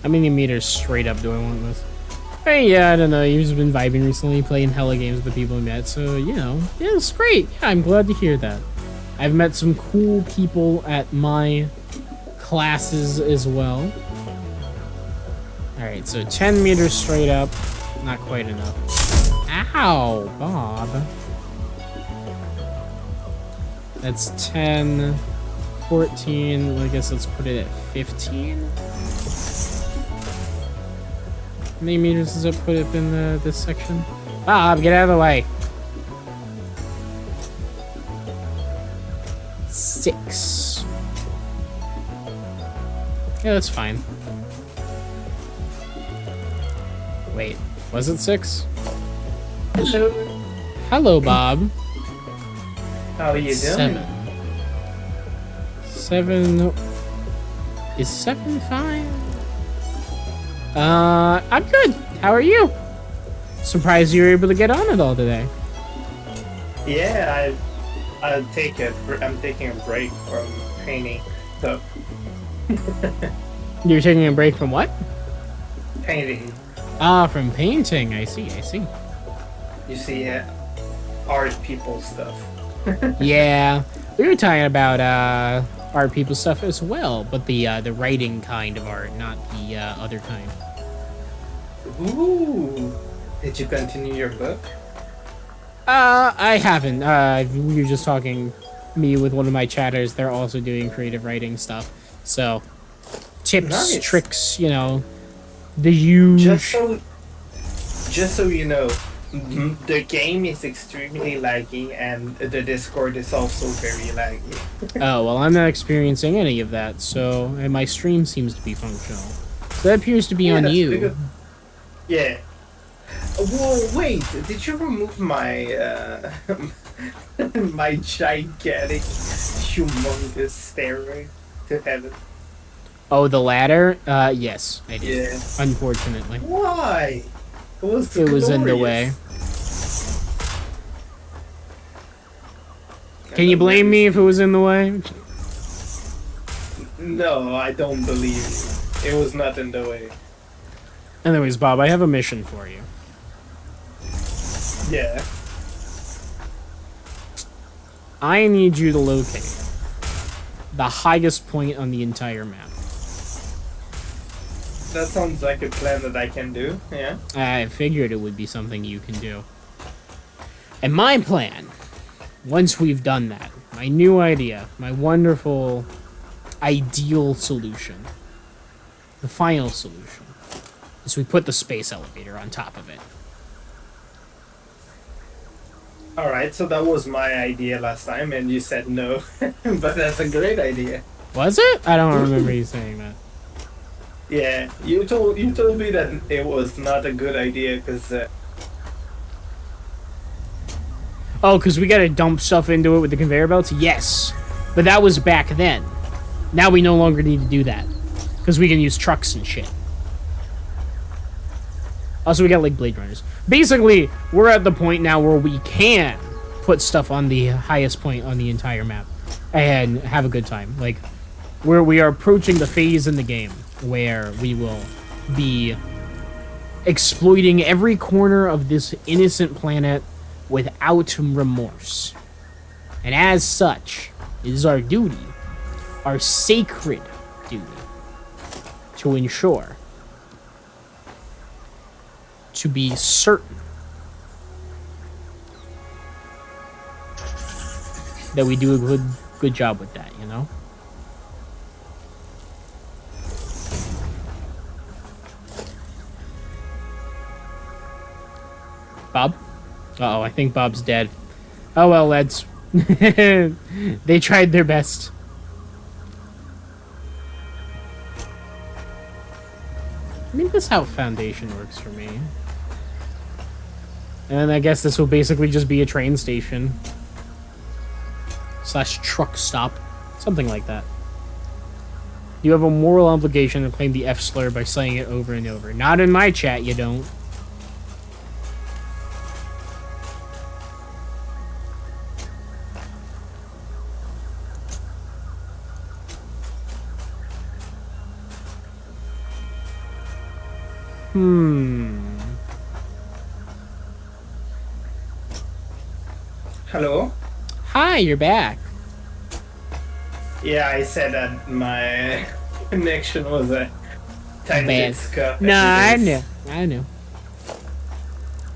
How many meters straight up do I want this? Hey, yeah, I don't know. You've just been vibing recently, playing hella games with the people I met, so, you know, yeah, it's great. Yeah, I'm glad to hear that. I've met some cool people at my classes as well. Alright, so 10 meters straight up. Not quite enough. Ow, Bob. That's 10, 14. Well, I guess let's put it at 15. How many meters does it put up in this section? Bob, get out of the way. 6. Yeah, that's fine. Wait, was it 6? Hello. Hello, Bob. How are you doing? 7. Is 7 fine? I'm good. How are you? Surprised you were able to get on it all today. Yeah, I'm taking a break from painting. So You're taking a break from what? painting, Ah, from painting. I see. you see, art people stuff. Yeah, we were talking about art people stuff as well, but the writing kind of art, not the other kind. Ooh, did you continue your book? I haven't. We were just talking, me with one of my chatters. They're also doing creative writing stuff. So, tips, Nice. tricks, you know, the huge. Just so you know, the game is extremely laggy, and the Discord is also very laggy. Oh well, I'm not experiencing any of that. So, and my stream seems to be functional. So that appears to be on that's you. because- Yeah. Whoa, wait! Did you remove my my gigantic, humongous stairway to heaven? Oh, the ladder? Yes, I did. Yeah. Unfortunately. Why? It was in the way. Can you blame me if it was in the way? No, I don't believe you. It was not in the way. Anyways, Bob, I have a mission for you. Yeah. I need you to locate the highest point on the entire map. That sounds like a plan that I can do. Yeah. I figured it would be something you can do. And my plan, once we've done that, my new idea, my wonderful, ideal solution, the final solution, is we put the space elevator on top of it. All right. So that was my idea last time, and you said no. But that's a great idea. Was it? I don't remember you saying that. Yeah. You told me that it was not a good idea because. Oh, because we gotta dump stuff into it with the conveyor belts? Yes. But that was back then. Now we no longer need to do that. Because we can use trucks and shit. Also, we got, like, Blade Runners. Basically, we're at the point now where we can put stuff on the highest point on the entire map. And have a good time. Like, we are approaching the phase in the game where we will be exploiting every corner of this innocent planet without remorse. And as such, it is our duty, our sacred duty, to ensure, to be certain that we do a good job with that, you know? Bob? Uh-oh, I think Bob's dead. Oh well, lads. They tried their best. I think that's how Foundation works for me. And then I guess this will basically just be a train station. / truck stop. Something like that. You have a moral obligation to claim the F slur by saying it over and over. Not in my chat, you don't. Hello? Hi, you're back. Yeah, I said that my connection was a tiny Bad. bit scuffed. No, I knew.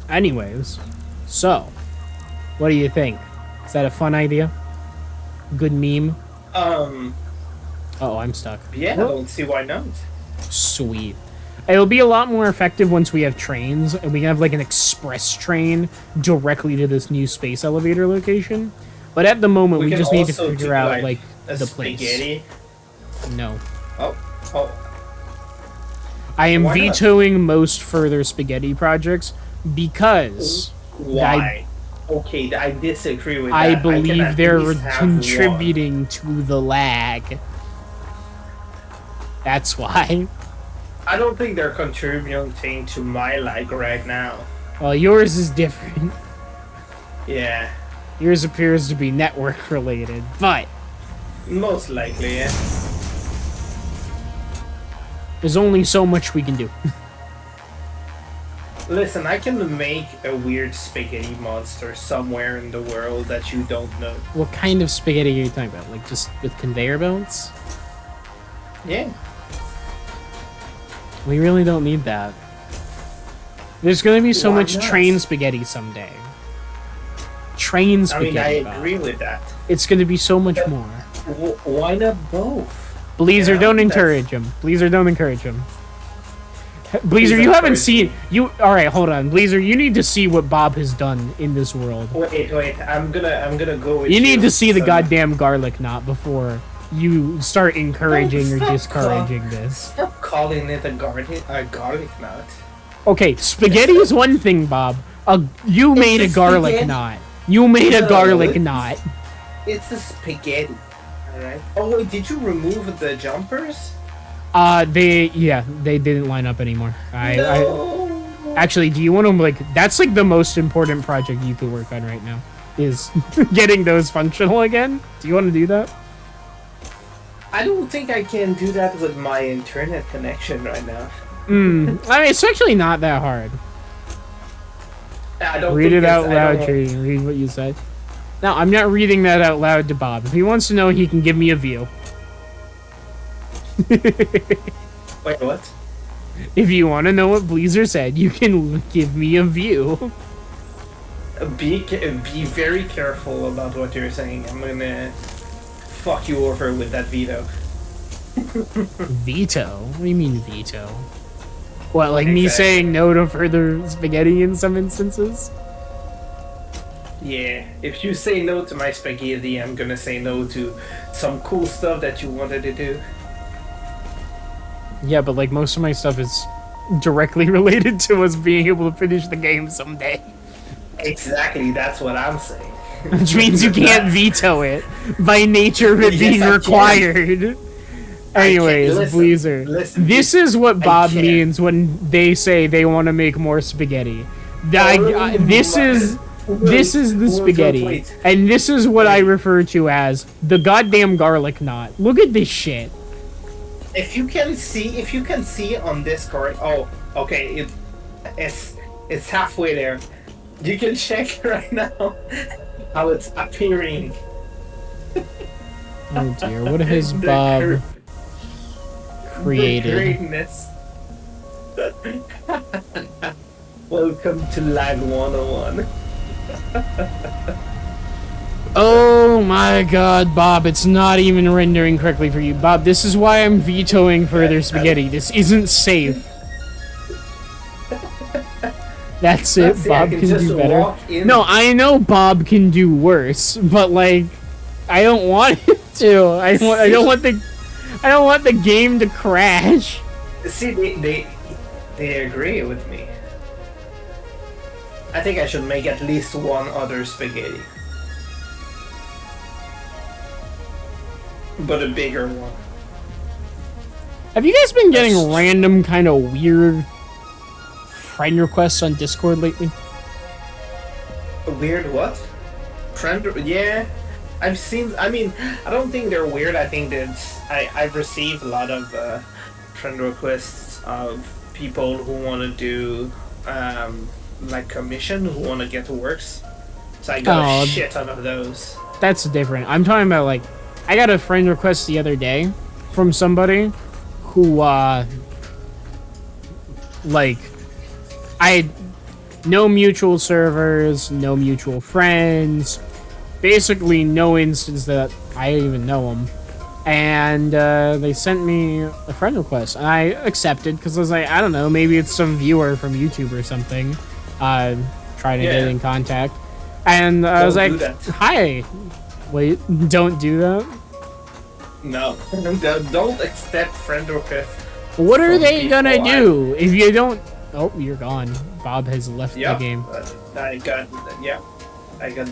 Anyways, so, what do you think? Is that a fun idea? Good meme? Uh-oh, I'm stuck. Yeah, I don't see why not. Sweet. It'll be a lot more effective once we have trains, and we can have like an express train directly to this new space elevator location. But at the moment, we can just need to also figure do, out like, the place. Spaghetti. No. Oh. I am Why not? vetoing most further spaghetti projects because Why? Okay, I disagree with that. I can believe at they're least have contributing to the lag. That's why. one. I don't think they're contributing to my lag right now. Well, yours is different. Yeah, Yours appears to be network related, but most likely, yeah. there's only so much we can do. Listen, I can make a weird spaghetti monster somewhere in the world that you don't know. What kind of spaghetti are you talking about? Like just with conveyor belts? Yeah. We really don't need that. There's gonna be so Why much not? train spaghetti someday. Train I spaghetti. mean, I Bob. agree with that. It's gonna be so much more. Why not both? Bleezer, Yeah, don't that's- encourage him. Bleezer, don't encourage him. Bleezer, Please you haven't encourage seen me. you. All right, hold on, Bleezer. You need to see what Bob has done in this world. Wait. I'm gonna go with You need to see the so- goddamn garlic knot before you start encouraging or Stop discouraging this. Stop calling it a garlic knot. Okay, spaghetti is one thing, Bob. You made a a garlic spaghetti. knot. You made a No, garlic it's- knot. It's a spaghetti. Alright. Oh wait, did you remove the jumpers? They didn't line up anymore. No. Actually, do you want to that's like the most important project you could work on right now is getting those functional again. Do you want to do that? I don't think I can do that with my internet connection right now. I mean, it's actually not that hard. I don't Read think it out I loud, don't- Trading. Read what you said. No, I'm not reading that out loud to Bob. If he wants to know, he can give me a view. Wait, what? If you want to know what Bleezer said, you can give me a view. Be very careful about what you're saying. I'm gonna fuck you over with that veto. Veto? What do you mean veto? What, like me Exactly. saying no to further spaghetti in some instances? Yeah, if you say no to my spaghetti, I'm gonna say no to some cool stuff that you wanted to do. Yeah, but like most of my stuff is directly related to us being able to finish the game someday. Exactly, that's what I'm saying. Which means you can't veto it by nature of it Yes, being I can. required. Anyways, Listen, Bleezer, listen, this is what Bob can. means when they say they want to make more spaghetti. This is the spaghetti, wait. and this is what I refer to as the goddamn garlic knot. Look at this shit. If you can see on Discord, oh, okay, it's halfway there. You can check right now how it's appearing. Oh dear, what has The Bob The created? greatness. Welcome to Lag 101. Oh my god, Bob, it's not even rendering correctly for you. Bob, this is why I'm vetoing further spaghetti. This isn't safe. That's it, Let's see, I Bob can can just do better. walk in. No, I know Bob can do worse, but like, I don't want it to. I don't want the game to crash. See, they agree with me. I think I should make at least one other spaghetti. But a bigger one. Have you guys been getting random kind of weird friend requests on Discord lately? Weird what? Friend? Yeah. I've seen, I mean, I don't think they're weird. I think that I've received a lot of friend requests of people who want to do like commission, who want to get works. So I got a shit ton of those. That's different. I'm talking about, like, I got a friend request the other day from somebody who, like, I had no mutual servers, no mutual friends, basically no instance that I even know them. And they sent me a friend request, and I accepted because I was like, I don't know, maybe it's some viewer from YouTube or something trying to get in contact. And I was like, hi. Wait, don't do that? No. Don't accept friend requests. What are they gonna do if you don't... Oh, you're gone. Bob has left the game. I got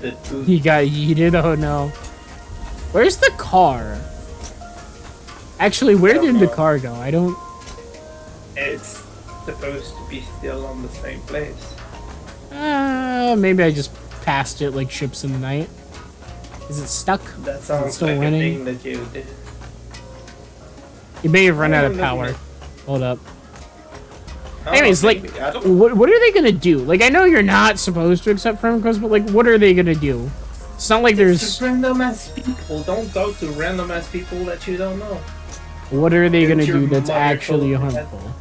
the boot. He got yeeted? Oh no. Where's the car? Actually, where did the car go? I don't... It's supposed to be still on the same place. Maybe I just passed it like ships in the night. Is it stuck? That sounds still like running? a thing that you did. You may have run out of power. Hold up. Oh, anyways, like, what are they gonna do? Like, I know you're not supposed to accept friend requests, but like, what are they gonna do? It's not like there's random ass people. Don't talk to random ass people that you don't know. What are they gonna do that's actually harmful?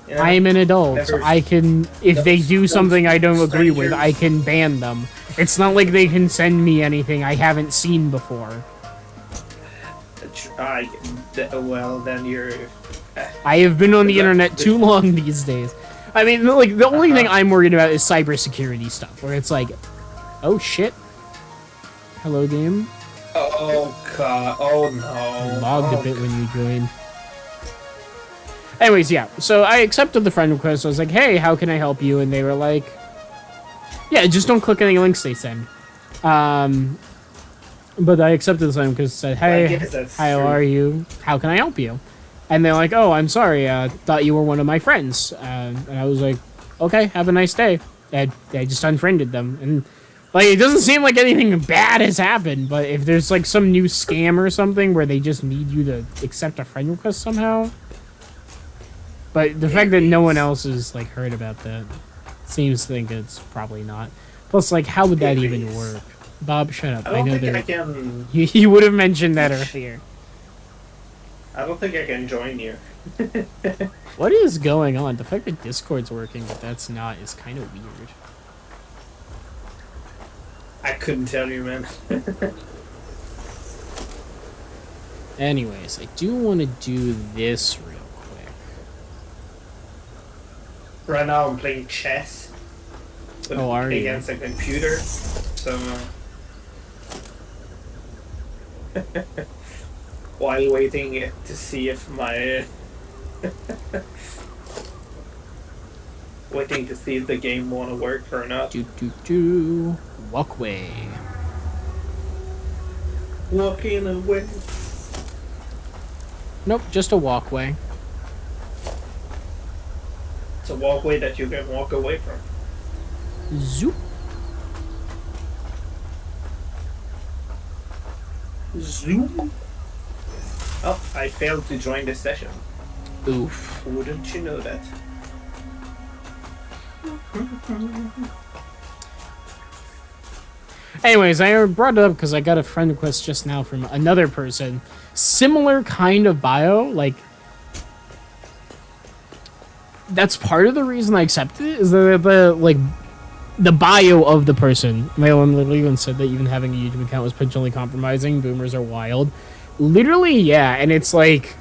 You know, I am an adult. So I can, if they do something I don't agree with, I can ban them. It's not like they can send me anything I haven't seen before. Well, then you're... I have been on the internet too long these days. I mean, like, the only thing I'm worried about is cybersecurity stuff, where it's like, oh shit. Hello, game. Oh god, oh no. Logged a bit when you joined. Anyways, yeah, so I accepted the friend request. I was like, hey, how can I help you? And they were like, yeah, just don't click any links they send. But I accepted the friend because it said, hey, how are you? How can I help you? And they're like, oh, I'm sorry, thought you were one of my friends. And I was like, okay, have a nice day. I just unfriended them. And, like, it doesn't seem like anything bad has happened, but if there's, like, some new scam or something where they just need you to accept a friend request somehow. But the fact that no one else has, like, heard about that seems to think it's probably not. Plus, like, how would that even work? Bob, shut up. I know that you would have mentioned that earlier. I don't think I can join you. What is going on? The fact that Discord's working but that's not is kind of weird. I couldn't tell you, man. Anyways, I do want to do this real quick. Right now I'm playing chess. Oh, are you? Against a computer. So... while waiting to see if my... waiting to see if the game wanna work or not. Walkway. Walking away. Nope, just a walkway. It's a walkway that you can walk away from. Zoop. Zoom. Oh, I failed to join the session. Oof. Wouldn't you know that? Anyways, I brought it up because I got a friend request just now from another person. Similar kind of bio, like... That's part of the reason I accepted it, is that the bio of the person. Malin literally even said that even having a YouTube account was potentially compromising. Boomers are wild. Literally, yeah, and it's like...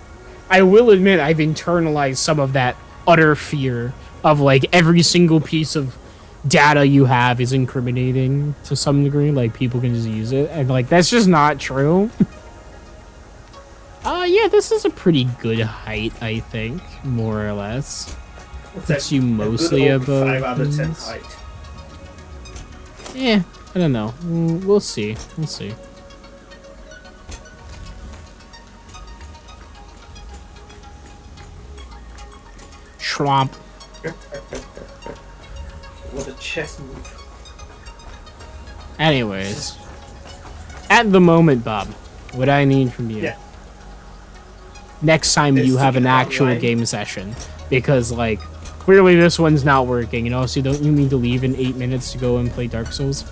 I will admit I've internalized some of that utter fear of, like, every single piece of data you have is incriminating to some degree. Like, people can just use it. And, like, that's just not true. Yeah, this is a pretty good height, I think. More or less. It's you mostly above 5 out of 10 height. I don't know. We'll see. We'll see. Schwamp. What a chess move. Anyways. At the moment, Bob, what I need from you. Yeah. Next time Is you to have an get actual online. game session. Because, like, clearly this one's not working. And also, don't you need to leave in 8 minutes to go and play Dark Souls?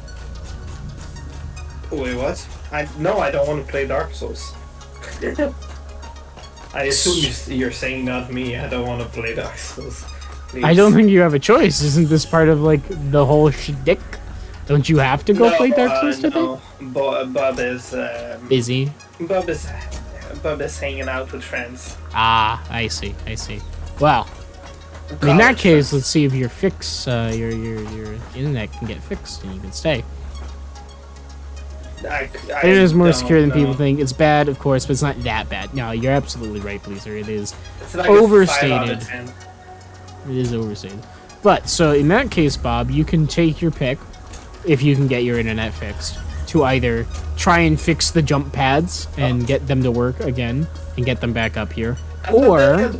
Wait, what? No, I don't want to play Dark Souls. I assume you're saying not me. I don't want to play Dark Souls. Please. I don't think you have a choice. Isn't this part of, like, the whole shtick? Don't you have to go play Dark Souls today? No. Bob is Busy. Bob is hanging out with friends. Ah, I see. I see. Well, in that College case, friends. let's see if your your internet can get fixed and you can stay. It is more secure than people think. It's bad, of course, but it's not that bad. No, you're absolutely right, Bleezer. It is It's like a overstated. 5 out of 10. It is overstated. But, so in that case, Bob, you can take your pick, if you can get your internet fixed, to either try and fix the jump pads and get them to work again and get them back up here, or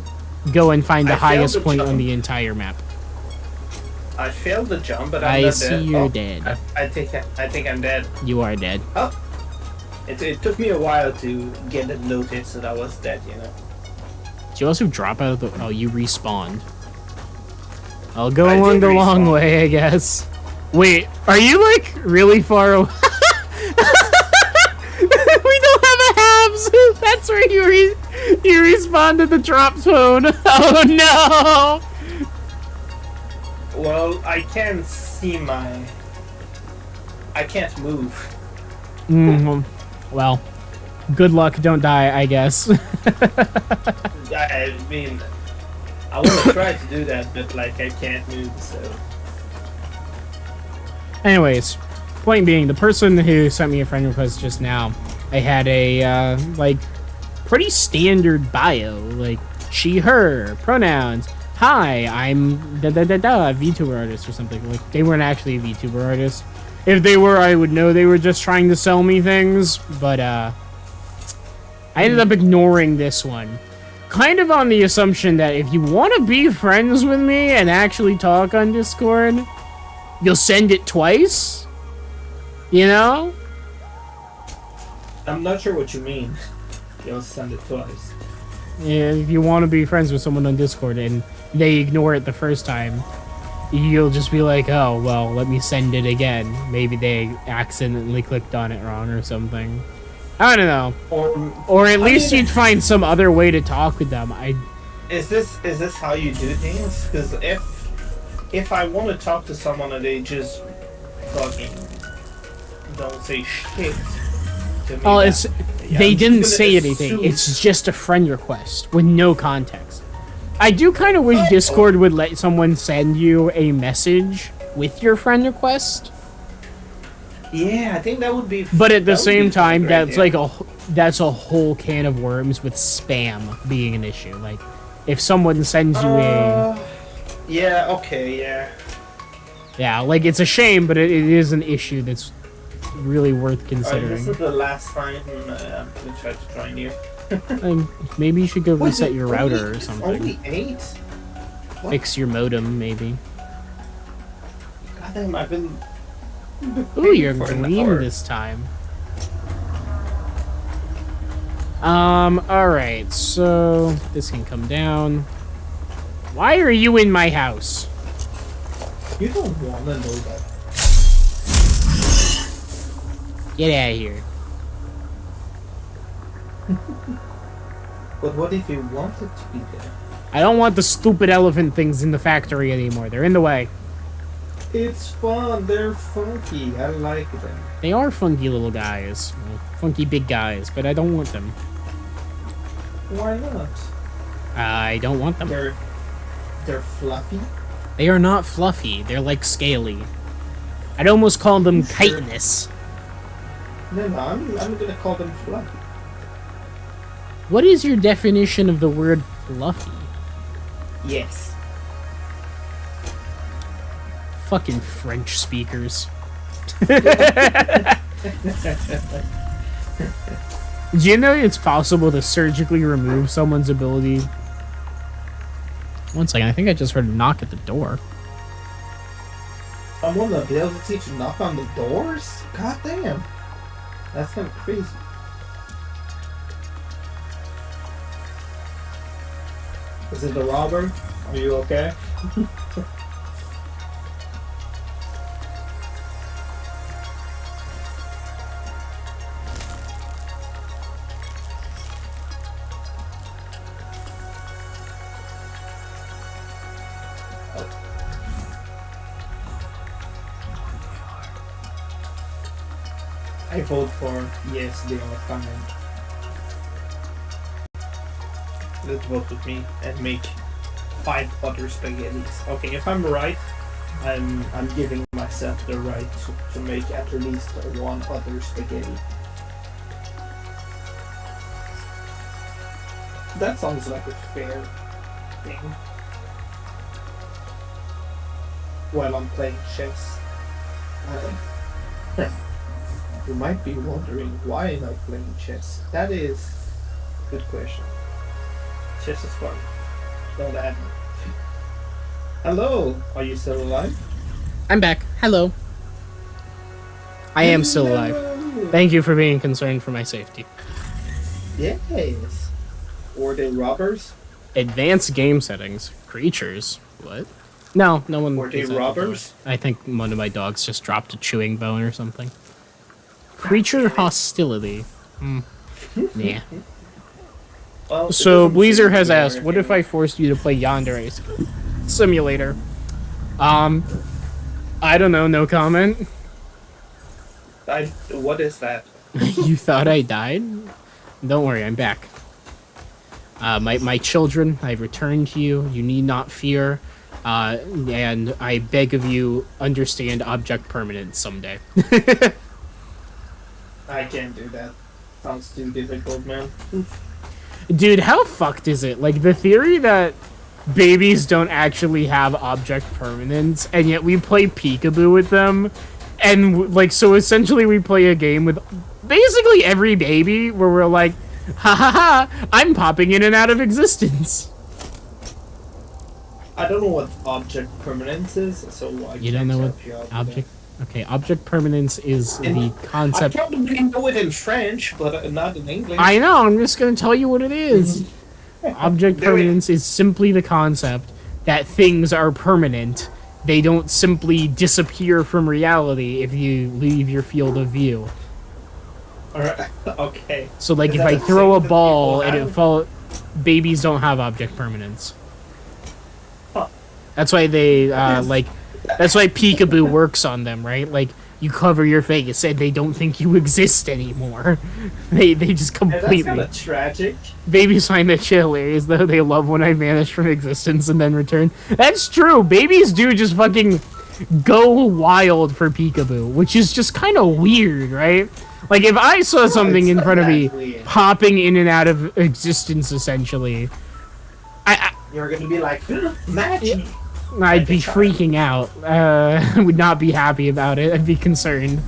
go and find the I failed highest the point on jump. the entire map. I failed the jump, but I'm I not see dead. you're Oh, dead. I think I'm dead. You are dead. Oh, it took me a while to get it noticed that I was dead. You know. Did you also drop out of the... Oh, you respawned. I'll go I did along the long respawn. way, I guess. Wait, are you, like, really far away? We don't have a halves! That's where you respawned to the drop zone. Oh, no! Well, I can't see my. I can't move. Well, good luck, don't die, I guess. I mean, I want to try to do that, but like I can't move. So Anyways, point being, the person who sent me a friend request just now, I had a, like, pretty standard bio, like, she, her, pronouns, hi, I'm da-da-da-da, VTuber artist or something. Like, they weren't actually a VTuber artist. If they were, I would know they were just trying to sell me things, but, I ended up ignoring this one. Kind of on the assumption that if you want to be friends with me and actually talk on Discord, you'll send it twice? You know? I'm not sure what you mean. You'll send it twice. Yeah, if you want to be friends with someone on Discord and they ignore it the first time, you'll just be like, oh, well, let me send it again. Maybe they accidentally clicked on it wrong or something. I don't know. Or at least you'd find some other way to talk with them. Is this how you do things? Because if I want to talk to someone and they just fucking don't say shit to me, Oh, it's yeah, they I'm just didn't gonna say anything. assume- It's just a friend request with no context. I do kind of wish Discord would let someone send you a message with your friend request. Yeah, I think that would be. But at the that would same be time, great, that's yeah. like that's a whole can of worms with spam being an issue. Like, if someone sends you Yeah. Okay. Yeah. like, it's a shame, but it is an issue that's really worth Alright, considering. this is the last time I'm gonna try to join you. Maybe you should go Wait, reset your only- router or it's something. Only 8. What? Fix your modem, maybe. God damn, I've been. Ooh, you're for an green hour. this time. Alright, so this can come down. Why are you in my house? You don't wanna know that. Get out of here. But what if you wanted to be there? I don't want the stupid elephant things in the factory anymore. They're in the way. It's fun. They're funky. I like them. They are funky little guys. Well, funky big guys, but I don't want them. Why not? I don't want them. They're fluffy. They are not fluffy. They're like scaly. I'd almost call them Sure. chitinous. No, I'm gonna call them fluffy. What is your definition of the word fluffy? Yes. Fucking French speakers. Do you know it's possible to surgically remove someone's ability? One second, I think I just heard a knock at the door. Someone the ability to knock on the doors? God damn. That's kind of crazy. Is it the robber? Are you okay? I vote for yes, they are fine. Let's vote with me and make 5 other spaghettis. Okay, if I'm right, I'm giving myself the right to make at least 1 other spaghetti. That sounds like a fair thing. While I'm playing chess. You might be wondering why am I playing chess? That is a good question. Chess is fun. Don't add me. Hello, are you still alive? I'm back. Hello. I am still alive. Thank you for being concerned for my safety. Yes. Were they robbers? Advanced game settings. Creatures. What? No, no one. Were they is at the robbers? door. I think one of my dogs just dropped a chewing bone or something. Creature hostility. Yeah. Well, So it doesn't Bleezer seem has to be asked, what if I forced you to play Yandere Simulator? I don't know, no comment. What is that? You thought I died? Don't worry, I'm back. My children, I've returned to you. You need not fear. And I beg of you, understand object permanence someday. I can't do that. Sounds too difficult, man. Dude, how fucked is it? Like, the theory that babies don't actually have object permanence, and yet we play peekaboo with them, and, like, so essentially we play a game with basically every baby, where we're like, ha ha ha, I'm popping in and out of existence. I don't know what object permanence is, so I You don't know what help you out with object... Okay, object permanence is the that. concept... I probably know it in French, but not in English. I know, I'm just gonna tell you what it is. Object permanence is simply the concept that things are permanent. They don't simply disappear from reality if you leave your field of view. Alright, okay. So, like, Is if that I a throw a thing that ball people and it have? fall, babies don't have object permanence. Huh. That's why they, that's why peekaboo works on them, right? Like, you cover your face and they don't think you exist anymore. They just Yeah, completely... that's kind of tragic. Babies find that shit hilarious, though. They love when I vanish from existence and then return. That's true. Babies do just fucking go wild for peekaboo, which is just kind of weird, right? Like, if I saw something it's in not front of that me weird. popping in and out of existence, essentially, You're gonna be like, magic! I'd be freaking out. I would not be happy about it. I'd be concerned.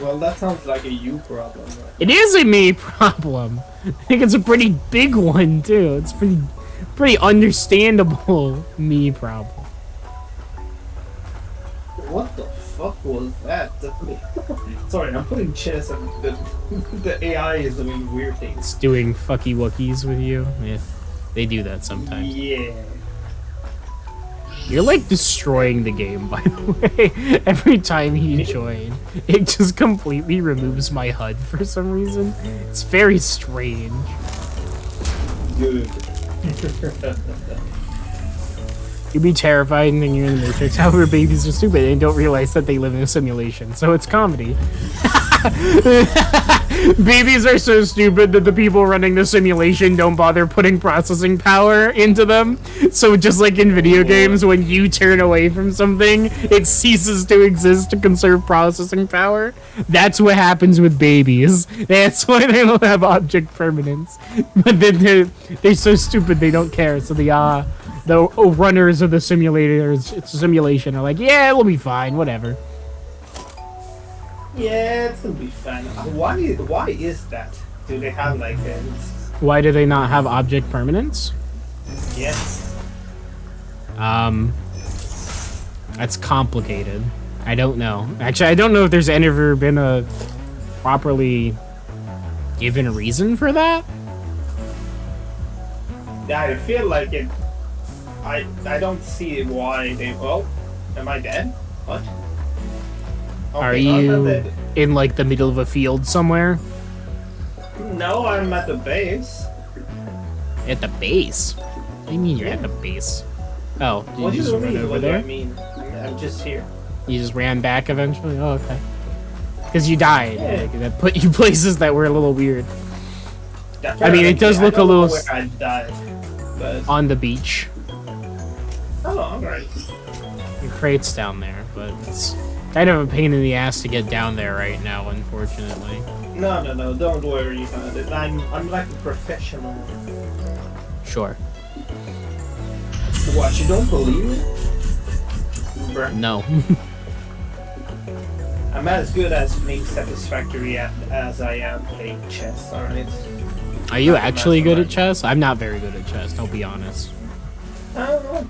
Well, that sounds like a you problem, right? It is a me problem. I think it's a pretty big one, too. It's pretty understandable me problem. What the fuck was that? Sorry, I'm putting chess and the AI is doing weird things. It's doing fucky wookies with you. Yeah, they do that sometimes. Yeah. You're like destroying the game, by the way. Every time you join, it just completely removes my HUD for some reason. It's very strange. Good. You'd be terrified when you're in the Matrix. However, babies are stupid and don't realize that they live in a simulation, so it's comedy. Babies are so stupid that the people running the simulation don't bother putting processing power into them. So just like in video games, when you turn away from something, it ceases to exist to conserve processing power. That's what happens with babies. That's why they don't have object permanence. But then they're so stupid they don't care. So the runners of the simulation are like, yeah, we'll be fine, whatever. Yeah, it's gonna be fun. Why is that? Do they have like Why do they not have object permanence? yes? That's complicated. I don't know. Actually, I don't know if there's ever been a properly given reason for that. Yeah, I feel like it. I don't see why they. Oh, am I dead? What? Are Okay, I'm not you dead. in like the middle of a field somewhere? No, I'm at the base. At the base? What do you mean you're at the base? Oh, did What you do just you run mean? over What do there? I mean? I'm just here. You just ran back eventually? Oh, okay. Because you died. Yeah. Like, that put you places that were a little weird. I mean, it does I look a don't know little where I died, but on the beach. oh, alright. Your crate's down there, but it's kind of a pain in the ass to get down there right now, unfortunately. No, don't worry about it. I'm like a professional. Sure. What, you don't believe me? Bruh. No. I'm as good as playing Satisfactory as I am playing chess, alright? Are you actually good at chess? I'm not very good at chess, I'll be honest.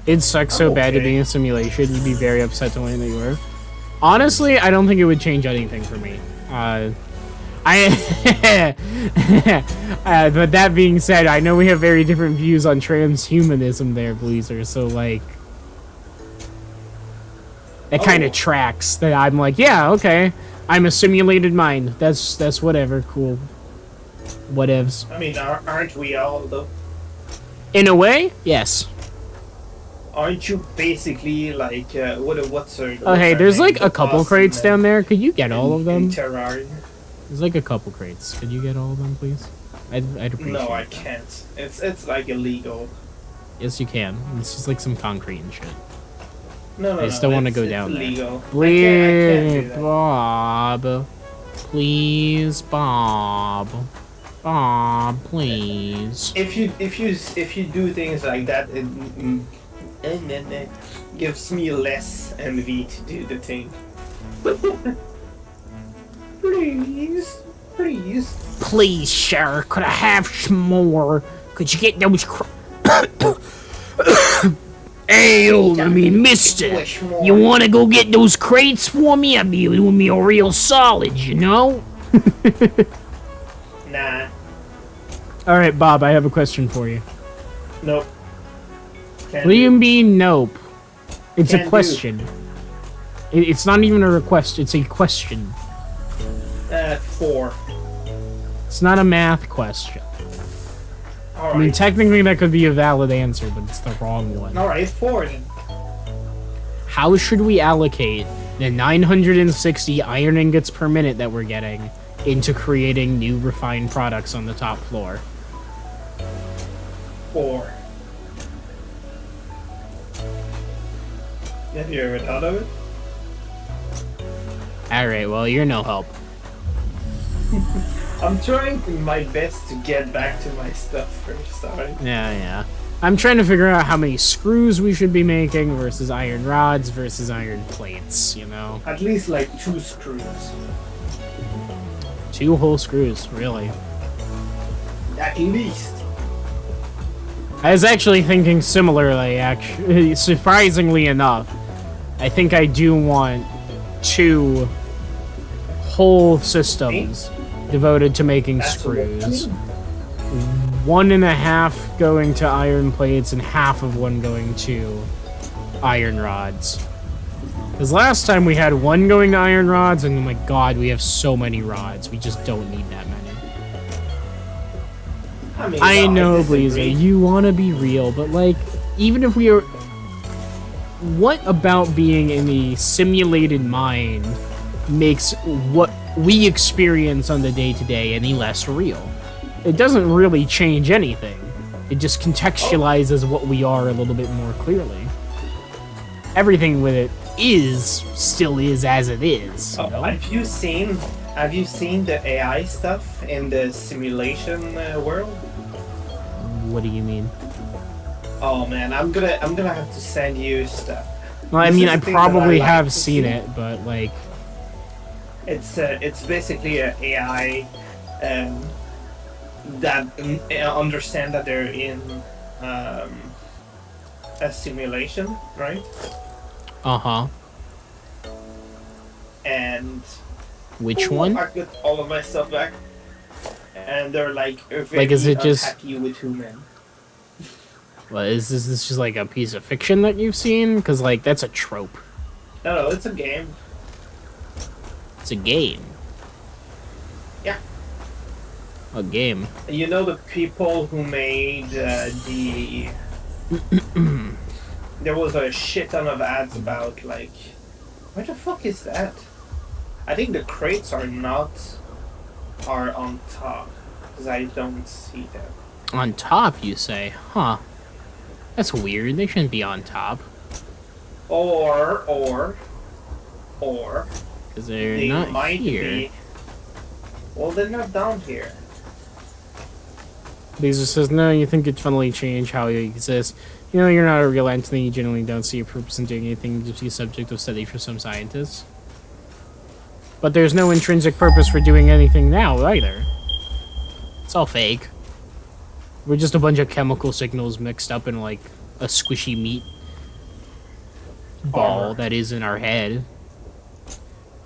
It sucks so bad to be in a simulation, you'd be very upset to learn that you were. Honestly, I don't think it would change anything for me. But that being said, I know we have very different views on transhumanism there, Bleezer, so like... That kind of tracks, that I'm like, yeah, okay, I'm a simulated mind. That's whatever, cool. Whatevs. I mean, aren't we all though? In a way, yes. Aren't you basically like what's her? Oh, hey, there's like a couple boss crates in, down there. Could you get all of them? in Terraria? There's like a couple crates. Could you get all of them, please? I'd appreciate it. No, I can't. It's like illegal. Yes, you can. It's just like some concrete and shit. No, I just don't want to go it's down there. illegal. I Please, can't do that. Bob. Please, Bob. Bob, please. If you do things like that, it gives me less envy to do the thing. Please. Please, sir, could I have some more? Could you get those Hey, I mean, mister, you wanna go get those crates for me? I'd be doing me a real solid, you know? Nah. Alright, Bob, I have a question for you. Nope. What do you mean, nope? It's Can a do. question. It's not even a request, it's a question. 4. It's not a math question. Alright. I mean, technically that could be a valid answer, but it's the wrong one. Alright, 4 then. How should we allocate the 960 iron ingots per minute that we're getting into creating new refined products on the top floor? 4. Have you ever thought of it? Alright, well, you're no help. I'm trying my best to get back to my stuff first, alright? Yeah. I'm trying to figure out how many screws we should be making versus iron rods versus iron plates, you know? At least like 2 screws. 2 whole screws, really. At least. I was actually thinking similarly, actually, surprisingly enough. I think I do want 2 whole systems devoted to making That's screws. 1.5 going to iron plates and half of one going to iron rods. Because last time we had 1 going to iron rods, and oh my god, we have so many rods. We just don't need that many. I know, Blazer, you want to be real, but like, even if we are... What about being in a simulated mind makes what we experience on the day-to-day any less real? It doesn't really change anything. It just contextualizes what we are a little bit more clearly. Everything with it still is as it is. You know? Have you seen the AI stuff in the simulation world? What do you mean? Oh man, I'm gonna have to send you stuff. Well, I This mean, is I the thing that probably like have to seen see. it, but like... It's basically a AI um, that understand that they're in um, a simulation, right? Uh-huh. And Which one? I got all of my stuff back, and they're like Like, is it just... unhappy with human. Well, is this just like a piece of fiction that you've seen? Because, like, that's a trope. No, it's a game. It's a game. Yeah. A game. You know the people who made the... There was a shit ton of ads about, like... Where the fuck is that? I think the crates are on top. Because I don't see them. On top, you say? Huh. That's weird. They shouldn't be on top. Or... Because they're They not might here. be... Well, they're not down here. Beezer says, no, you think it funnily change how you exist. You know, you're not a real entity. You generally don't see a purpose in doing anything. You just be a subject of study for some scientists. But there's no intrinsic purpose for doing anything now, either. It's all fake. We're just a bunch of chemical signals mixed up in, like, a squishy meat ball that is in our head.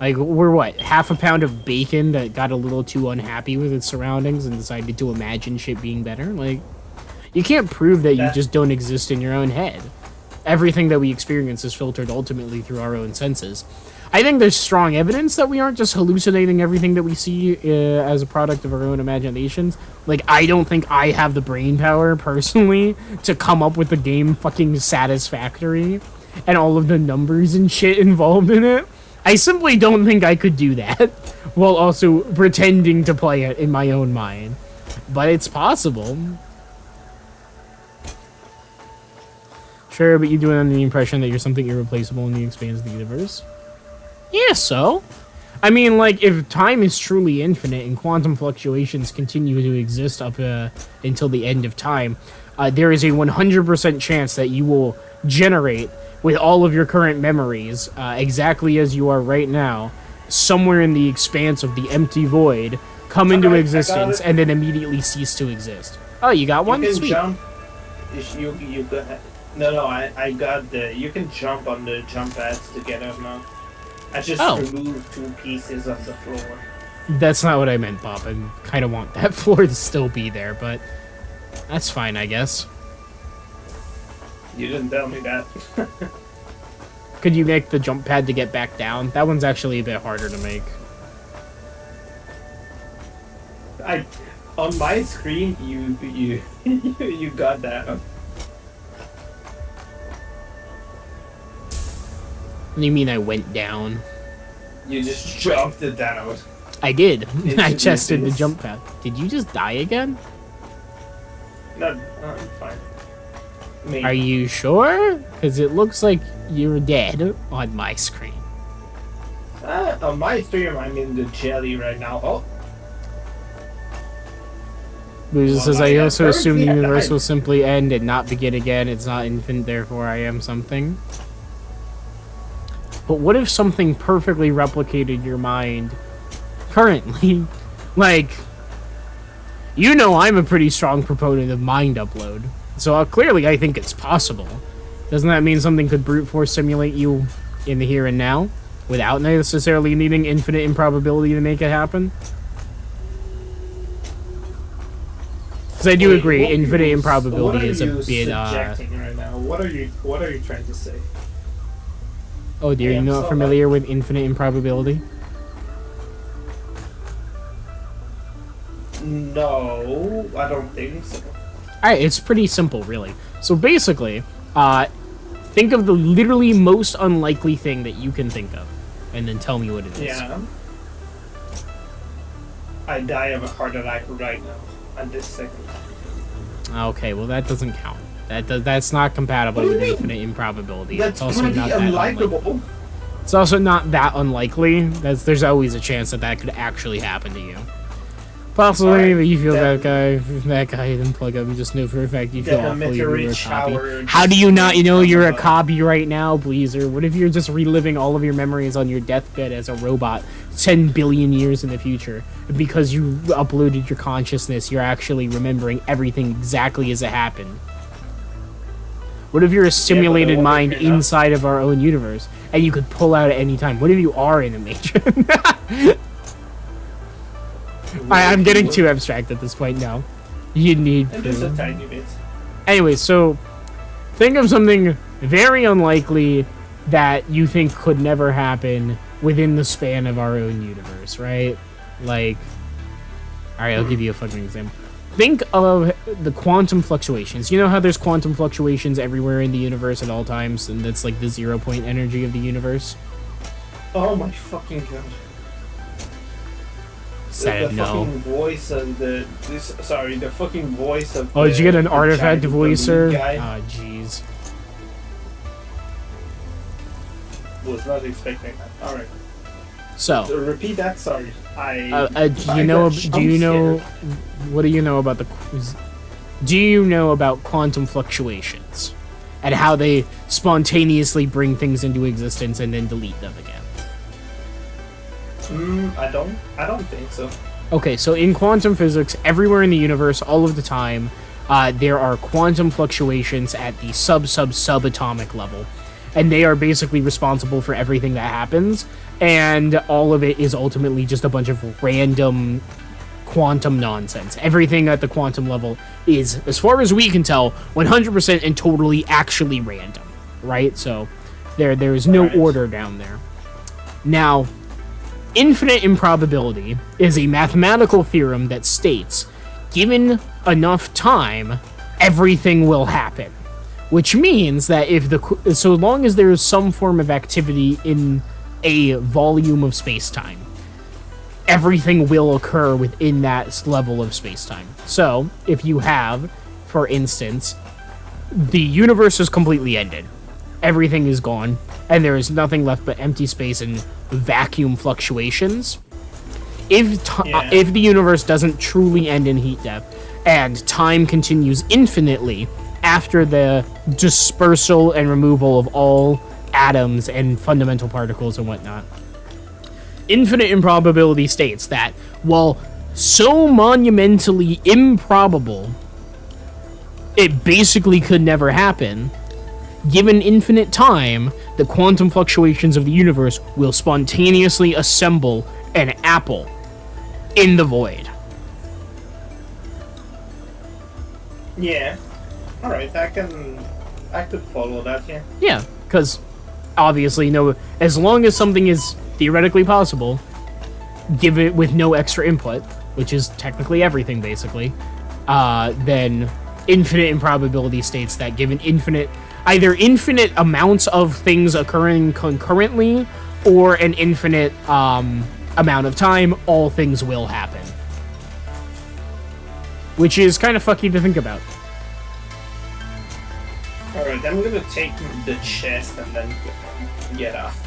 Like, we're what, half a pound of bacon that got a little too unhappy with its surroundings and decided to imagine shit being better? Like, you can't prove that you just don't exist in your own head. Everything that we experience is filtered ultimately through our own senses. I think there's strong evidence that we aren't just hallucinating everything that we see as a product of our own imaginations. Like, I don't think I have the brain power, personally, to come up with the game fucking Satisfactory and all of the numbers and shit involved in it. I simply don't think I could do that, while also pretending to play it in my own mind. But it's possible. Sure, but you do it under the impression that you're something irreplaceable in the expanse of the universe. Yeah, so? I mean, like, if time is truly infinite and quantum fluctuations continue to exist up until the end of time, there is a 100% chance that you will generate, with all of your current memories, exactly as you are right now, somewhere in the expanse of the empty void, come into existence and then immediately cease to exist. Oh, you got one? You can Sweet. jump. You got... No, I got the... You can jump on the jump pads to get up now. I just removed 2 pieces of the floor. That's not what I meant, Bob. I kind of want that floor to still be there, but that's fine, I guess. You didn't tell me that. Could you make the jump pad to get back down? That one's actually a bit harder to make. On my screen, you got that. What do you mean I went down? You just jumped it down. I did. I chested the jump pad. Did you just die again? No, I'm fine. Maybe. Are you sure? Because it looks like you're dead on my screen. On my stream, I'm in the jelly right now. Oh. Boozer says, I also assume the universe will simply end and not begin again. It's not infinite, therefore I am something. But what if something perfectly replicated your mind currently? Like, you know I'm a pretty strong proponent of mind upload. So clearly I think it's possible. Doesn't that mean something could brute force simulate you in the here and now without necessarily needing infinite improbability to make it happen? Because I do agree, infinite improbability is a bit right now? What are you trying to say? Oh dear, you're not familiar with infinite improbability? No, I don't think so. Alright, it's pretty simple, really. So basically, think of the literally most unlikely thing that you can think of, and then tell me what it is. Yeah. I die of a heart attack right now, at this second. Okay, well that doesn't count. That's not compatible with infinite improbability. That's it's also pretty not that unlikable. It's also not that unlikely. There's always a chance that could actually happen to you. Possibly, Alright, but you feel then- that guy didn't plug up and just know for a fact you feel The awful you were a meteorite copy. shower How do just you not know rains you're a down copy right now, Bleezer? What if you're just reliving all of your memories on your deathbed as a robot 10 billion years in the future? Because you uploaded your consciousness, you're actually remembering everything exactly as it happened. What if you're a simulated what if mind you're not? inside of our own universe, and you could pull out at any time? What if you are in a matrix? I'm getting too abstract at this point now. You need And just a proof. tiny bit. Anyway, so think of something very unlikely that you think could never happen within the span of our own universe, right? Like, alright, I'll give you a fucking example. Think of the quantum fluctuations. You know how there's quantum fluctuations everywhere in the universe at all times, and that's like the 0 point energy of the universe? Oh my fucking god. Said the no. fucking voice of the fucking voice of Oh, did you get an the artifact giant voicer? balloon guy. Ah, jeez. Was not expecting that. Alright. So, Repeat that, sorry. do you know? What do you know about the? Do you know about quantum fluctuations and how they spontaneously bring things into existence and then delete them again? I don't think so. Okay, so in quantum physics, everywhere in the universe, all of the time, there are quantum fluctuations at the subatomic level, and they are basically responsible for everything that happens, and all of it is ultimately just a bunch of random quantum nonsense. Everything at the quantum level is, as far as we can tell, 100% and totally actually random, right? So there is no Right. order down there. Now, infinite improbability is a mathematical theorem that states, given enough time, everything will happen. Which means that so long as there is some form of activity in a volume of space-time, everything will occur within that level of space-time. So, if you have, for instance, the universe is completely ended, everything is gone, and there is nothing left but empty space and vacuum fluctuations. If the universe doesn't truly end in heat death, and time continues infinitely after the dispersal and removal of all atoms and fundamental particles and whatnot, infinite improbability states that, while so monumentally improbable, it basically could never happen. Given infinite time, the quantum fluctuations of the universe will spontaneously assemble an apple in the void. Yeah. Alright, I could follow that, yeah. Yeah, because obviously, as long as something is theoretically possible, give it with no extra input, which is technically everything basically, then infinite improbability states that given either infinite amounts of things occurring concurrently or an infinite amount of time, all things will happen. Which is kind of fucky to think about. Alright, I'm gonna take the chest and then get off.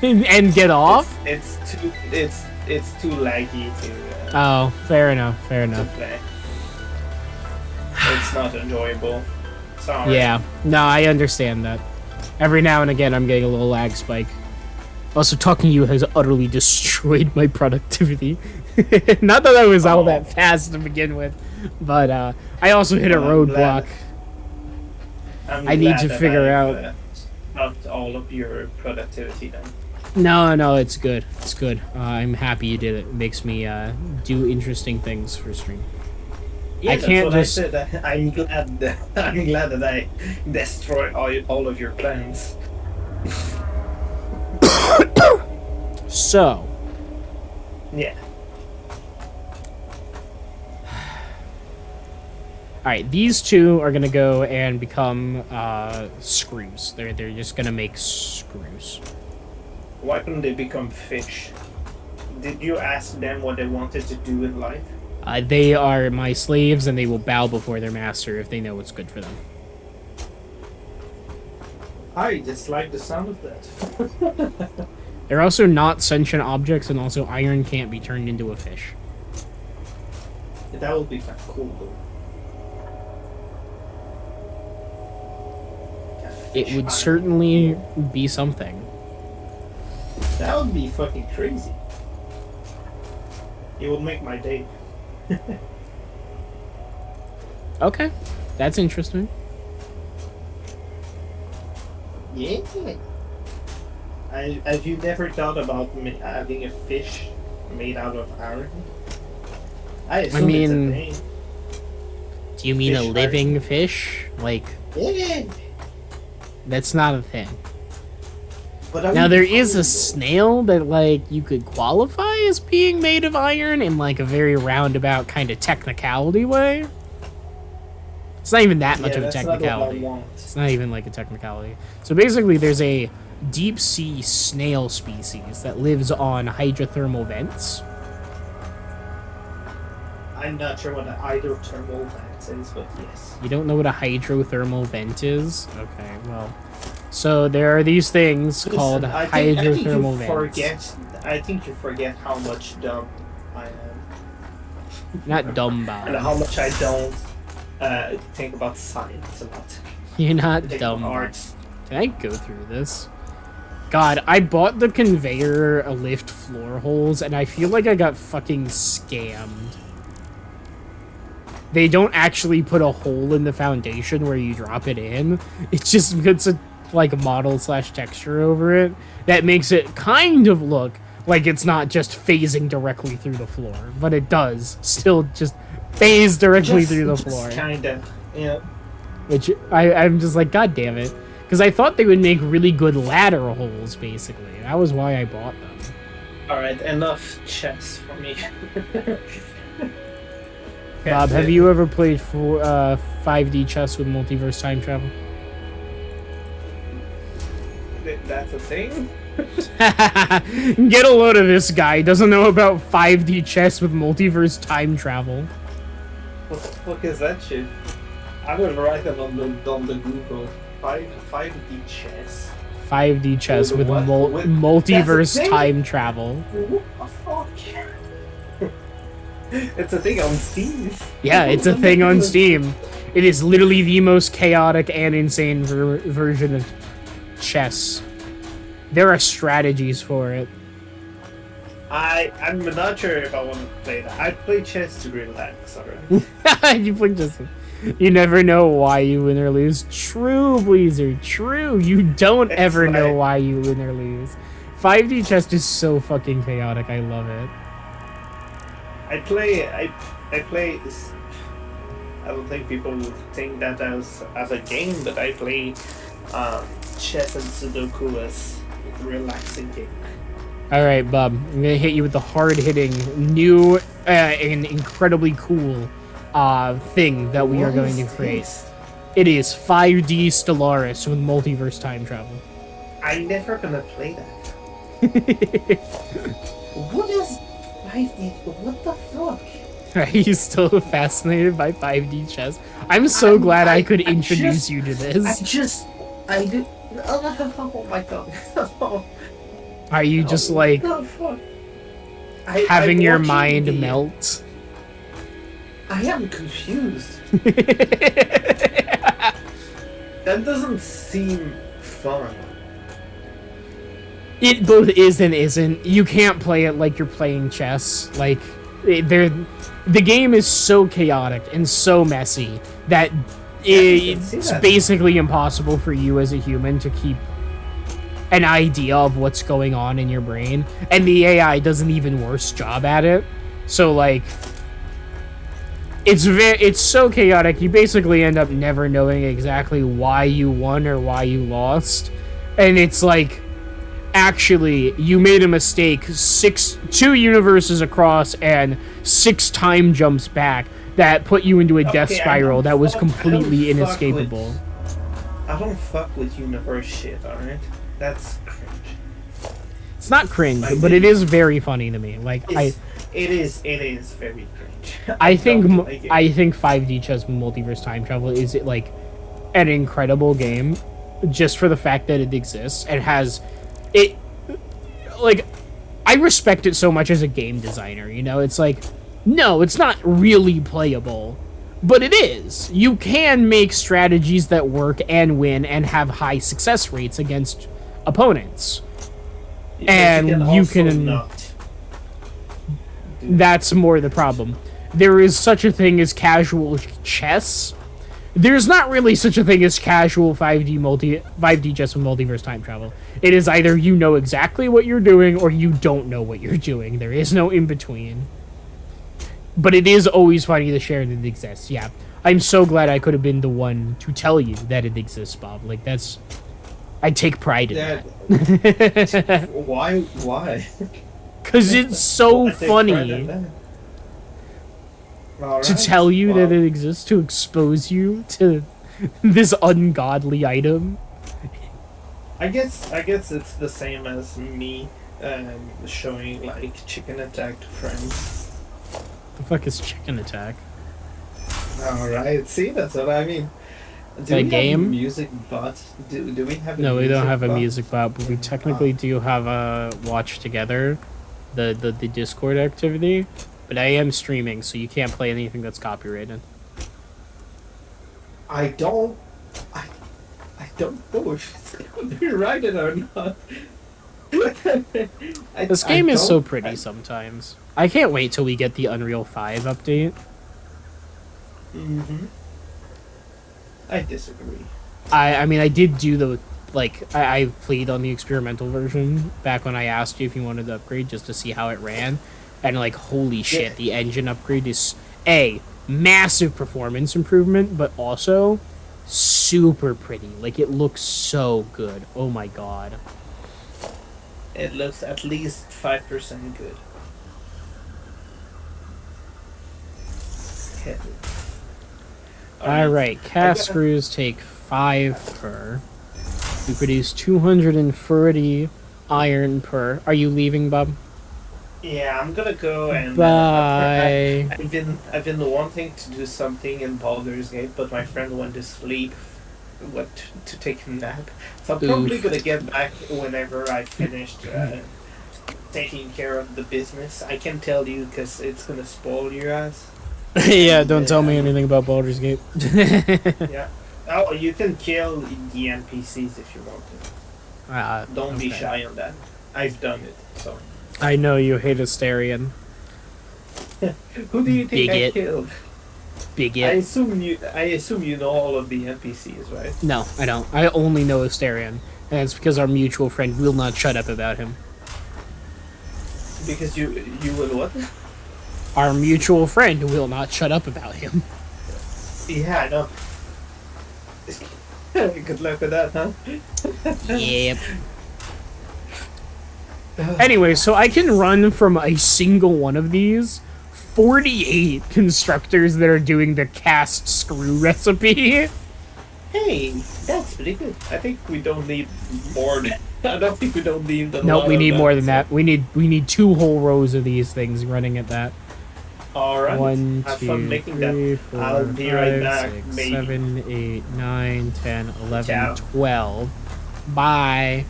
And get off? It's too laggy to Oh, fair enough, fair to enough. play. It's not enjoyable. Sorry. Yeah, no, I understand that. Every now and again, I'm getting a little lag spike. Also, talking to you has utterly destroyed my productivity. Not that I was all that fast to begin with, but I also hit a Well, I'm roadblock. I need glad to that figure I've, out. Not all of your productivity then. No, it's good. It's good. I'm happy you did it. It makes me do interesting things for stream. Yeah, I can't that's just. what I said. I'm glad that I destroy all of your plans. So, Yeah. alright, these two are gonna go and become screws. They're just gonna make screws. Why couldn't they become fish? Did you ask them what they wanted to do in life? They are my slaves, and they will bow before their master if they know what's good for them. I dislike the sound of that. They're also not sentient objects, and also iron can't be turned into a fish. That would be kind of cool, though. It would certainly be something. That would be fucking crazy. It would make my day. Okay, that's interesting. Yeah. Have you never thought about having a fish made out of iron? I assume mean, it's a thing. Do you mean Fish a living fish? Like, Yeah. that's not a thing. But Now, there is a snail that, like, you could qualify as being made of iron in, like, a very roundabout kind of technicality way. It's not even that much of a technicality. It's not even, like, a technicality. So, basically, there's a deep-sea snail species that lives on hydrothermal vents. I'm not sure what an hydrothermal vent is, but yes. You don't know what a hydrothermal vent is? Okay, well... So there are these things called hydrothermal vents. I think you forget how much dumb I am. Not dumb, Bob. And how much I don't think about science a lot. You're not Think dumb. about art. Can I go through this? God, I bought the conveyor lift floor holes, and I feel like I got fucking scammed. They don't actually put a hole in the foundation where you drop it in. It just puts a like model / texture over it that makes it kind of look like it's not just phasing directly through the floor, but it does still just phase directly through the floor. Kinda, yeah. Which I'm just like, god damn it, because I thought they would make really good ladder holes. Basically, that was why I bought them. All right, enough chess for me. Bob, have you ever played for 5D chess with multiverse time travel? That's a thing? Get a load of this guy. Doesn't know about 5D chess with multiverse time travel. What the fuck is that shit? I'm gonna write it on the Google. 5D chess. 5D chess with What? multiverse time travel. What the fuck? It's a thing on Steam. Yeah, it's a thing on Steam. It is literally the most chaotic and insane version of chess. There are strategies for it. I'm not sure if I want to play that. I play chess to relax, alright? You play chess. You never know why you win or lose. True, Blizzard. True. You don't ever know why you win or lose. 5D chess is so fucking chaotic. I love it. I play this. I don't think people would think that as a game, but I play chess and Sudoku as a relaxing game. All right, Bob. I'm gonna hit you with the hard-hitting, new, and incredibly cool thing that we are going to create. It is 5D Stellaris with multiverse time travel. I'm never gonna play that. What is 5D? What the fuck? Are you still fascinated by 5D chess? I'm so glad I could introduce you to this. I do. Oh my god. Are you just like having your mind melt? I am confused. That doesn't seem fun. It both is and isn't. You can't play it like you're playing chess. Like, the game is so chaotic and so messy that it's basically impossible for you as a human to keep an idea of what's going on in your brain. And the AI does an even worse job at it. So, like, it's so chaotic, you basically end up never knowing exactly why you won or why you lost. And it's like, actually, you made a mistake 2 universes across and 6 time jumps back that put you into a death spiral that was completely inescapable. I don't fuck with universe shit, alright? That's cringe. It's not cringe, but it is very funny to me. Like, it is very cringe. I think 5D chess multiverse time travel is like an incredible game, just for the fact that it exists and has it. like, I respect it so much as a game designer, you know? It's like, no, it's not really playable, but it is. You can make strategies that work and win and have high success rates against opponents. And you can not. That's more the problem. There is such a thing as casual chess. There's not really such a thing as casual 5D chess with multiverse time travel. It is either you know exactly what you're doing or you don't know what you're doing. There is no in between. But it is always funny to share that it exists. Yeah, I'm so glad I could have been the one to tell you that it exists, Bob. Like, that's... I take pride in that. Why? Because it's so funny to tell you that it exists, to expose you to this ungodly item. I guess it's the same as me showing like Chicken Attack to friends. The fuck is Chicken Attack? Alright, see, that's what I mean. Do we game? Have a music bot? Do we have a No, we don't have a bot? music bot, but we technically do have a watch together, the Discord activity. But I am streaming, so you can't play anything that's copyrighted. I don't know if it's copyrighted or not. This game is so pretty sometimes. I can't wait till we get the Unreal 5 update. Mm-hmm. I disagree. I mean, I did do the, like, I played on the experimental version back when I asked you if you wanted to upgrade just to see how it ran. And, like, holy shit, Yeah. the engine upgrade is, massive performance improvement, but also super pretty. Like, it looks so good. Oh my god. It looks at least 5% good. Alright, cast screws take 5 per. We produce 230 iron per. Are you leaving, Bob? Yeah, I'm gonna go and Bye. I've been wanting to do something in Baldur's Gate, but my friend went to sleep. To take a nap. So I'm probably gonna get back whenever I finished taking care of the business. I can tell you because it's gonna spoil your ass. Yeah, don't tell me anything about Baldur's Gate. Yeah. Oh, you can kill the NPCs if you want to. Don't be shy on that. I've done it, so. I know you hate Asterion. Who do you think Bigot. I killed? Bigot. I assume you know all of the NPCs, right? No, I don't. I only know Asterion. And it's because our mutual friend will not shut up about him. Because you will what? Our mutual friend will not shut up about him. Yeah, I know. Good luck with that, huh? Yep. Anyway, so I can run from a single one of these 48 constructors that are doing the cast screw recipe. Hey, that's pretty good. I think we don't need more. I don't think we don't need the. Nope, we need more than that. We need 2 whole rows of these things running at that. Alright. 1, Have 2, fun making 3, that. 4, I'll be right 5, back, 6, maybe. 7, 8, 9, 10, 11, Ciao. 12. Bye.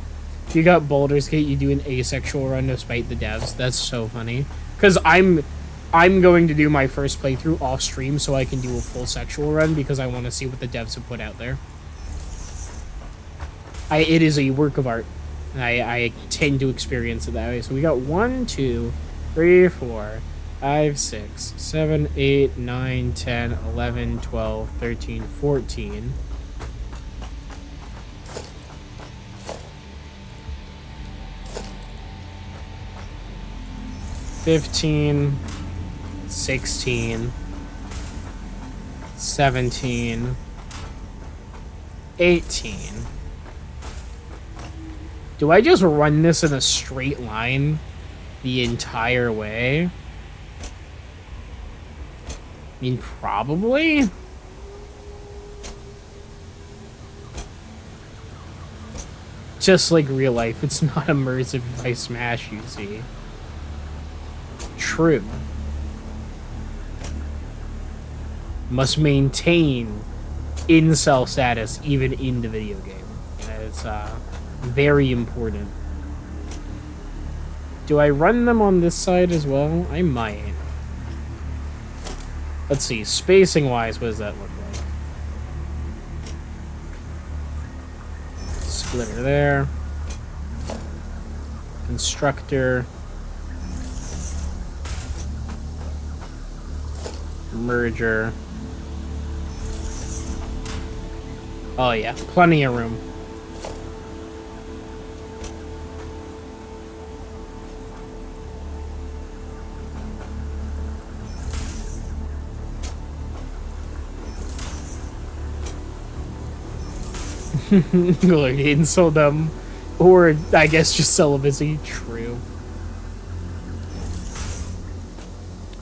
If you got Baldur's Gate, you do an asexual run despite the devs. That's so funny. Because I'm going to do my first playthrough off stream so I can do a full sexual run because I want to see what the devs have put out there. It is a work of art. I tend to experience it that way. So we got 1, 2, 3, 4, 5, 6, 7, 8, 9, 10, 11, 12, 13, 14. 15, 16, 17, 18. Do I just run this in a straight line the entire way? I mean, probably. Just like real life, it's not immersive if I smash, you see. True. Must maintain incel status even in the video game. It's very important. Do I run them on this side as well? I might. Let's see, spacing-wise, what does that look like? Splitter there. Constructor. Merger. Oh yeah, plenty of room. Guardian sold them. Or, I guess, just celibacy. True.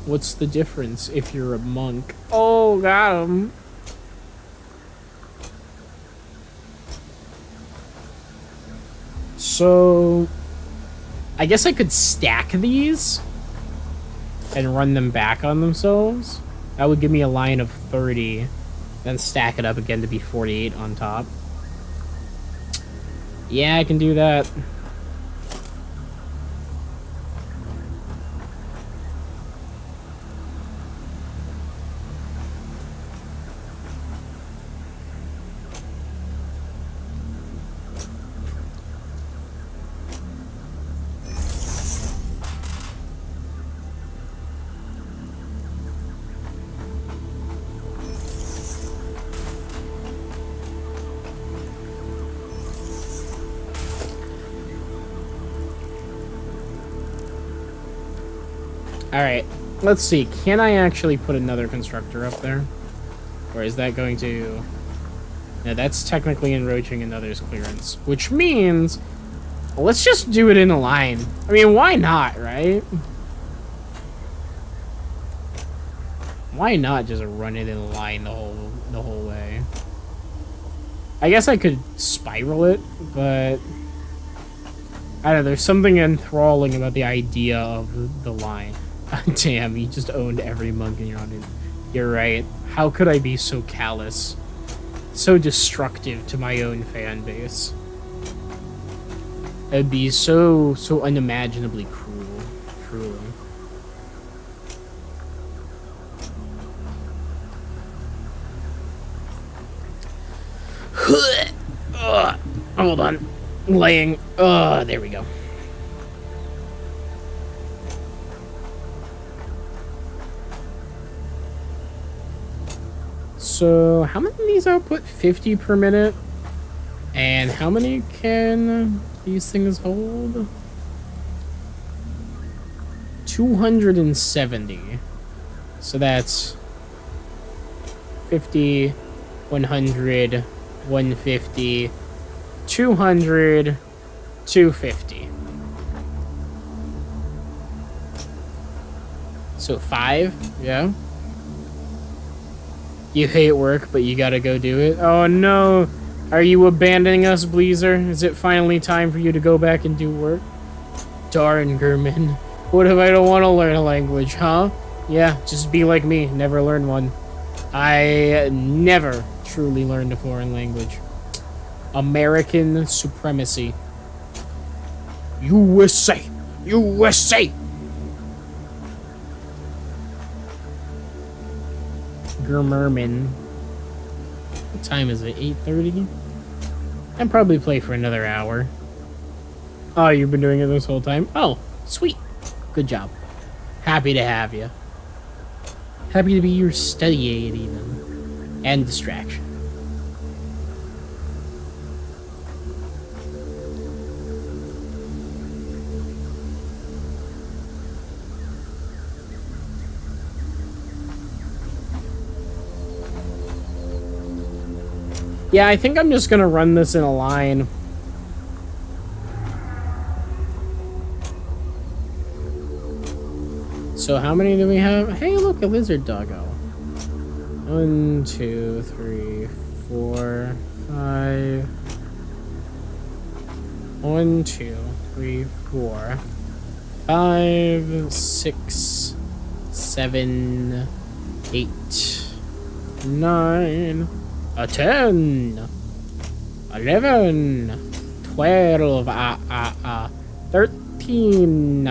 What's the difference if you're a monk? Oh, got him. So, I guess I could stack these and run them back on themselves. That would give me a line of 30, then stack it up again to be 48 on top. Yeah, I can do that. Alright, let's see. Can I actually put another constructor up there? Or is that going to... No, that's technically encroaching another's clearance. Which means... Well, let's just do it in a line. I mean, why not, right? Why not just run it in a line the whole way? I guess I could spiral it, but... I don't know, there's something enthralling about the idea of the line. Damn, you just owned every monk in your audience. You're right. How could I be so callous? So destructive to my own fan base. It'd be so unimaginably cruel. Truly. Hold on. Laying. There we go. So, how many of these output? 50 per minute? And how many can these things hold? 270. So that's 50, 100, 150, 200, 250. So 5, yeah. You hate work, but you gotta go do it. Oh no! Are you abandoning us, Bleezer? Is it finally time for you to go back and do work? Darn, German. What if I don't want to learn a language, huh? Yeah, just be like me, never learn one. I never truly learned a foreign language. American supremacy. USA! USA! Germerman. What time is it? 8:30? I'll probably play for another hour. Oh, you've been doing it this whole time? Oh, sweet. Good job. Happy to have you. Happy to be your study aid, even. And distraction. Yeah, I think I'm just gonna run this in a line. So how many do we have? Hey, look, a lizard doggo. 1, 2, 3, 4, 5. 1, 2, 3, 4, 5, 6, 7, 8, 9. 10, 11, 12, 13, 13,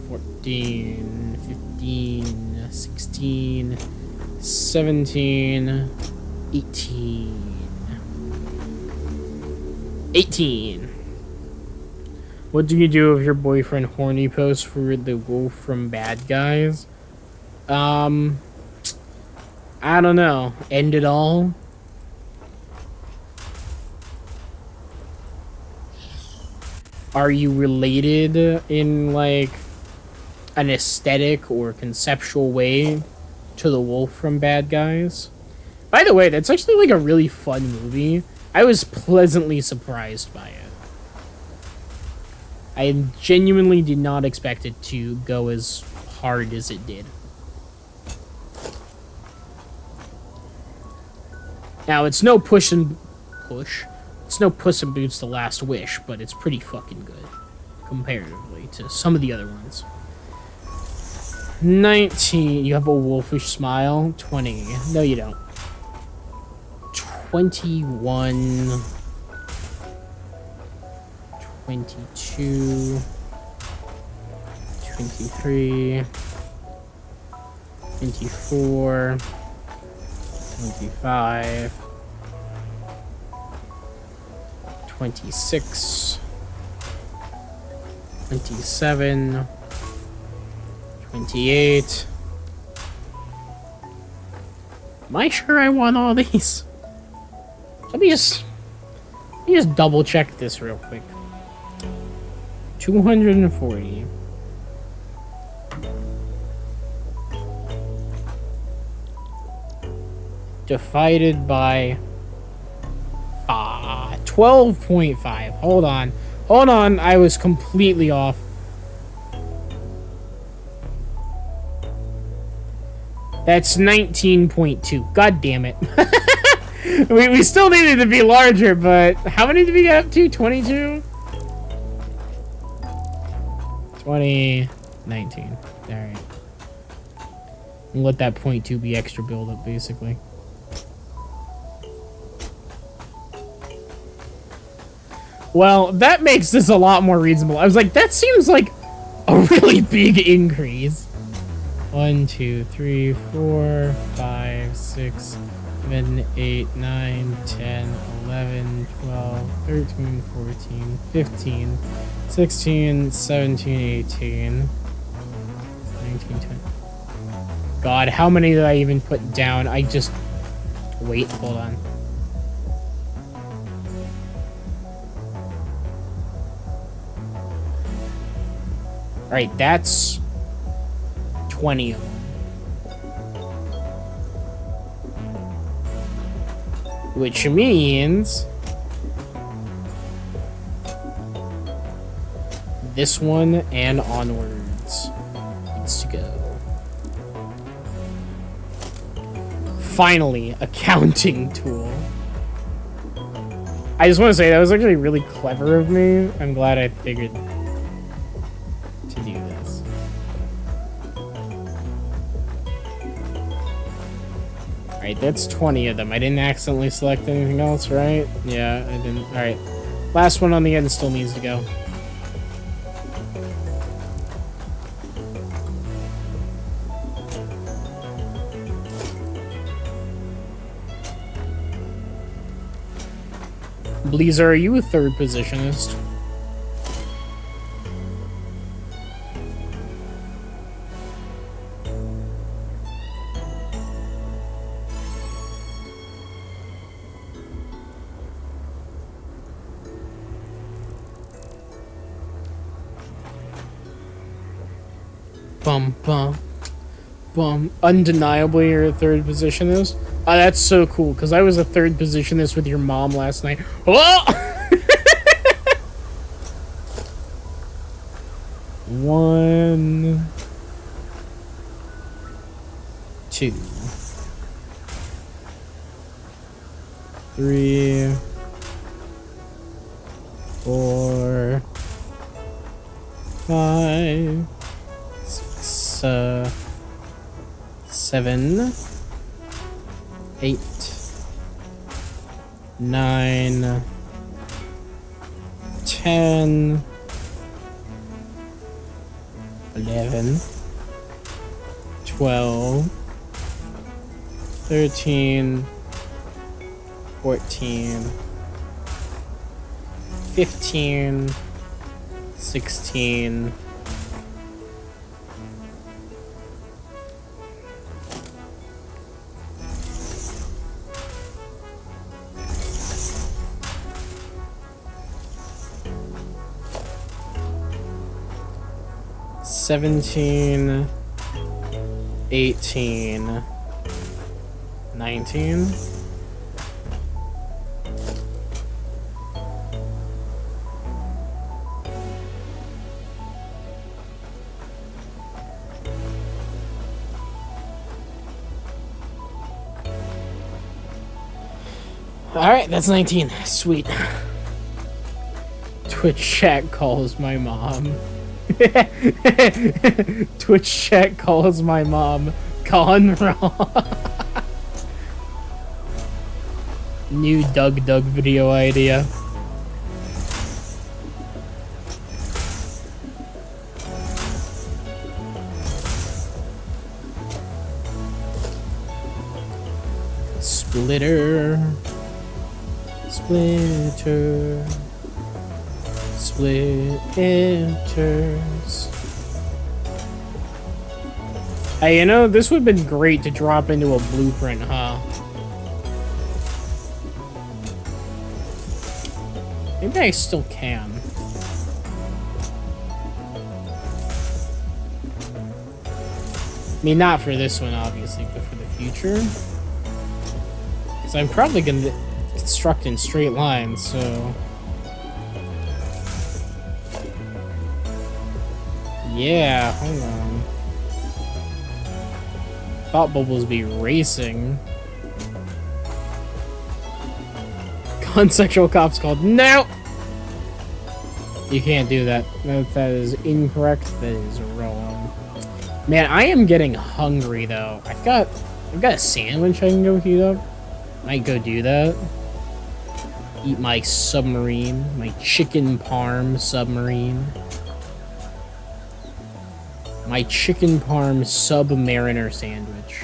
14, 15, 16, 17, 18. 18. What do you do if your boyfriend horny posts for the wolf from Bad Guys? I don't know. End it all? Are you related in, like, an aesthetic or conceptual way to the wolf from Bad Guys? By the way, that's actually, like, a really fun movie. I was pleasantly surprised by it. I genuinely did not expect it to go as hard as it did. Now, it's no Puss in Boots: The Last Wish, but it's pretty fucking good comparatively to some of the other ones. 19. You have a wolfish smile. 20. No, you don't. 21. 22. 23. 24. 25. 26. 27. 28. Am I sure I want all these? Let me just double check this real quick. 240. Divided by 12.5. Hold on. I was completely off. That's 19.2. God damn it. we still needed to be larger, but how many did we get up to? 22? 20, 19. Alright. And let that 0.2 be extra build up, basically. Well, that makes this a lot more reasonable. I was like, that seems like a really big increase. 1, 2, 3, 4, 5, 6, 7, 8, 9, 10, 11, 12, 13, 14, 15, 16, 17, 18, 19, 20. God, how many did I even put down? I just... Wait, hold on. Alright, that's 20 of them. Which means this one and onwards needs to go. Finally, a counting tool. I just want to say that was actually really clever of me. I'm glad I figured to do this. Alright, that's 20 of them. I didn't accidentally select anything else, right? Yeah, I didn't. Alright. Last one on the end still needs to go. Bleezer, are you a third positionist? Bum, bum, bum. Undeniably, you're a third positionist. Oh, that's so cool, because I was a third positionist with your mom last night. Oh! 1, 2, 3, 4, 5, 6, 7, 8, 9, 10, 11, 12, 13, 14, 15, 16, 17, 18, 19. Alright, that's 19. Sweet. Twitch chat calls my mom. Twitch chat calls my mom. Gone wrong. New Doug video idea. Splitter. Splitter. Splitters. Hey, you know, this would have been great to drop into a blueprint, huh? Maybe I still can. I mean, not for this one, obviously, but for the future. Because I'm probably going to construct in straight lines, so... Yeah, hold on. Thought bubbles be racing. Consexual cops called. No! You can't do that. That is incorrect. That is wrong. Man, I am getting hungry though. I've got a sandwich I can go heat up. Might go do that. Eat my submarine, my chicken parm submarine. My chicken parm submariner sandwich.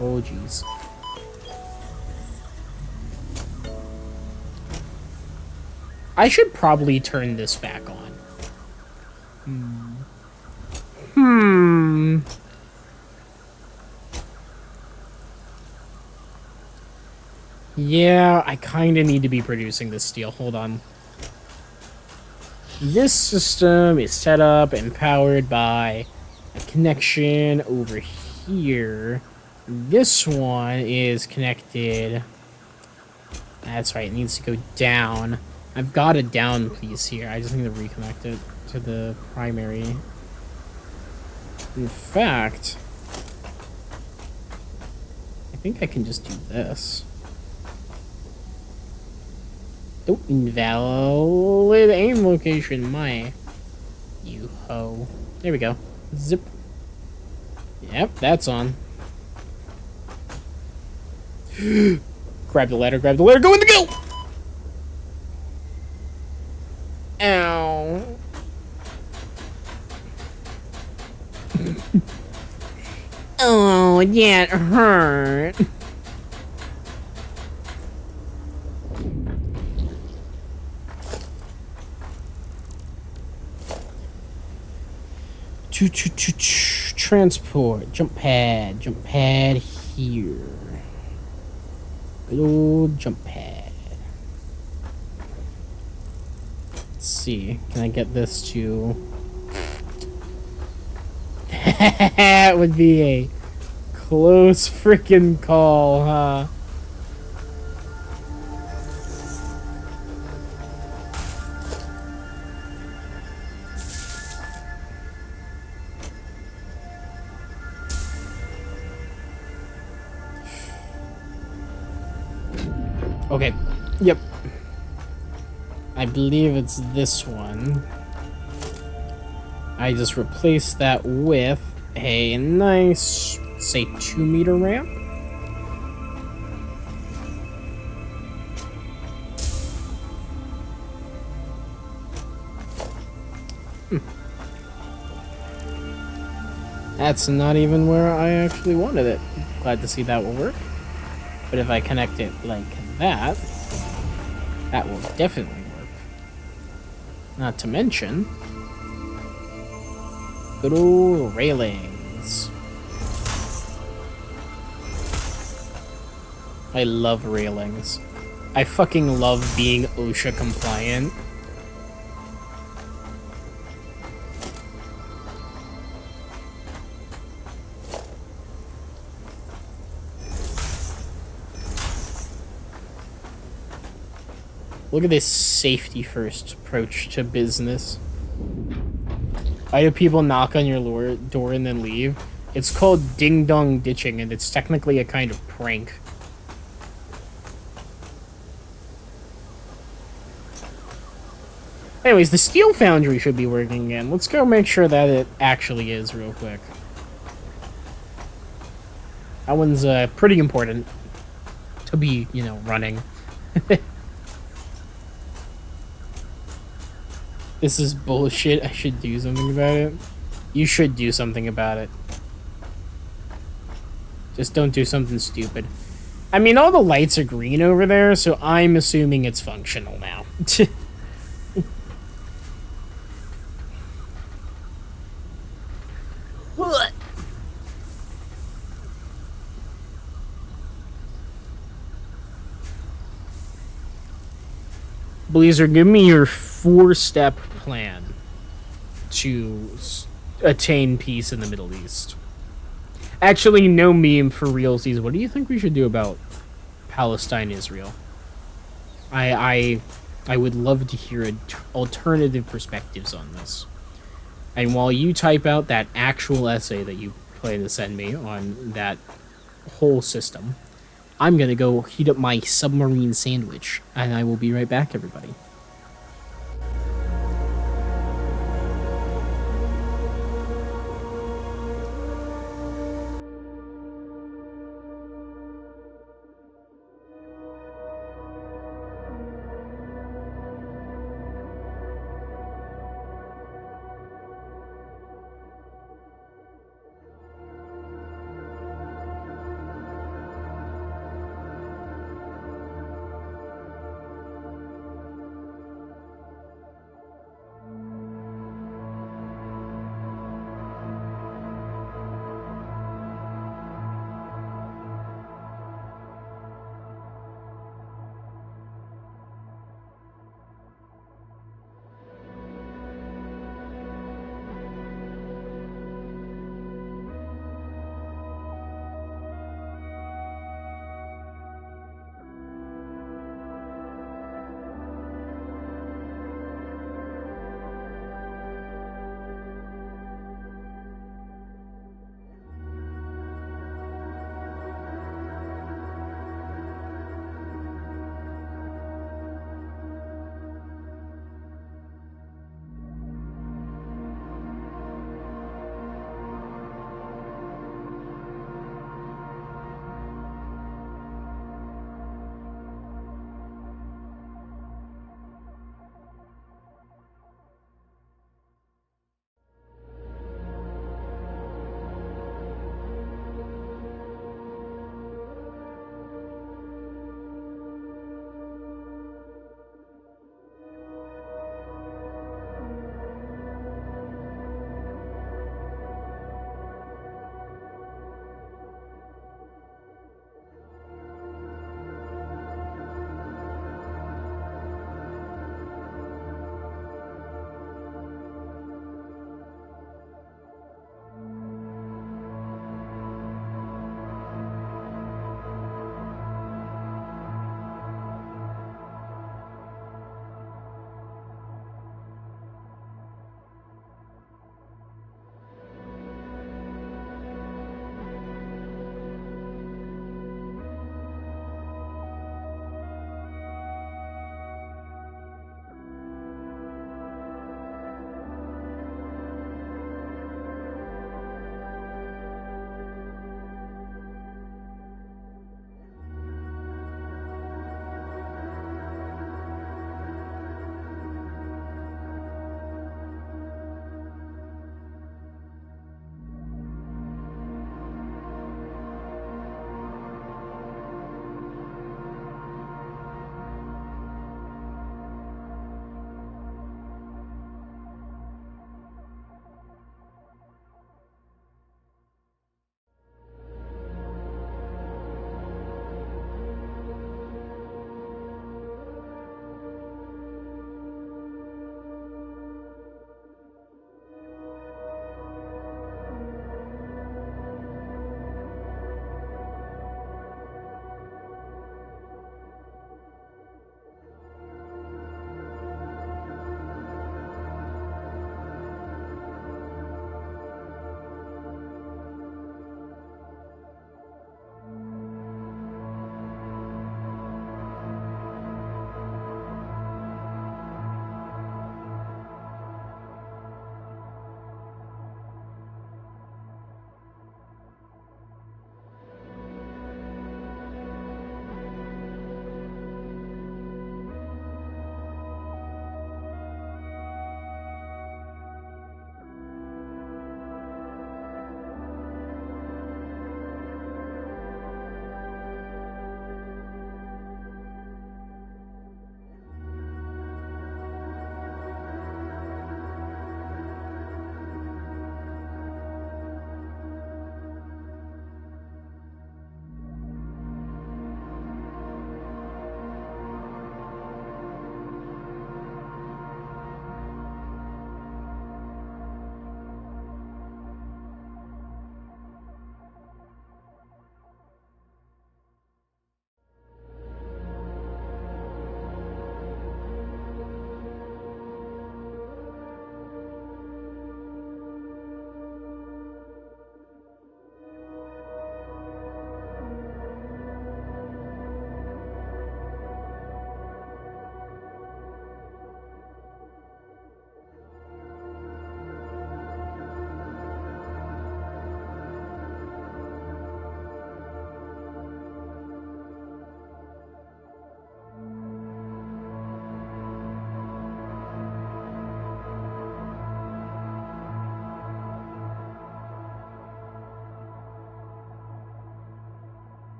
Oh, jeez. I should probably turn this back on. Yeah, I kind of need to be producing this steel. Hold on. This system is set up and powered by a connection over here. This one is connected. That's right, it needs to go down. I've got a down piece here. I just need to reconnect it to the primary. In fact, I think I can just do this. Oh, invalid aim location, my. You ho. There we go. Zip. Yep, that's on. Grab the ladder, go in the go! Ow. Oh, that hurt. Transport, jump pad here. Good old jump pad. Let's see, can I get this to... That would be a close freaking call, huh? Okay, yep. I believe it's this one. I just replaced that with a nice, say, 2-meter ramp. That's not even where I actually wanted it. Glad to see that will work. But if I connect it like that, that will definitely work. Not to mention, good old railings. I love railings. I fucking love being OSHA compliant. Look at this safety first approach to business. I have people knock on your door and then leave. It's called ding dong ditching, and it's technically a kind of prank. Anyways, the steel foundry should be working again. Let's go make sure that it actually is real quick. That one's pretty important to be, you know, running. This is bullshit. I should do something about it. You should do something about it. Just don't do something stupid. I mean, all the lights are green over there, so I'm assuming it's functional now. What? Blazer, give me your 4-step plan to attain peace in the Middle East. Actually, no meme for realsies. What do you think we should do about Palestine, Israel? I would love to hear alternative perspectives on this. And while you type out that actual essay that you plan to send me on that whole system, I'm gonna go heat up my submarine sandwich, and I will be right back, everybody.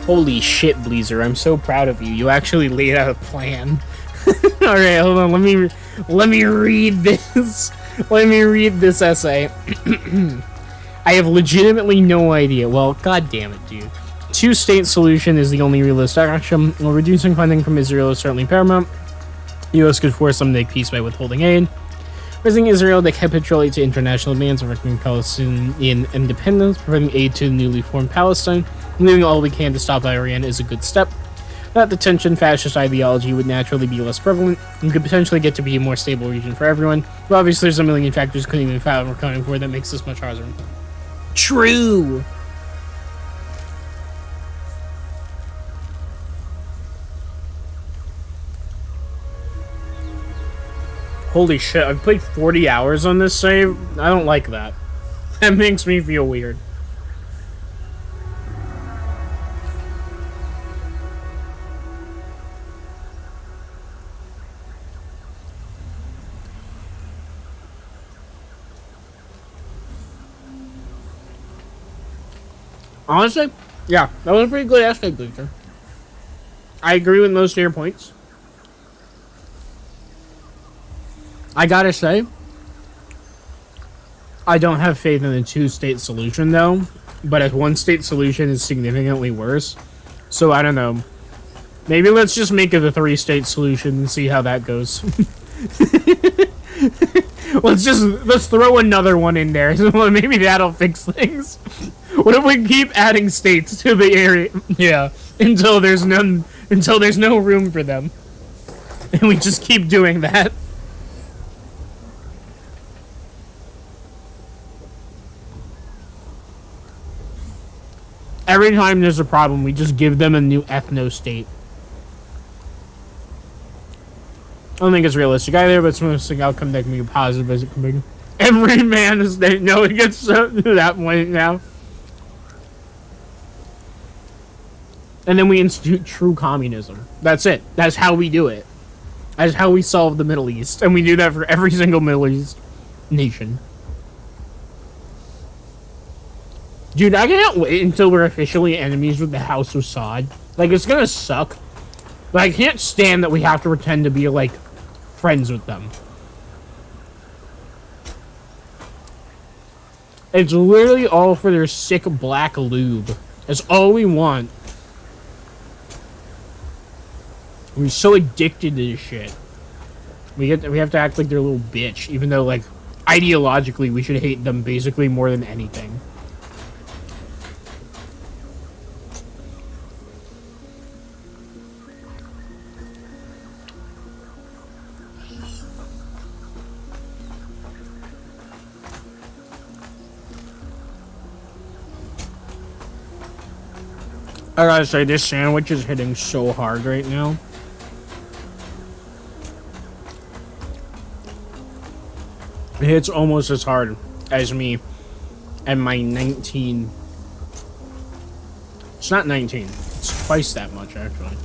Holy shit, Bleezer, I'm so proud of you. You actually laid out a plan. Alright, hold on, let me read this. Let me read this essay. I have legitimately no idea. Well, god damn it, dude. Two-state solution is the only realistic option. While reducing funding from Israel is certainly paramount, the U.S. could force them to make peace by withholding aid. Forcing Israel to capitulate to international demands of recognizing Palestinian independence, providing aid to newly formed Palestine, and doing all we can to stop Iran is a good step. Without the tension, fascist ideology would naturally be less prevalent and could potentially get to be a more stable region for everyone. But obviously, there's a million factors couldn't even fathom or accounting for that makes this much harder. True! Holy shit, I've played 40 hours on this save. I don't like that. That makes me feel weird. Honestly, yeah, that was a pretty good essay, Bleacher. I agree with most of your points. I gotta say, I don't have faith in a two-state solution, though. But a one-state solution is significantly worse. So, I don't know. Maybe let's just make it a three-state solution and see how that goes. Let's throw another one in there. Maybe that'll fix things. What if we keep adding states to the area? Yeah, until there's no room for them. And we just keep doing that. Every time there's a problem, we just give them a new ethno-state. I don't think it's realistic either, but it's mostly the outcome that can be positive as it can be. Every man is state. No, it gets to that point now. And then we institute true communism. That's it. That's how we do it. That's how we solve the Middle East. And we do that for every single Middle East nation. Dude, I can't wait until we're officially enemies with the House of Saud. Like, it's gonna suck. But I can't stand that we have to pretend to be, like, friends with them. It's literally all for their sick black lube. That's all we want. We're so addicted to this shit. We have to act like they're a little bitch, even though, like, ideologically we should hate them basically more than anything. I gotta say, this sandwich is hitting so hard right now. It hits almost as hard as me and my 19. It's not 19. It's twice that much, actually.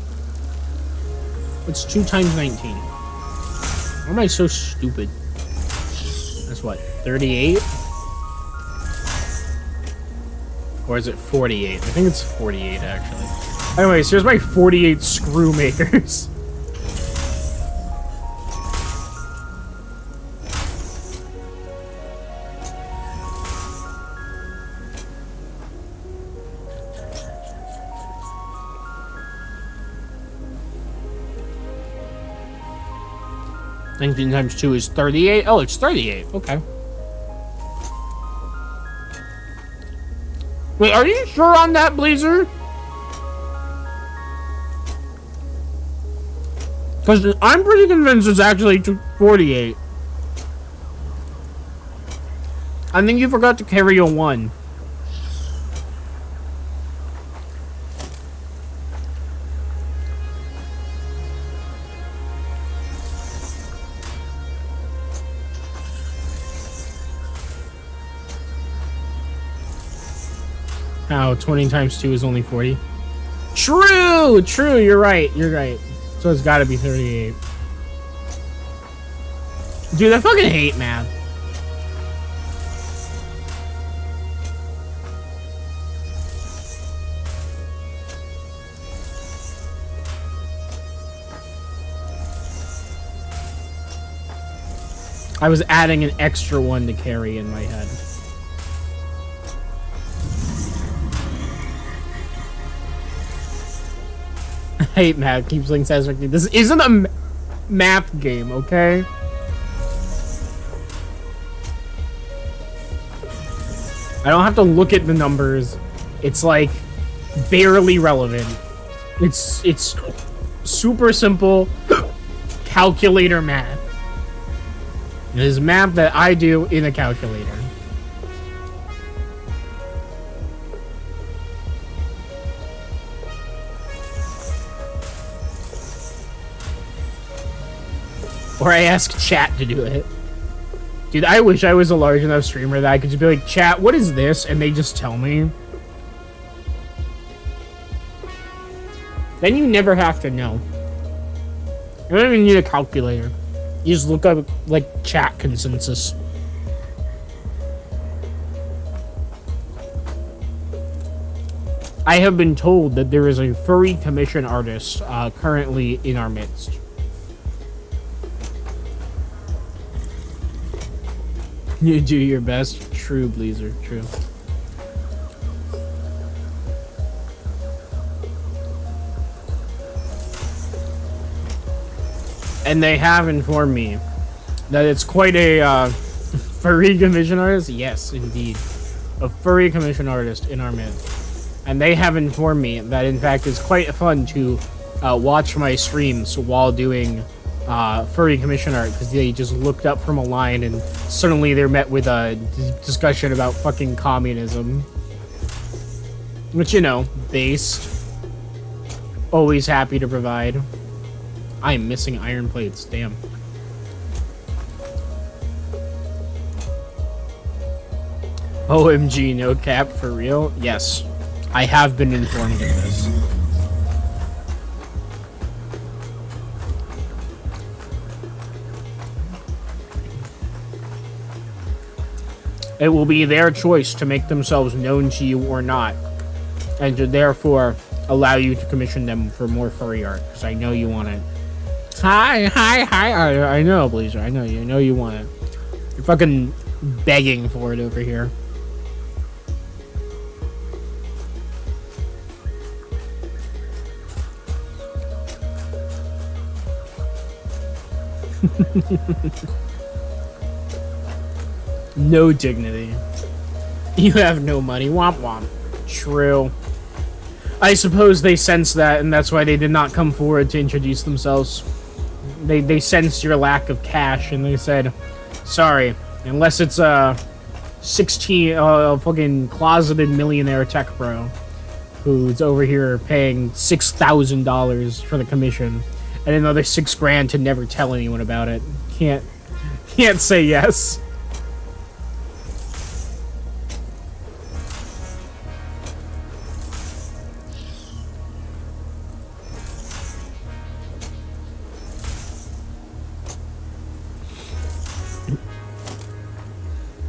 It's 2 times 19. Why am I so stupid? That's what, 38? Or is it 48? I think it's 48, actually. Anyways, here's my 48 screw makers. Nineteen times 2 is 38. Oh, it's 38. Okay. Wait, are you sure on that, Blazer? Because I'm pretty convinced it's actually 48. I think you forgot to carry a 1. How 20 times 2 is only 40? True! True, you're right. You're right. So it's gotta be 38. Dude, I fucking hate math. I was adding an extra one to carry in my head. I hate math. Keep playing Satisfactory. This isn't a math game, okay? I don't have to look at the numbers. It's like barely relevant. It's super simple calculator math. It is math that I do in a calculator. Or I ask chat to do it. Dude, I wish I was a large enough streamer that I could just be like, chat, what is this? And they just tell me. Then you never have to know. You don't even need a calculator. You just look up, like, chat consensus. I have been told that there is a furry commission artist currently in our midst. You do your best. True, Bleezer. True. And they have informed me that it's quite a furry commission artist. Yes, indeed. A furry commission artist in our midst. And they have informed me that, in fact, it's quite fun to watch my streams while doing furry commission art, because they just looked up from a line and suddenly they're met with a discussion about fucking communism. Which, you know, based. Always happy to provide. I am missing iron plates, damn. OMG, no cap, for real? Yes. I have been informed of this. It will be their choice to make themselves known to you or not, and to therefore allow you to commission them for more furry art, because I know you want it. Hi, I know, Blazer, I know you want it. You're fucking begging for it over here. No dignity. You have no money. Womp womp. True. I suppose they sensed that, and that's why they did not come forward to introduce themselves. They sensed your lack of cash, and they said, sorry, unless it's a 16 fucking closeted millionaire tech bro who's over here paying $6,000 for the commission and another $6,000 to never tell anyone about it. Can't say yes.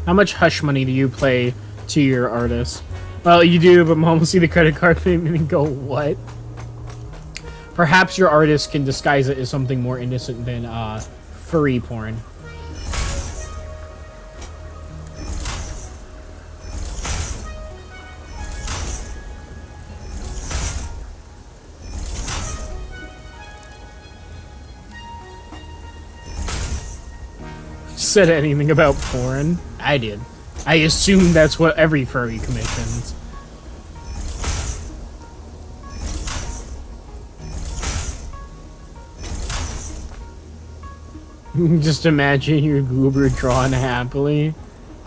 How much hush money do you play to your artist? Well, you do, but mom will see the credit card payment and go, what? Perhaps your artist can disguise it as something more innocent than furry porn. Said anything about porn? I did. I assumed that's what every furry commissions. Just imagine your goober drawn happily.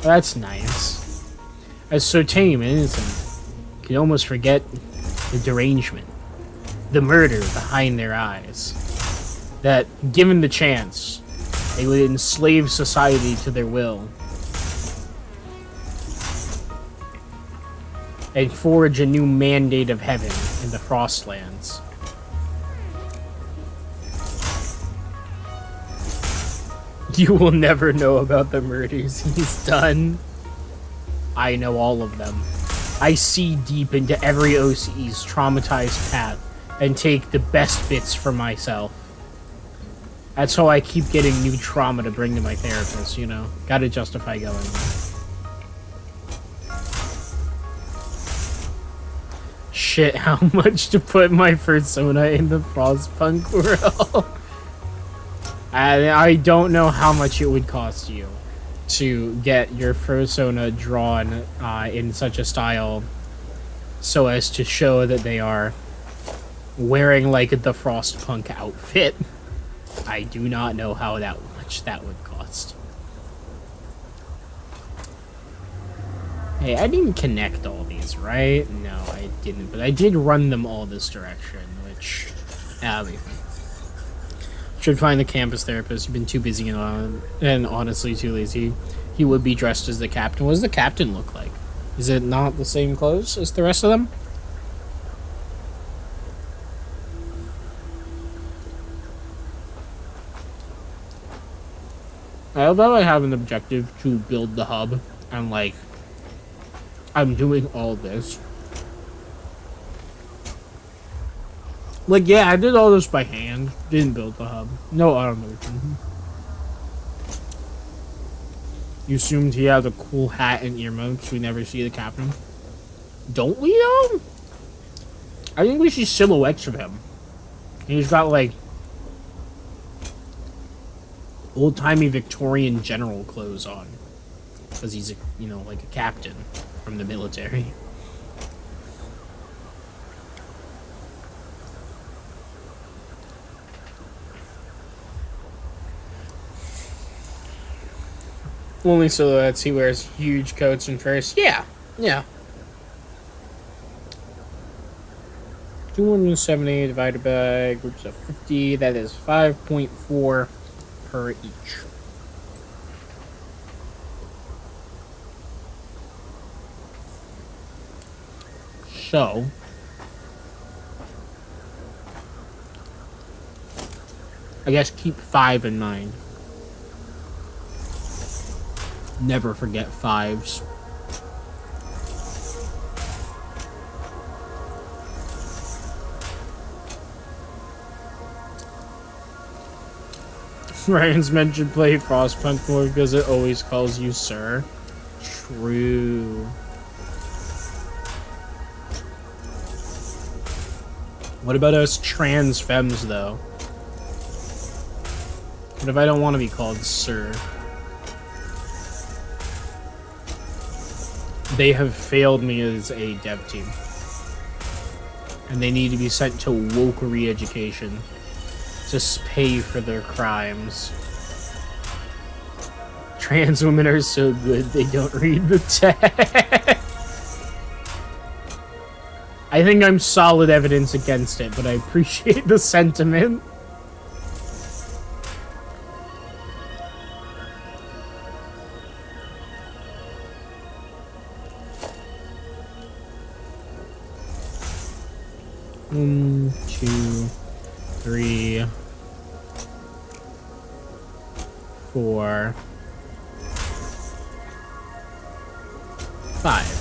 That's nice. That's so tame and innocent. You can almost forget the derangement. The murder behind their eyes. That, given the chance, they would enslave society to their will. And forge a new mandate of heaven in the Frostlands. You will never know about the murders he's done. I know all of them. I see deep into every OCE's traumatized path and take the best bits for myself. That's how I keep getting new trauma to bring to my therapist, you know? Gotta justify going. Shit, how much to put my persona in the Frostpunk world? I don't know how much it would cost you to get your persona drawn in such a style so as to show that they are wearing like the Frostpunk outfit. I do not know how much that would cost. Hey, I didn't connect all these, right? No, I didn't, but I did run them all this direction, which... should find the campus therapist. You've been too busy and honestly too lazy. He would be dressed as the captain. What does the captain look like? Is it not the same clothes as the rest of them? Although I have an objective to build the hub, and like, I'm doing all this. Like, yeah, I did all this by hand. Didn't build the hub. No automation. You assumed he had a cool hat and earmuffs. We never see the captain. Don't we, though? I think we see silhouettes of him. He's got, like, old-timey Victorian general clothes on. Because he's, you know, like a captain from the military. Only silhouettes. He wears huge coats and furs. Yeah. Yeah. 270 divided by groups of 50. That is 5.4 per each. So, I guess keep 5 in mind. Never forget 5s. Ryan's mentioned play Frostpunk more because it always calls you sir. True. What about us trans femmes, though? What if I don't want to be called sir? They have failed me as a dev team. And they need to be sent to woke re-education to pay for their crimes. Trans women are so good they don't read the text. I think I'm solid evidence against it, but I appreciate the sentiment. One, 2, 3, 4, 5.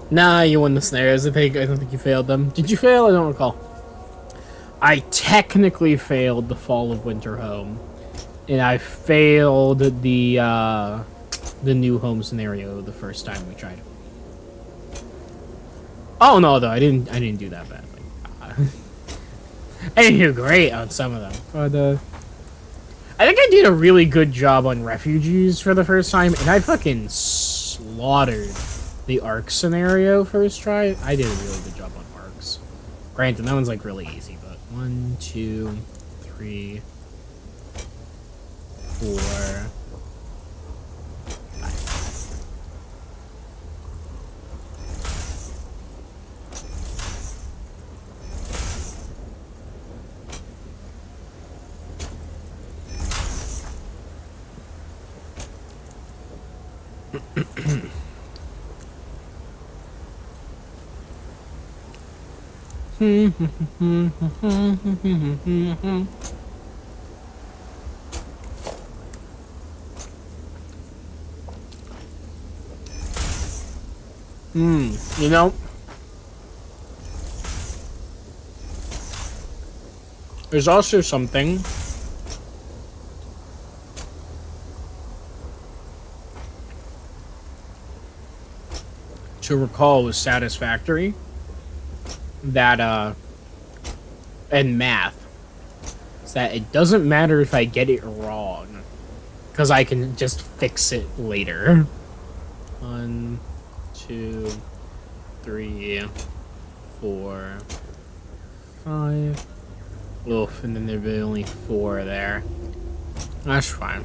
Nah, you won the snares. I don't think you failed them. Did you fail? I don't recall. I technically failed the Fall of Winter Home, and I failed the new home scenario the first time we tried it. Oh no, though I didn't do that badly. I didn't do great on some of them, but I think I did a really good job on refugees for the first time, and I fucking slaughtered the Ark scenario first try. I did a really good job on Arks. Granted, that one's like really easy. 1, 2, 3, 4, 5. You know, there's also something to recall with Satisfactory that, and math, is that it doesn't matter if I get it wrong, because I can just fix it later. 1, 2, 3, 4, 5. Oof, and then there'd be only 4 there. That's fine.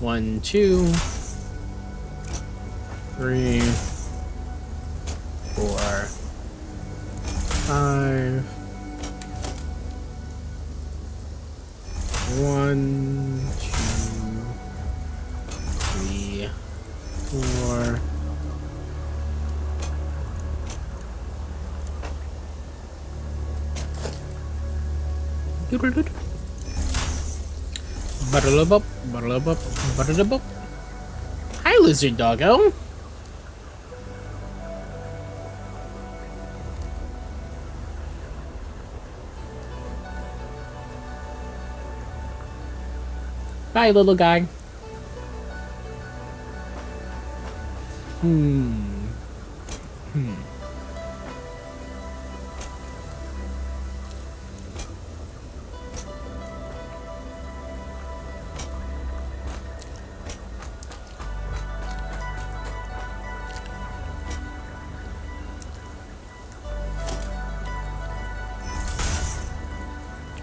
One, 2, 3, 4, 5. 1, 2, 3, 4. Butterlup, butterlup, butterlup. Hi, lizard doggo. Bye, little guy.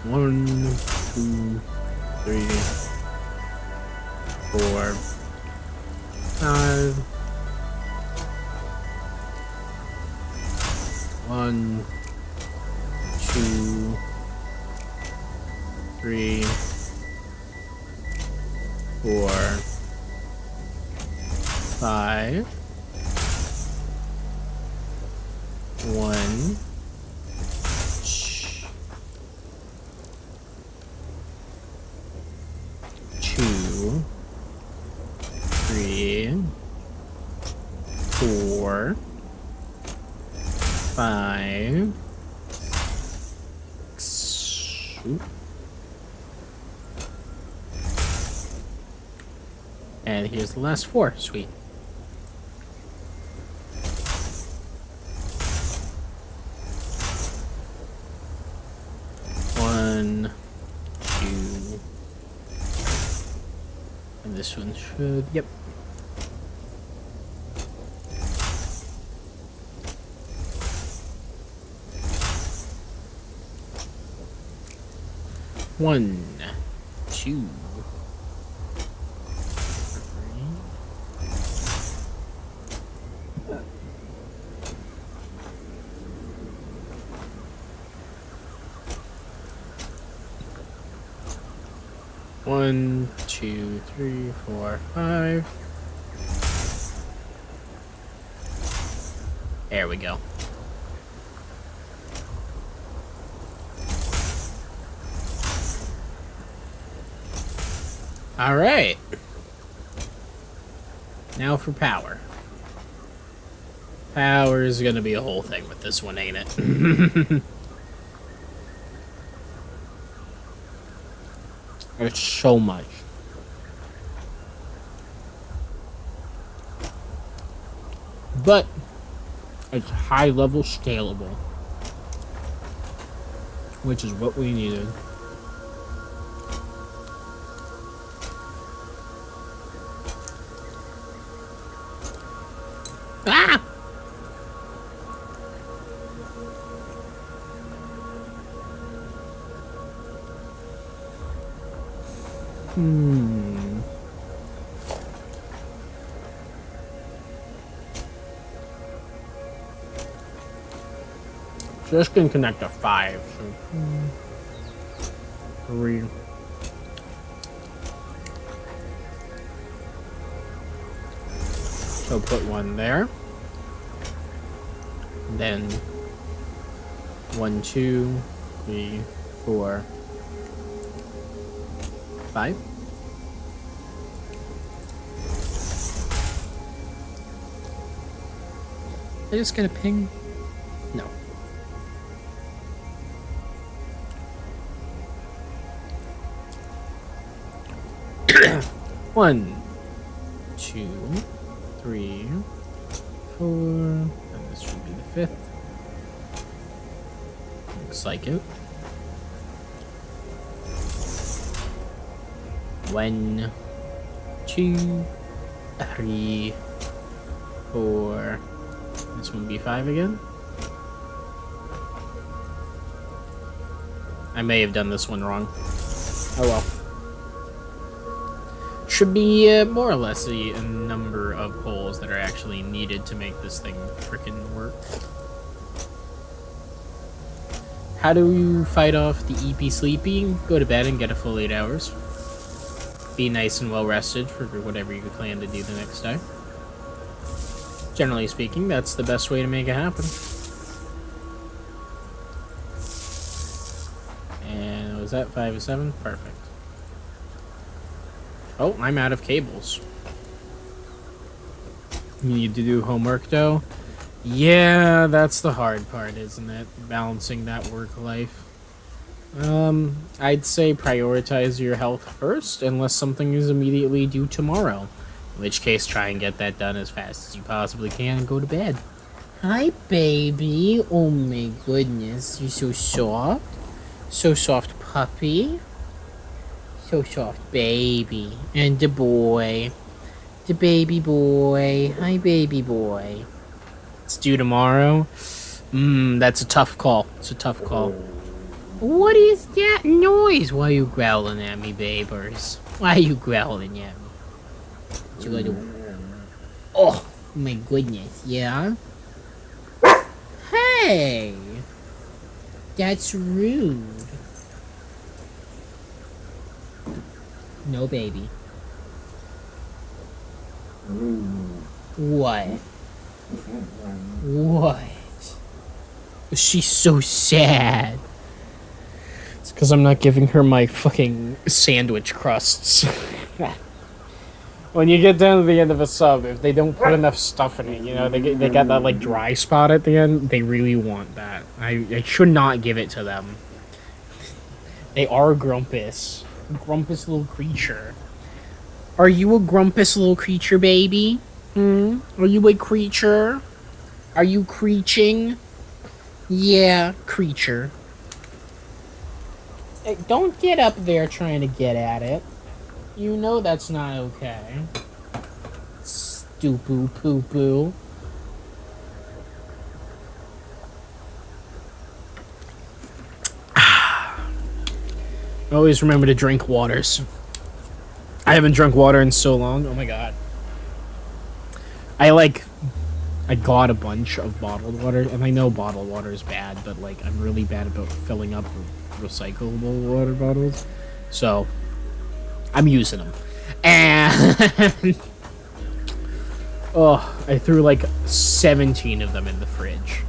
One, 2, 3, 4, 5. 1, 2, 3, 4, 5. 1, 2, 3, 4, 5. And here's the last 4. Sweet. One, 2. And this one should, yep. One, 2, 3. One, 2, 3, 4, 5. There we go. All right. Now for power. Power is gonna be a whole thing with this one, ain't it? It's so much. But it's high level scalable, which is what we needed. Ah! So this can connect to 5. So 3. So put 1 there. Then 1, 2, 3, 4, 5. I just get a ping? No. One, 2, 3, 4, and this should be the 5th. Looks like it. 1, 2, 3, 4. This one be 5 again. I may have done this one wrong. Oh well. Should be more or less a number of holes that are actually needed to make this thing frickin' work. How do you fight off the EP sleepy? Go to bed and get a full 8 hours. Be nice and well rested for whatever you plan to do the next day. Generally speaking, that's the best way to make it happen. And was that 5 of 7? Perfect. Oh, I'm out of cables. You need to do homework, though? Yeah, that's the hard part, isn't it? Balancing that work life. I'd say prioritize your health first, unless something is immediately due tomorrow. In which case, try and get that done as fast as you possibly can and go to bed. Hi, baby. Oh my goodness, you're so soft. So soft, puppy. So soft, baby. And the boy. The baby boy. Hi, baby boy. It's due tomorrow. That's a tough call. It's a tough call. What is that noise? Why are you growling at me, babers? Why are you growling at me? What you gonna do? Oh, my goodness, yeah? Hey! That's rude. No, baby. What? What? She's so sad. It's because I'm not giving her my fucking sandwich crusts. When you get down to the end of a sub, if they don't put enough stuff in it, you know, they got that like dry spot at the end, they really want that. I should not give it to them. They are grumpus. Grumpus little creature. Are you a grumpus little creature, baby? Are you a creature? Are you creaching? Yeah, creature. Hey, don't get up there trying to get at it. You know that's not okay. Stupoo poo poo. Always remember to drink waters. I haven't drunk water in so long. Oh my god. I got a bunch of bottled water, and I know bottled water is bad, but like I'm really bad about filling up recyclable water bottles. So I'm using them. And oh, I threw like 17 of them in the fridge.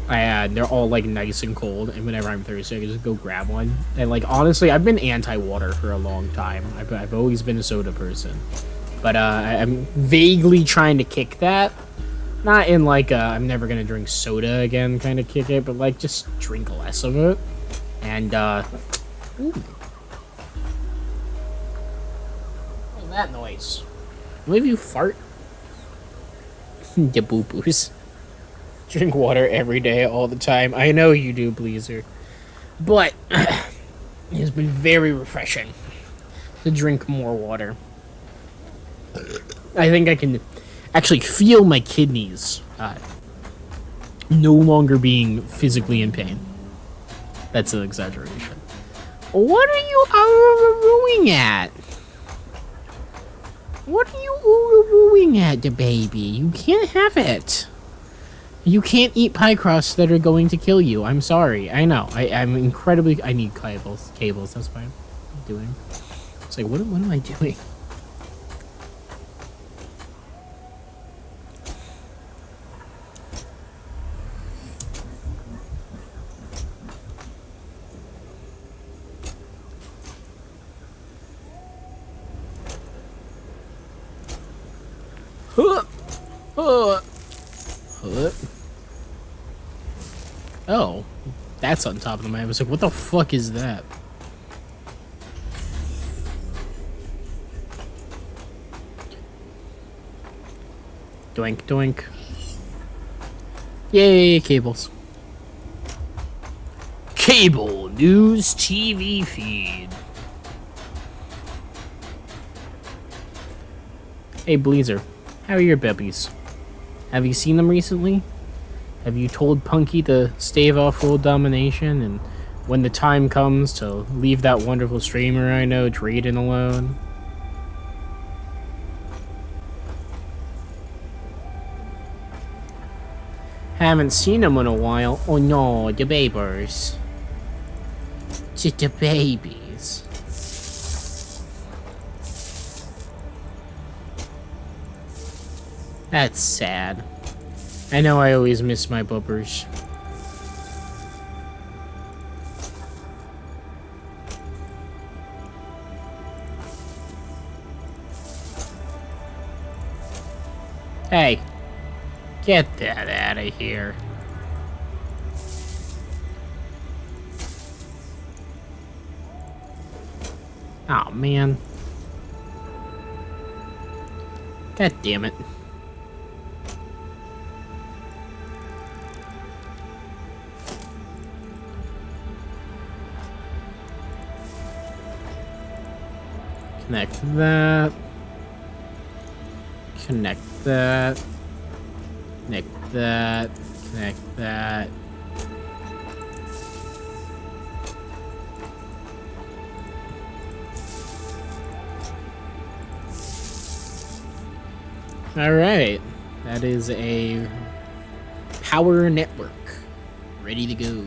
They're all like nice and cold, and whenever I'm thirsty, I can just go grab one. And like honestly, I've been anti-water for a long time. I've always been a soda person, but I'm vaguely trying to kick that. Not in like I'm never gonna drink soda again kind of kick it, but like just drink less of it. And ooh. What was that noise? Maybe you fart? Ya boo-boos. Drink water every day, all the time. I know you do, Bleezer. But it has been very refreshing to drink more water. I think I can actually feel my kidneys no longer being physically in pain. That's an exaggeration. What are you ooh at? What are you ooh at, the baby? You can't have it. You can't eat pie crusts that are going to kill you. I'm sorry. I know. I'm incredibly... I need cables. That's what I'm doing. It's like, what am I doing? Oh, that's on top of the map. I was like, what the fuck is that? Doink, doink. Yay, cables. Cable News TV feed. Hey, Bleezer, how are your bebbies? Have you seen them recently? Have you told Punky to stave off world domination and when the time comes to leave that wonderful streamer I know, Drayden, alone? Haven't seen them in a while. Oh no, the babies. The babies. That's sad. I know I always miss my bubbers. Hey, get that out of here. Oh man. God damn it. Connect that. Connect that. Connect that. Connect that. Alright. That is a power network. Ready to go.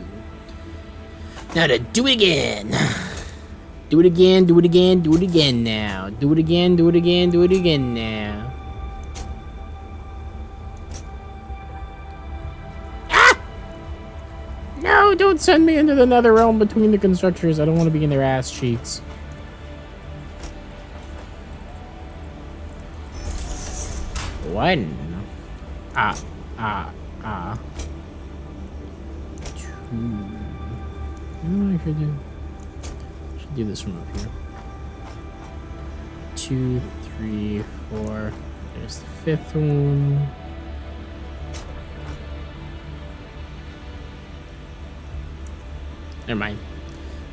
Now to do it again. Do it again, do it again, do it again now. Do it again, do it again, do it again now. Ah! No, don't send me into the nether realm between the constructors. I don't want to be in their ass cheeks. One. Two. I should do this from up here. 2, 3, 4. There's the fifth one. Never mind.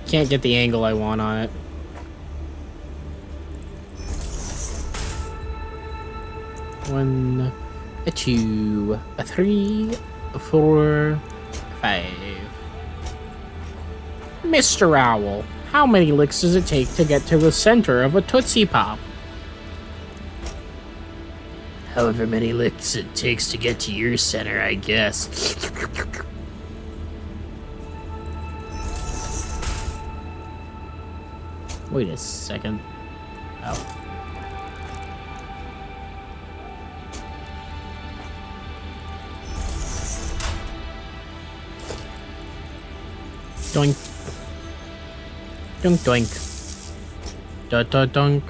Can't get the angle I want on it. One, a 2, a 3, a 4, 5. Mr. Owl, how many licks does it take to get to the center of a Tootsie Pop? However many licks it takes to get to your center, I guess. Wait a second. Oh. Doink. Doink doink. Da da donk.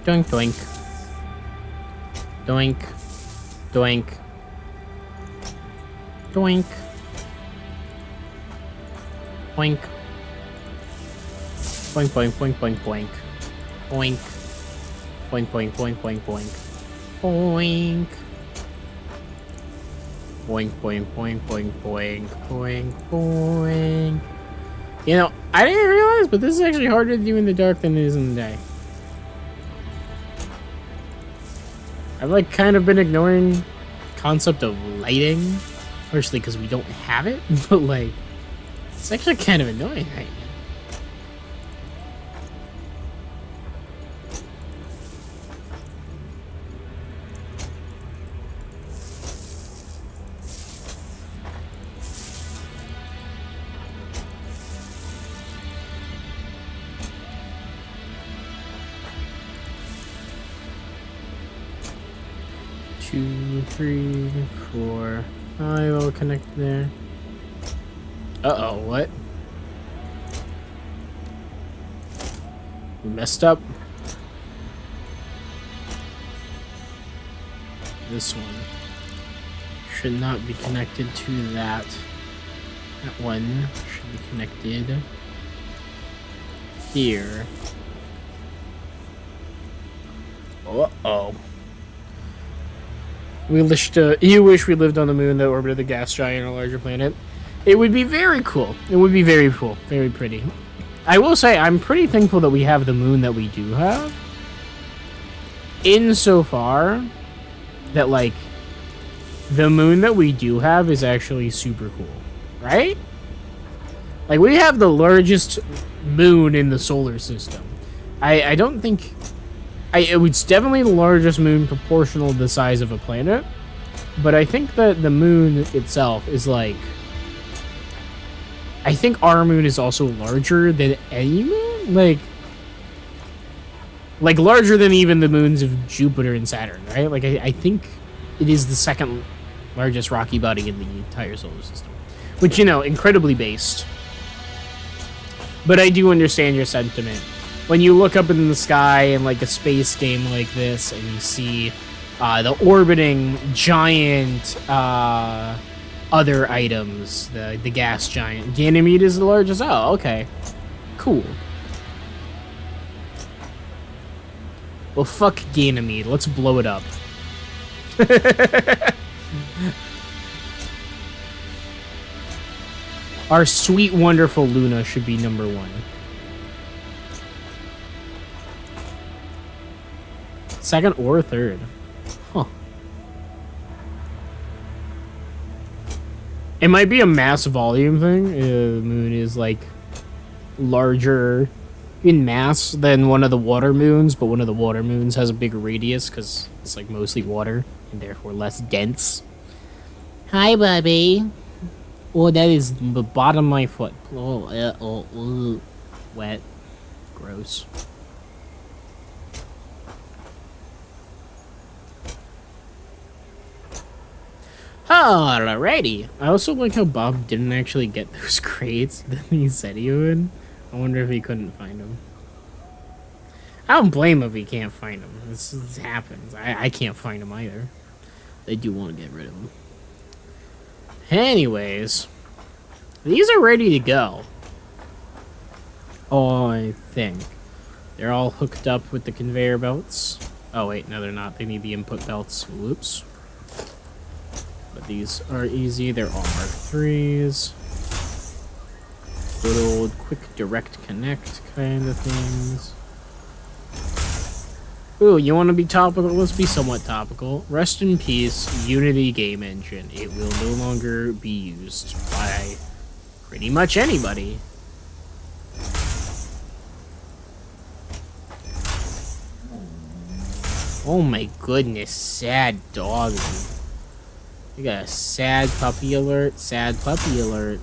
Doink doink. Doink. Doink. Doink. Boink. Boink boink boink boink boink. Boink. Boink boink boink boink boink. Boink. Boink, boink, boink, boink, boink, boink, boink. You know, I didn't realize, but this is actually harder to do in the dark than it is in the day. I've like kind of been ignoring the concept of lighting, partially because we don't have it, but like, it's actually kind of annoying right now. Two, 3, 4, 5 all connected there. Uh-oh, what? We messed up. this one should not be connected to that. That one should be connected here. Uh-oh. You wish we lived on the moon that orbited the gas giant or larger planet. It would be very cool. It would be very cool. Very pretty. I will say, I'm pretty thankful that we have the moon that we do have. Insofar that, like, the moon that we do have is actually super cool. Right? Like, we have the largest moon in the solar system. I don't think... it's definitely the largest moon proportional to the size of a planet. But I think that the moon itself is, like... I think our moon is also larger than any moon? Like larger than even the moons of Jupiter and Saturn, right? Like, I think it is the second largest rocky body in the entire solar system. Which, you know, incredibly based. But I do understand your sentiment. When you look up in the sky in, like, a space game like this, and you see the orbiting giant other items, the gas giant. Ganymede is the largest? Oh, okay. Cool. Well, fuck Ganymede. Let's blow it up. Our sweet, wonderful Luna should be number 1. Second or third. Huh. It might be a mass volume thing. The moon is, like, larger in mass than one of the water moons, but one of the water moons has a bigger radius because it's, like, mostly water and therefore less dense. Hi, Bubby. Oh, that is the bottom of my foot. Oh, wet. Gross. Alrighty. I also like how Bob didn't actually get those grades that he said he would. I wonder if he couldn't find them. I don't blame him if he can't find them. This happens. I can't find them either. They do want to get rid of them. Anyways, these are ready to go. Oh, I think. They're all hooked up with the conveyor belts. Oh, wait, no, they're not. They need the input belts. Whoops. But these are easy. They're all Mark 3s. Good old quick direct connect kind of things. Ooh, you want to be topical? Let's be somewhat topical. Rest in peace, Unity game engine. It will no longer be used by pretty much anybody. Oh my goodness, sad dog. We got a sad puppy alert, sad puppy alert.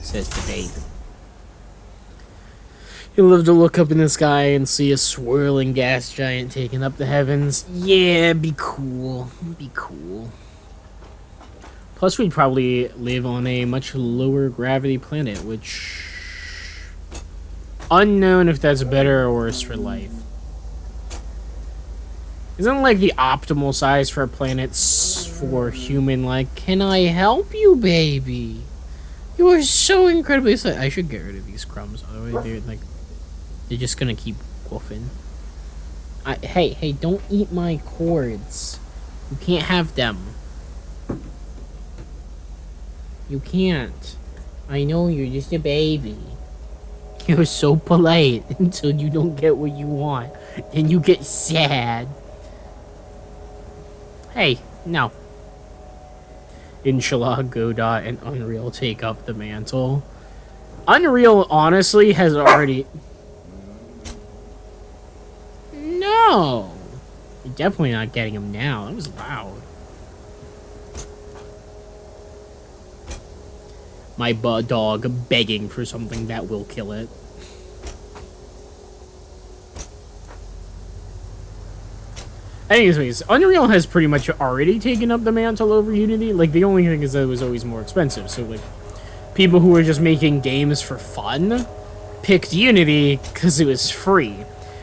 Says the baby. You'll live to look up in the sky and see a swirling gas giant taking up the heavens. Yeah, be cool. Be cool. Plus, we'd probably live on a much lower gravity planet, which... unknown if that's better or worse for life. Isn't, like, the optimal size for a planet for human, like, can I help you, baby? You are so incredibly sick. I should get rid of these crumbs. Otherwise, they're just gonna keep woofing. Hey, don't eat my cords. You can't have them. You can't. I know you're just a baby. You're so polite until you don't get what you want. And you get sad. Hey, no. Inshallah, Godot and Unreal take up the mantle. Unreal, honestly, has already... No! You're definitely not getting him now. That was loud. My dog begging for something that will kill it. Anyways, Unreal has pretty much already taken up the mantle over Unity. Like, the only thing is that it was always more expensive. So, like, people who were just making games for fun picked Unity because it was free.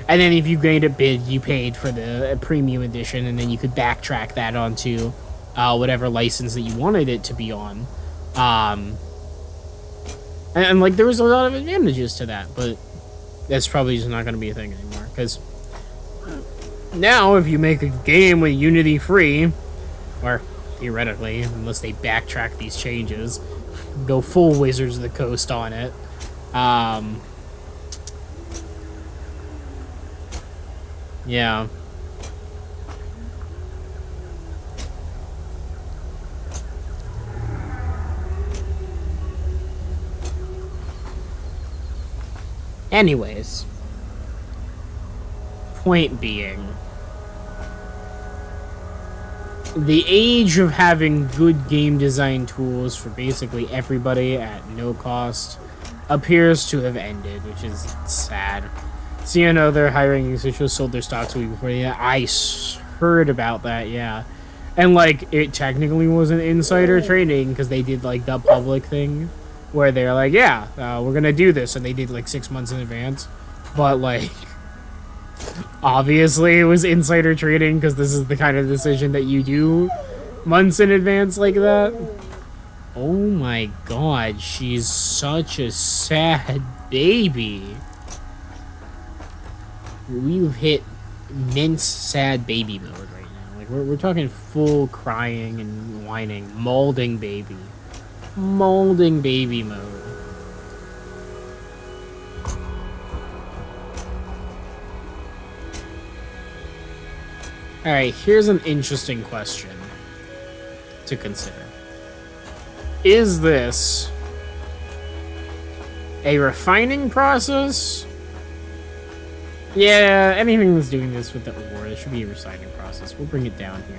And then if you made a bid, you paid for the premium edition, and then you could backtrack that onto whatever license that you wanted it to be on. And like, there was a lot of advantages to that, but that's probably just not going to be a thing anymore. Because now, if you make a game with Unity free, or theoretically, unless they backtrack these changes, go full Wizards of the Coast on it. Yeah. Anyways, point being, the age of having good game design tools for basically everybody at no cost appears to have ended, which is sad. So, you know, they're hiring officials, sold their stocks a week before. Yeah, I heard about that, yeah. And, like, it technically wasn't insider trading because they did, like, the public thing where they're like, yeah, we're going to do this. And they did, like, 6 months in advance. But, like, obviously it was insider trading because this is the kind of decision that you do months in advance like that. Oh my god, she's such a sad baby. We've hit mince sad baby mode right now. Like, we're talking full crying and whining. Molding baby. Molding baby mode. Alright, here's an interesting question to consider. Is this a refining process? Yeah, anything that's doing this with the ore, it should be a refining process. We'll bring it down here.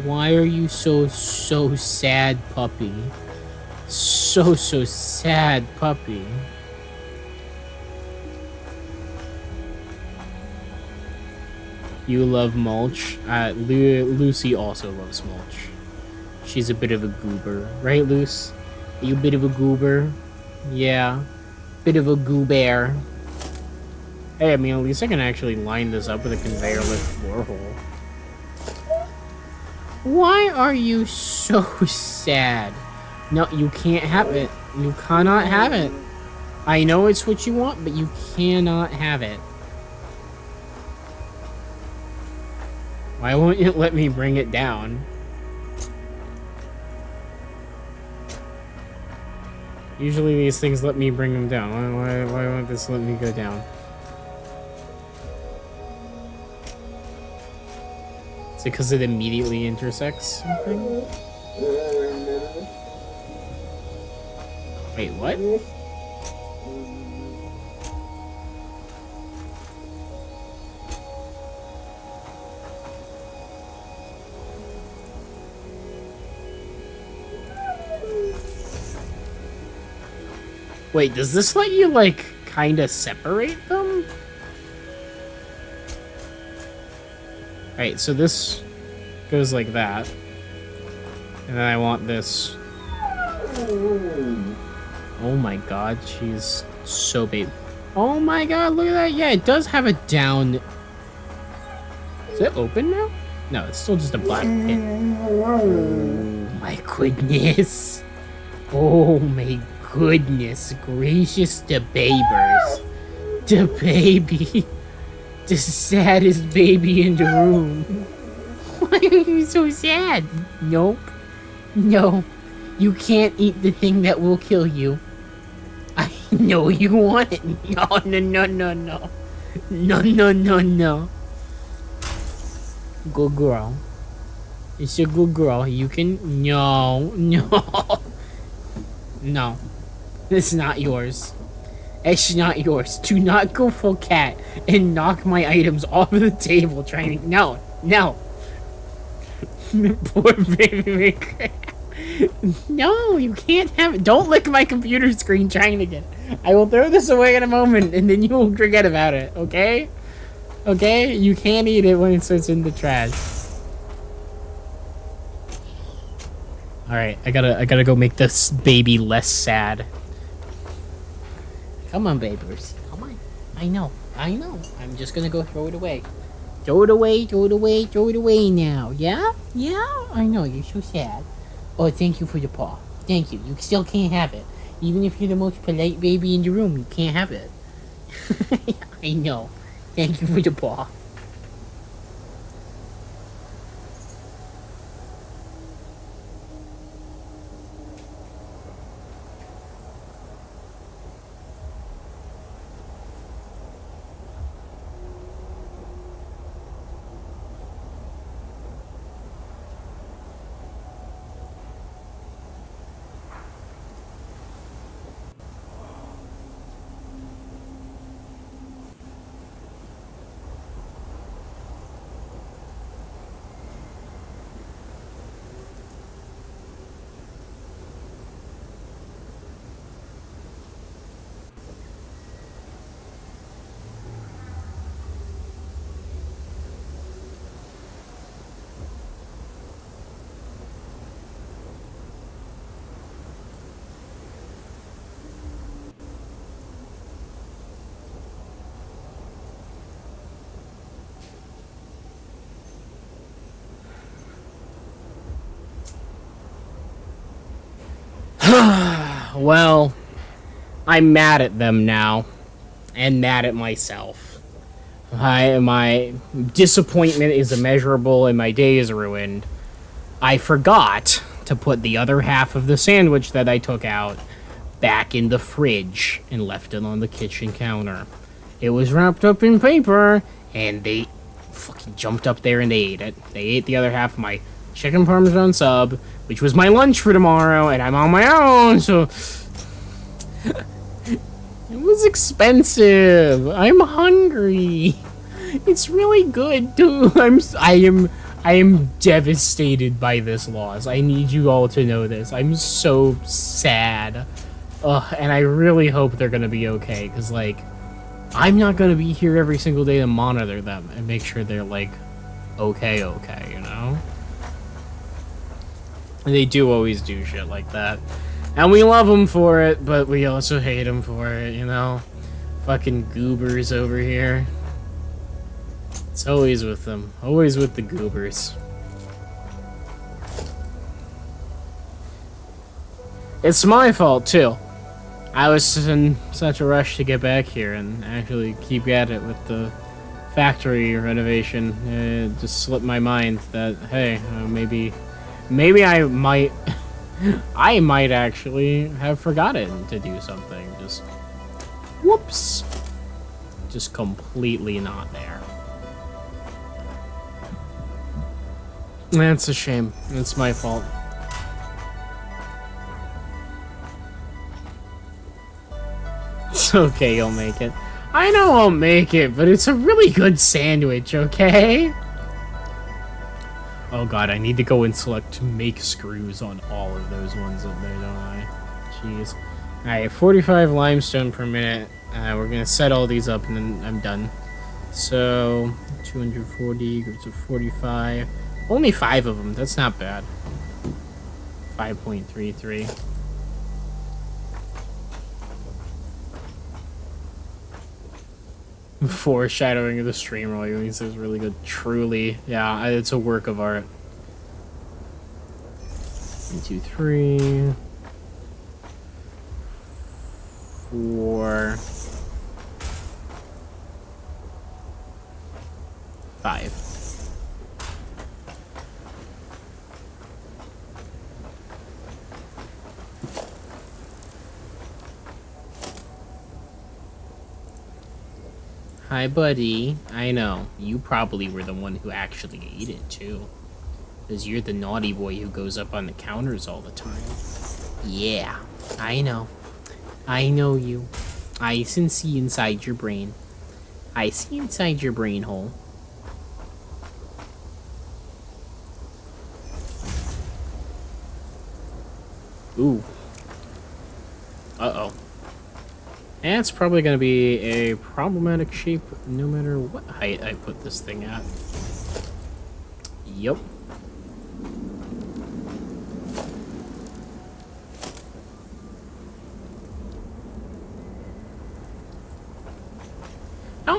Why are you so sad, puppy? So sad, puppy. You love mulch. Lucy also loves mulch. She's a bit of a goober. Right, Luce? Are you a bit of a goober? Yeah. Bit of a goober. Hey, I mean, at least I can actually line this up with a conveyor lift floor hole. Why are you so sad? No, you can't have it. You cannot have it. I know it's what you want, but you cannot have it. Why won't it let me bring it down? Usually these things let me bring them down. Why won't this let me go down? Is it because it immediately intersects something? Wait, what? Wait, does this let you, like, kind of separate them? Alright, so this goes like that. And then I want this. Oh my god, she's so baby. Oh my god, look at that. Yeah, it does have a down. Is it open now? No, it's still just a black pit. Oh my goodness. Oh my goodness gracious, the babers. The baby. The saddest baby in the room. Why are you so sad? Nope. No. You can't eat the thing that will kill you. I know you want it. No, no, no, no, no. No, no, no, no. Good girl. It's a good girl. You can... No. No. No. It's not yours. It's not yours. Do not go full cat and knock my items off of the table trying to... No. No. Poor baby McCray. No, you can't have it. Don't lick my computer screen trying to get it. I will throw this away in a moment and then you will forget about it, okay? Okay? You can't eat it when it sits in the trash. Alright, I gotta go make this baby less sad. Come on, babies. Come on. I know. I'm just gonna go throw it away. Throw it away now. Yeah? Yeah? I know, you're so sad. Oh, thank you for the paw. Thank you. You still can't have it. Even if you're the most polite baby in the room, you can't have it. I know. Thank you for the paw. Well, I'm mad at them now, and mad at myself. My disappointment is immeasurable, and my day is ruined. I forgot to put the other half of the sandwich that I took out back in the fridge and left it on the kitchen counter. It was wrapped up in paper, and they fucking jumped up there and they ate it. They ate the other half of my chicken parmesan sub, which was my lunch for tomorrow, and I'm on my own, so it was expensive. I'm hungry. It's really good, too. I am devastated by this loss. I need you all to know this. I'm so sad. And I really hope they're gonna be okay, because, like, I'm not gonna be here every single day to monitor them and make sure they're, like, okay, you know? They do always do shit like that. And we love them for it, but we also hate them for it, you know? Fucking goobers over here. It's always with them. Always with the goobers. It's my fault, too. I was in such a rush to get back here and actually keep at it with the factory renovation. It just slipped my mind that, hey, maybe I might... I might actually have forgotten to do something. Just... whoops. Just completely not there. That's a shame. It's my fault. It's okay, you'll make it. I know I'll make it, but it's a really good sandwich, okay? Oh god, I need to go and select make screws on all of those ones up there, don't I? Jeez. Alright, 45 limestone per minute. We're gonna set all these up and then I'm done. So, 240 goes to 45. Only 5 of them, that's not bad. 5.33. Foreshadowing of the stream roll, he says really good. Truly, yeah, it's a work of art. 1, 2, 3, 4, 5. Hi, buddy. I know. You probably were the one who actually ate it, too. Because you're the naughty boy who goes up on the counters all the time. Yeah, I know. I know you. I can see inside your brain. I see inside your brain hole. Ooh. Uh-oh. That's probably going to be a problematic shape no matter what height I put this thing at. Yup.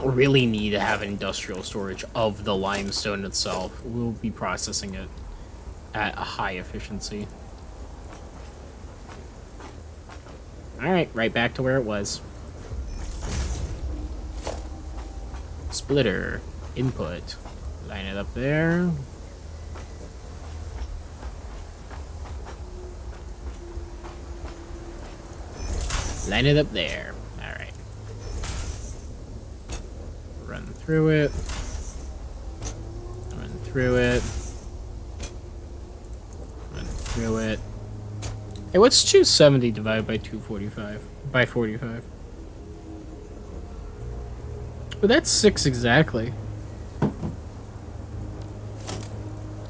don't really need to have industrial storage of the limestone itself. We'll be processing it at a high efficiency. Alright, right back to where it was. Splitter. Input. Line it up there. Line it up there. Alright. Run through it. Run through it. Run through it. Hey, what's 270 divided by 245? By 45. But that's 6 exactly.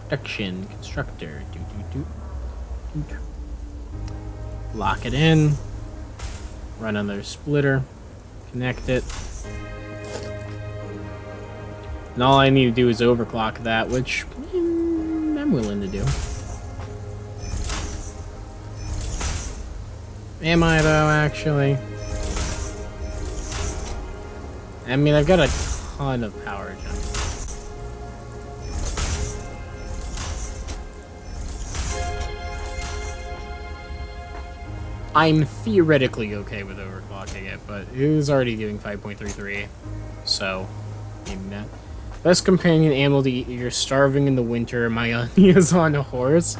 Production, constructor. Lock it in. Run another splitter. Connect it. And all I need to do is overclock that, which I'm willing to do. Am I, though, actually? I mean, I've got a ton of power gen. I'm theoretically okay with overclocking it, but it was already doing 5.33, so maybe not. Best companion animal to eat. You're starving in the winter. My auntie is on a horse.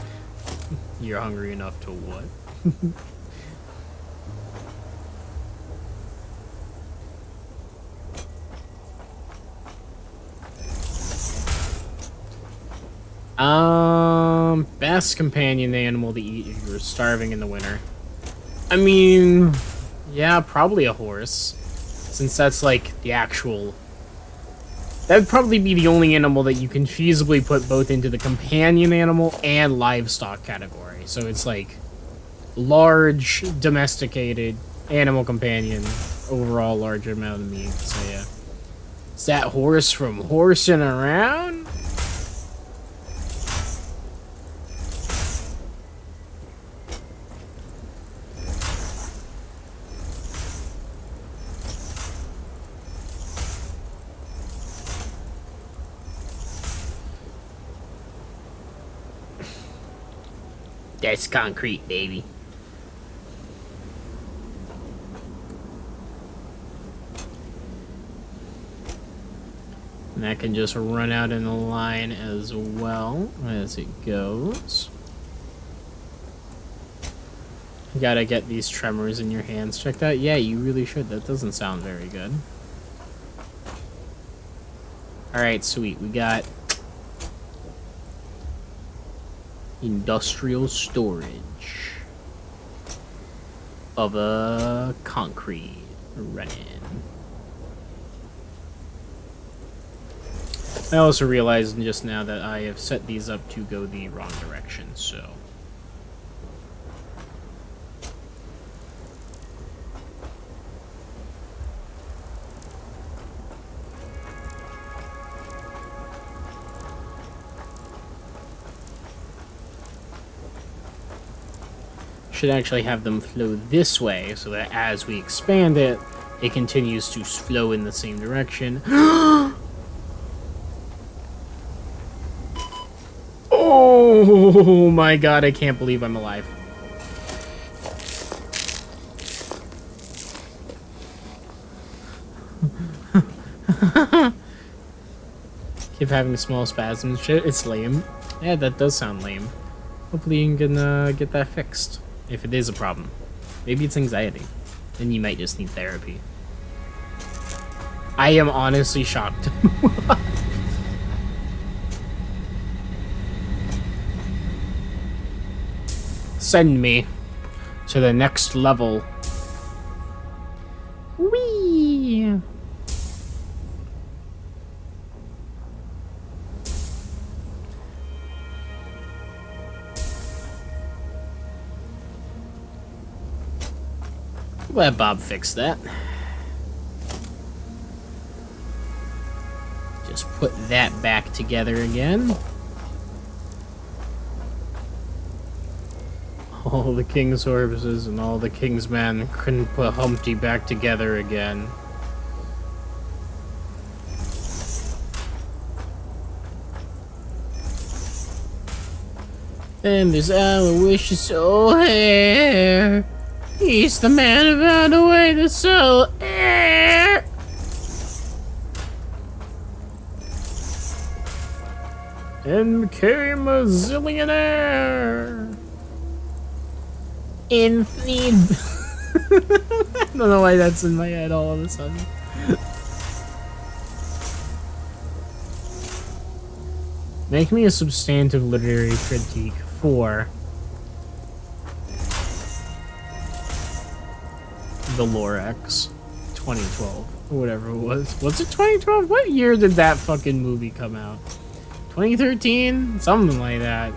You're hungry enough to what? Best companion animal to eat if you're starving in the winter. I mean, yeah, probably a horse. Since that's like the actual... That would probably be the only animal that you can feasibly put both into the companion animal and livestock category. So it's like large, domesticated, animal companion, overall large amount of meat. So yeah. Is that horse from horsing around? That's concrete, baby. And that can just run out in the line as well as it goes. You gotta get these tremors in your hands checked out. Yeah, you really should. That doesn't sound very good. Alright, sweet. We got industrial storage of a concrete running. I also realized just now that I have set these up to go the wrong direction, so... Should actually have them flow this way, so that as we expand it, it continues to flow in the same direction. Oh my god, I can't believe I'm alive. Keep having small spasms shit, it's lame. Yeah, that does sound lame. Hopefully you can get that fixed. If it is a problem. Maybe it's anxiety. Then you might just need therapy. I am honestly shocked. Send me to the next level. Whee! Let Bob fix that. Just put that back together again. All the king's horses and all the king's men couldn't put Humpty back together again. Then there's Aloysius O'Hare. He's the man who found a way to sell air. And became a zillionaire. Infinite. I don't know why that's in my head all of a sudden. Make me a substantive literary critique for the Lorax 2012 or whatever it was. Was it 2012? What year did that fucking movie come out? 2013? Something like that.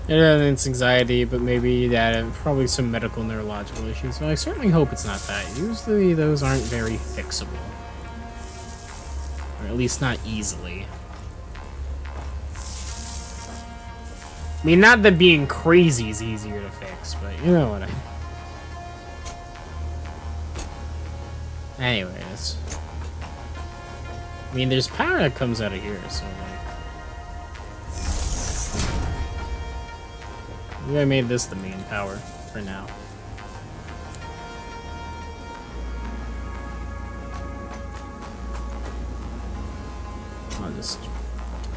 It's anxiety, but maybe that and probably some medical neurological issues. So I certainly hope it's not that. Usually those aren't very fixable. Or at least not easily. I mean, not that being crazy is easier to fix, but you know what I mean. Anyways. I mean, there's power that comes out of here, so like... Maybe I made this the main power for now. I'll just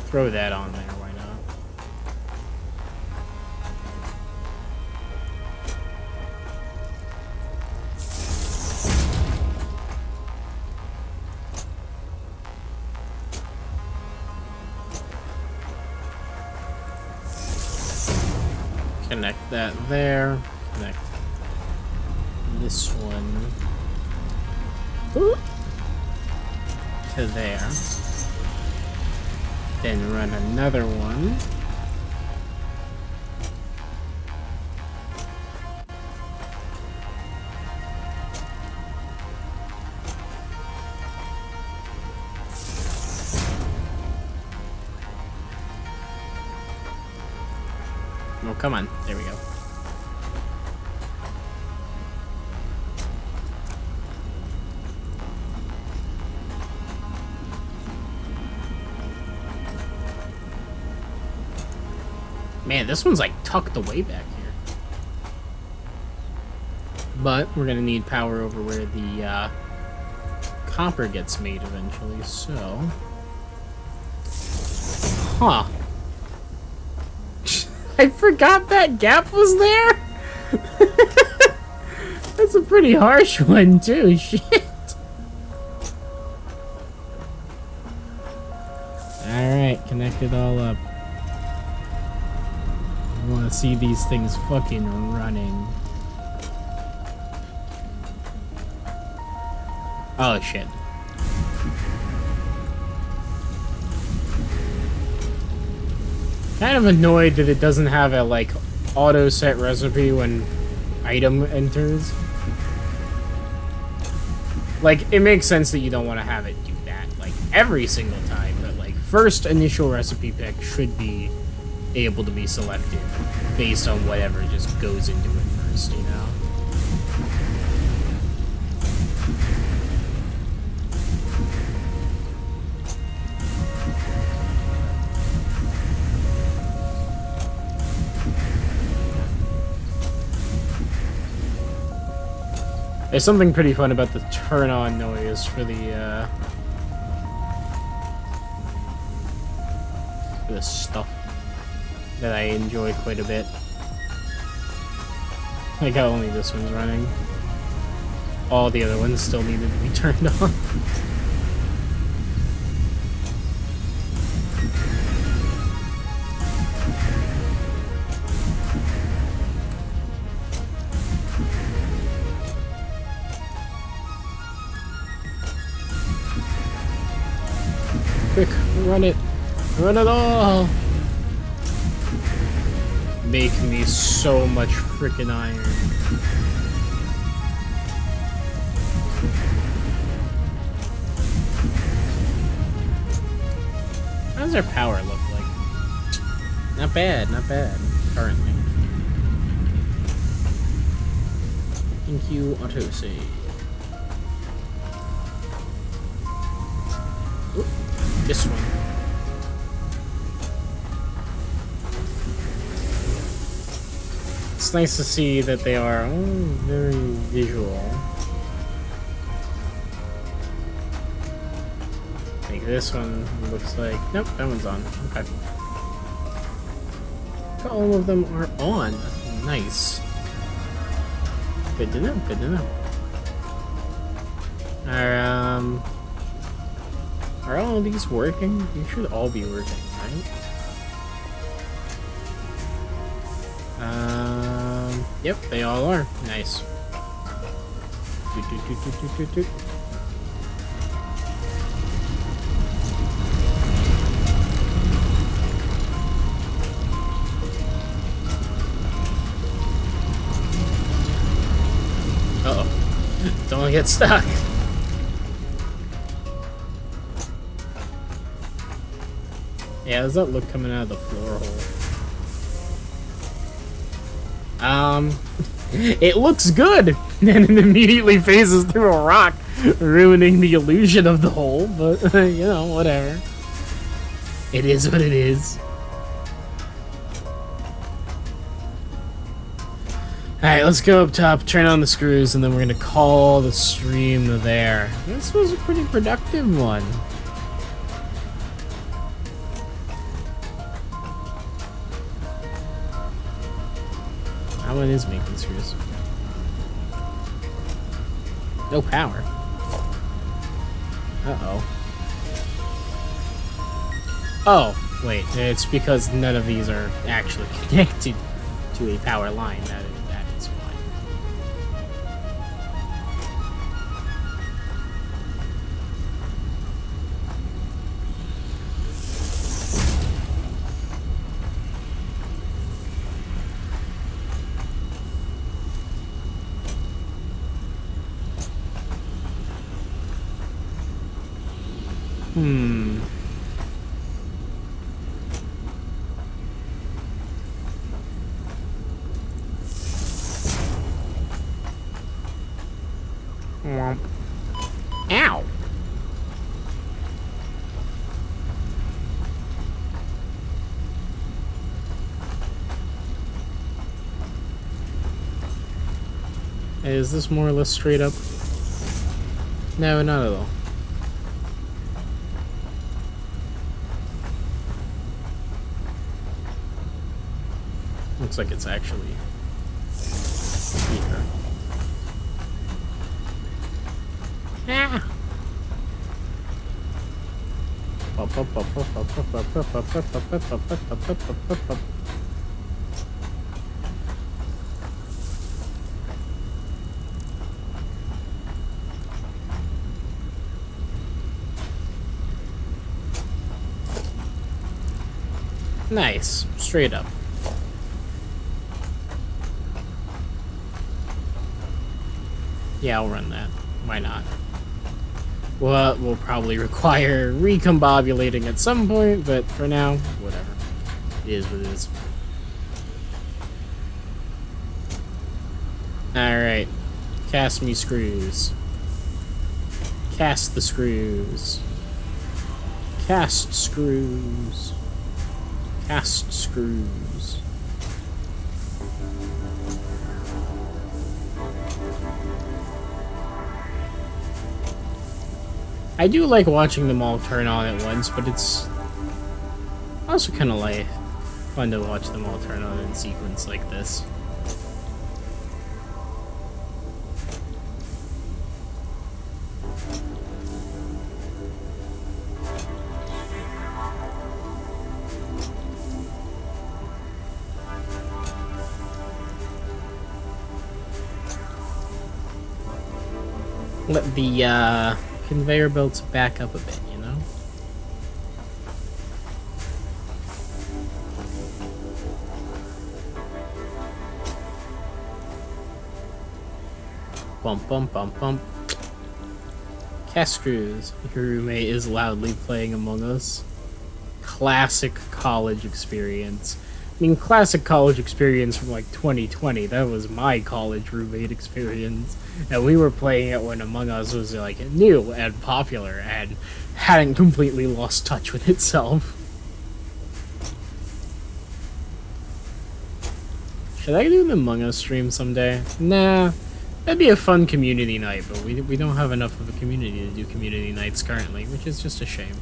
throw that on there, why not? Connect that there. Connect this one to there. Then run another one. Oh, come on. There we go. Man, this one's like tucked away back here. But we're gonna need power over where the copper gets made eventually, so... Huh. I forgot that gap was there? That's a pretty harsh one, too. Shit. Alright, connect it all up. I want to see these things fucking running. Oh, shit. Kind of annoyed that it doesn't have a, like, auto-set recipe when item enters. Like, it makes sense that you don't want to have it do that, like, every single time, but, like, first initial recipe pick should be able to be selected based on whatever just goes into it first, you know? There's something pretty fun about the turn-on noise for the stuff that I enjoy quite a bit. Like how only this one's running. All the other ones still needed to be turned on. Quick, run it! Run it all! Make me so much frickin' iron. How does our power look like? Not bad, currently. Thank you, autosave. Oop, this one. It's nice to see that they are very visual. Like this one looks like... Nope, that one's on. Okay. All of them are on. Nice. Good to know, good to know. Are all of these working? They should all be working, right? Yep, they all are. Nice. Uh-oh. Don't get stuck. Yeah, how's that look coming out of the floor hole? It looks good! And it immediately phases through a rock, ruining the illusion of the hole, but, you know, whatever. It is what it is. Alright, let's go up top, turn on the screws, and then we're gonna call the stream there. This was a pretty productive one. That one is making screws. No power. Uh-oh. Oh, wait, it's because none of these are actually connected to a power line. That is why. Ow! Is this more or less straight up? No, not at all. Looks like it's actually here. Ah! Nice, straight up. Yeah, I'll run that. Why not? Well, we'll probably require recombobulating at some point, but for now, whatever. It is what it is. Alright. Cast me screws. Cast the screws. Cast screws. Cast screws. I do like watching them all turn on at once, but it's also kind of like fun to watch them all turn on in sequence like this. Let the conveyor belts back up a bit, you know? Bump, bump, bump, bump. Cast screws. Your roommate is loudly playing Among Us. classic college experience. I mean, classic college experience from like 2020. That was my college roommate experience. And we were playing it when Among Us was like new and popular and hadn't completely lost touch with itself. Should I do an Among Us stream someday? Nah. That'd be a fun community night, but we don't have enough of a community to do community nights currently, which is just a shame.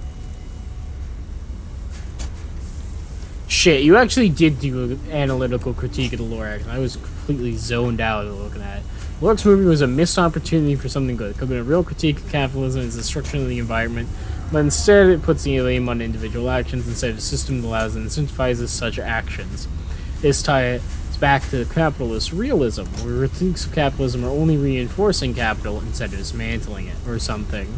Shit, you actually did do an analytical critique of the lore action. I was completely zoned out looking at it. Lork's movie was a missed opportunity for something good. It could have been a real critique of capitalism and its destruction of the environment, but instead it puts the aim on individual actions instead of a system that allows and incentivizes such actions. This ties back to capitalist realism, where critiques of capitalism are only reinforcing capital instead of dismantling it, or something.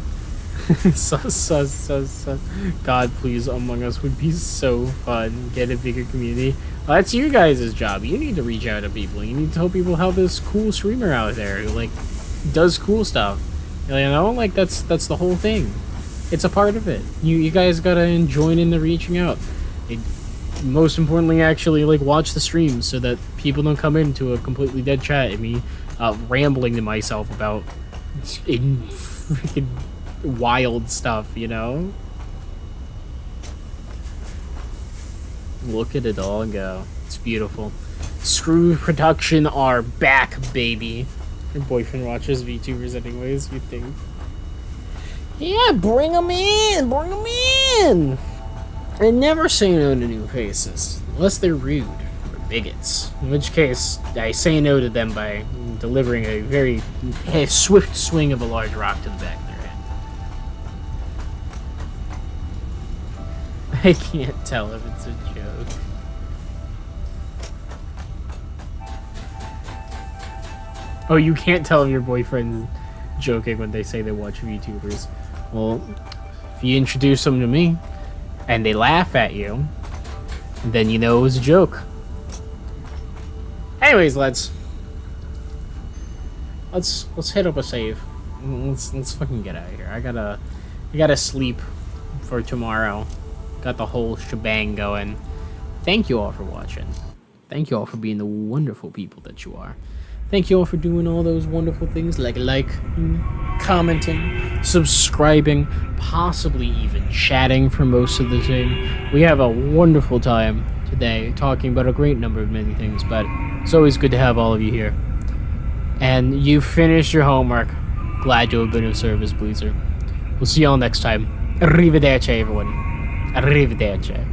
God, please, Among Us would be so fun. Get a bigger community. Well, that's you guys' job. You need to reach out to people. You need to tell people how this cool streamer out there who, like, does cool stuff. You know, like, that's the whole thing. It's a part of it. You guys gotta join in the reaching out. Most importantly, actually, like, watch the streams so that people don't come into a completely dead chat and me rambling to myself about freaking wild stuff, you know? Look at it all go. It's beautiful. Screw Production are back, baby. Your boyfriend watches VTubers anyways, you think? Yeah, bring them in! Bring them in! I never say no to new faces, unless they're rude or bigots. In which case, I say no to them by delivering a very swift swing of a large rock to the back of their head. I can't tell if it's a joke. Oh, you can't tell if your boyfriend's joking when they say they watch VTubers. Well, if you introduce them to me, and they laugh at you, then you know it was a joke. Anyways, let's hit up a save. Let's fucking get out of here. I gotta sleep for tomorrow. Got the whole shebang going. Thank you all for watching. Thank you all for being the wonderful people that you are. Thank you all for doing all those wonderful things like commenting, subscribing, possibly even chatting for most of the time. We have a wonderful time today talking about a great number of many things, but it's always good to have all of you here. And you finished your homework. Glad to have been of service, Bleezer. We'll see y'all next time. Arrivederci, everyone. Arrivederci.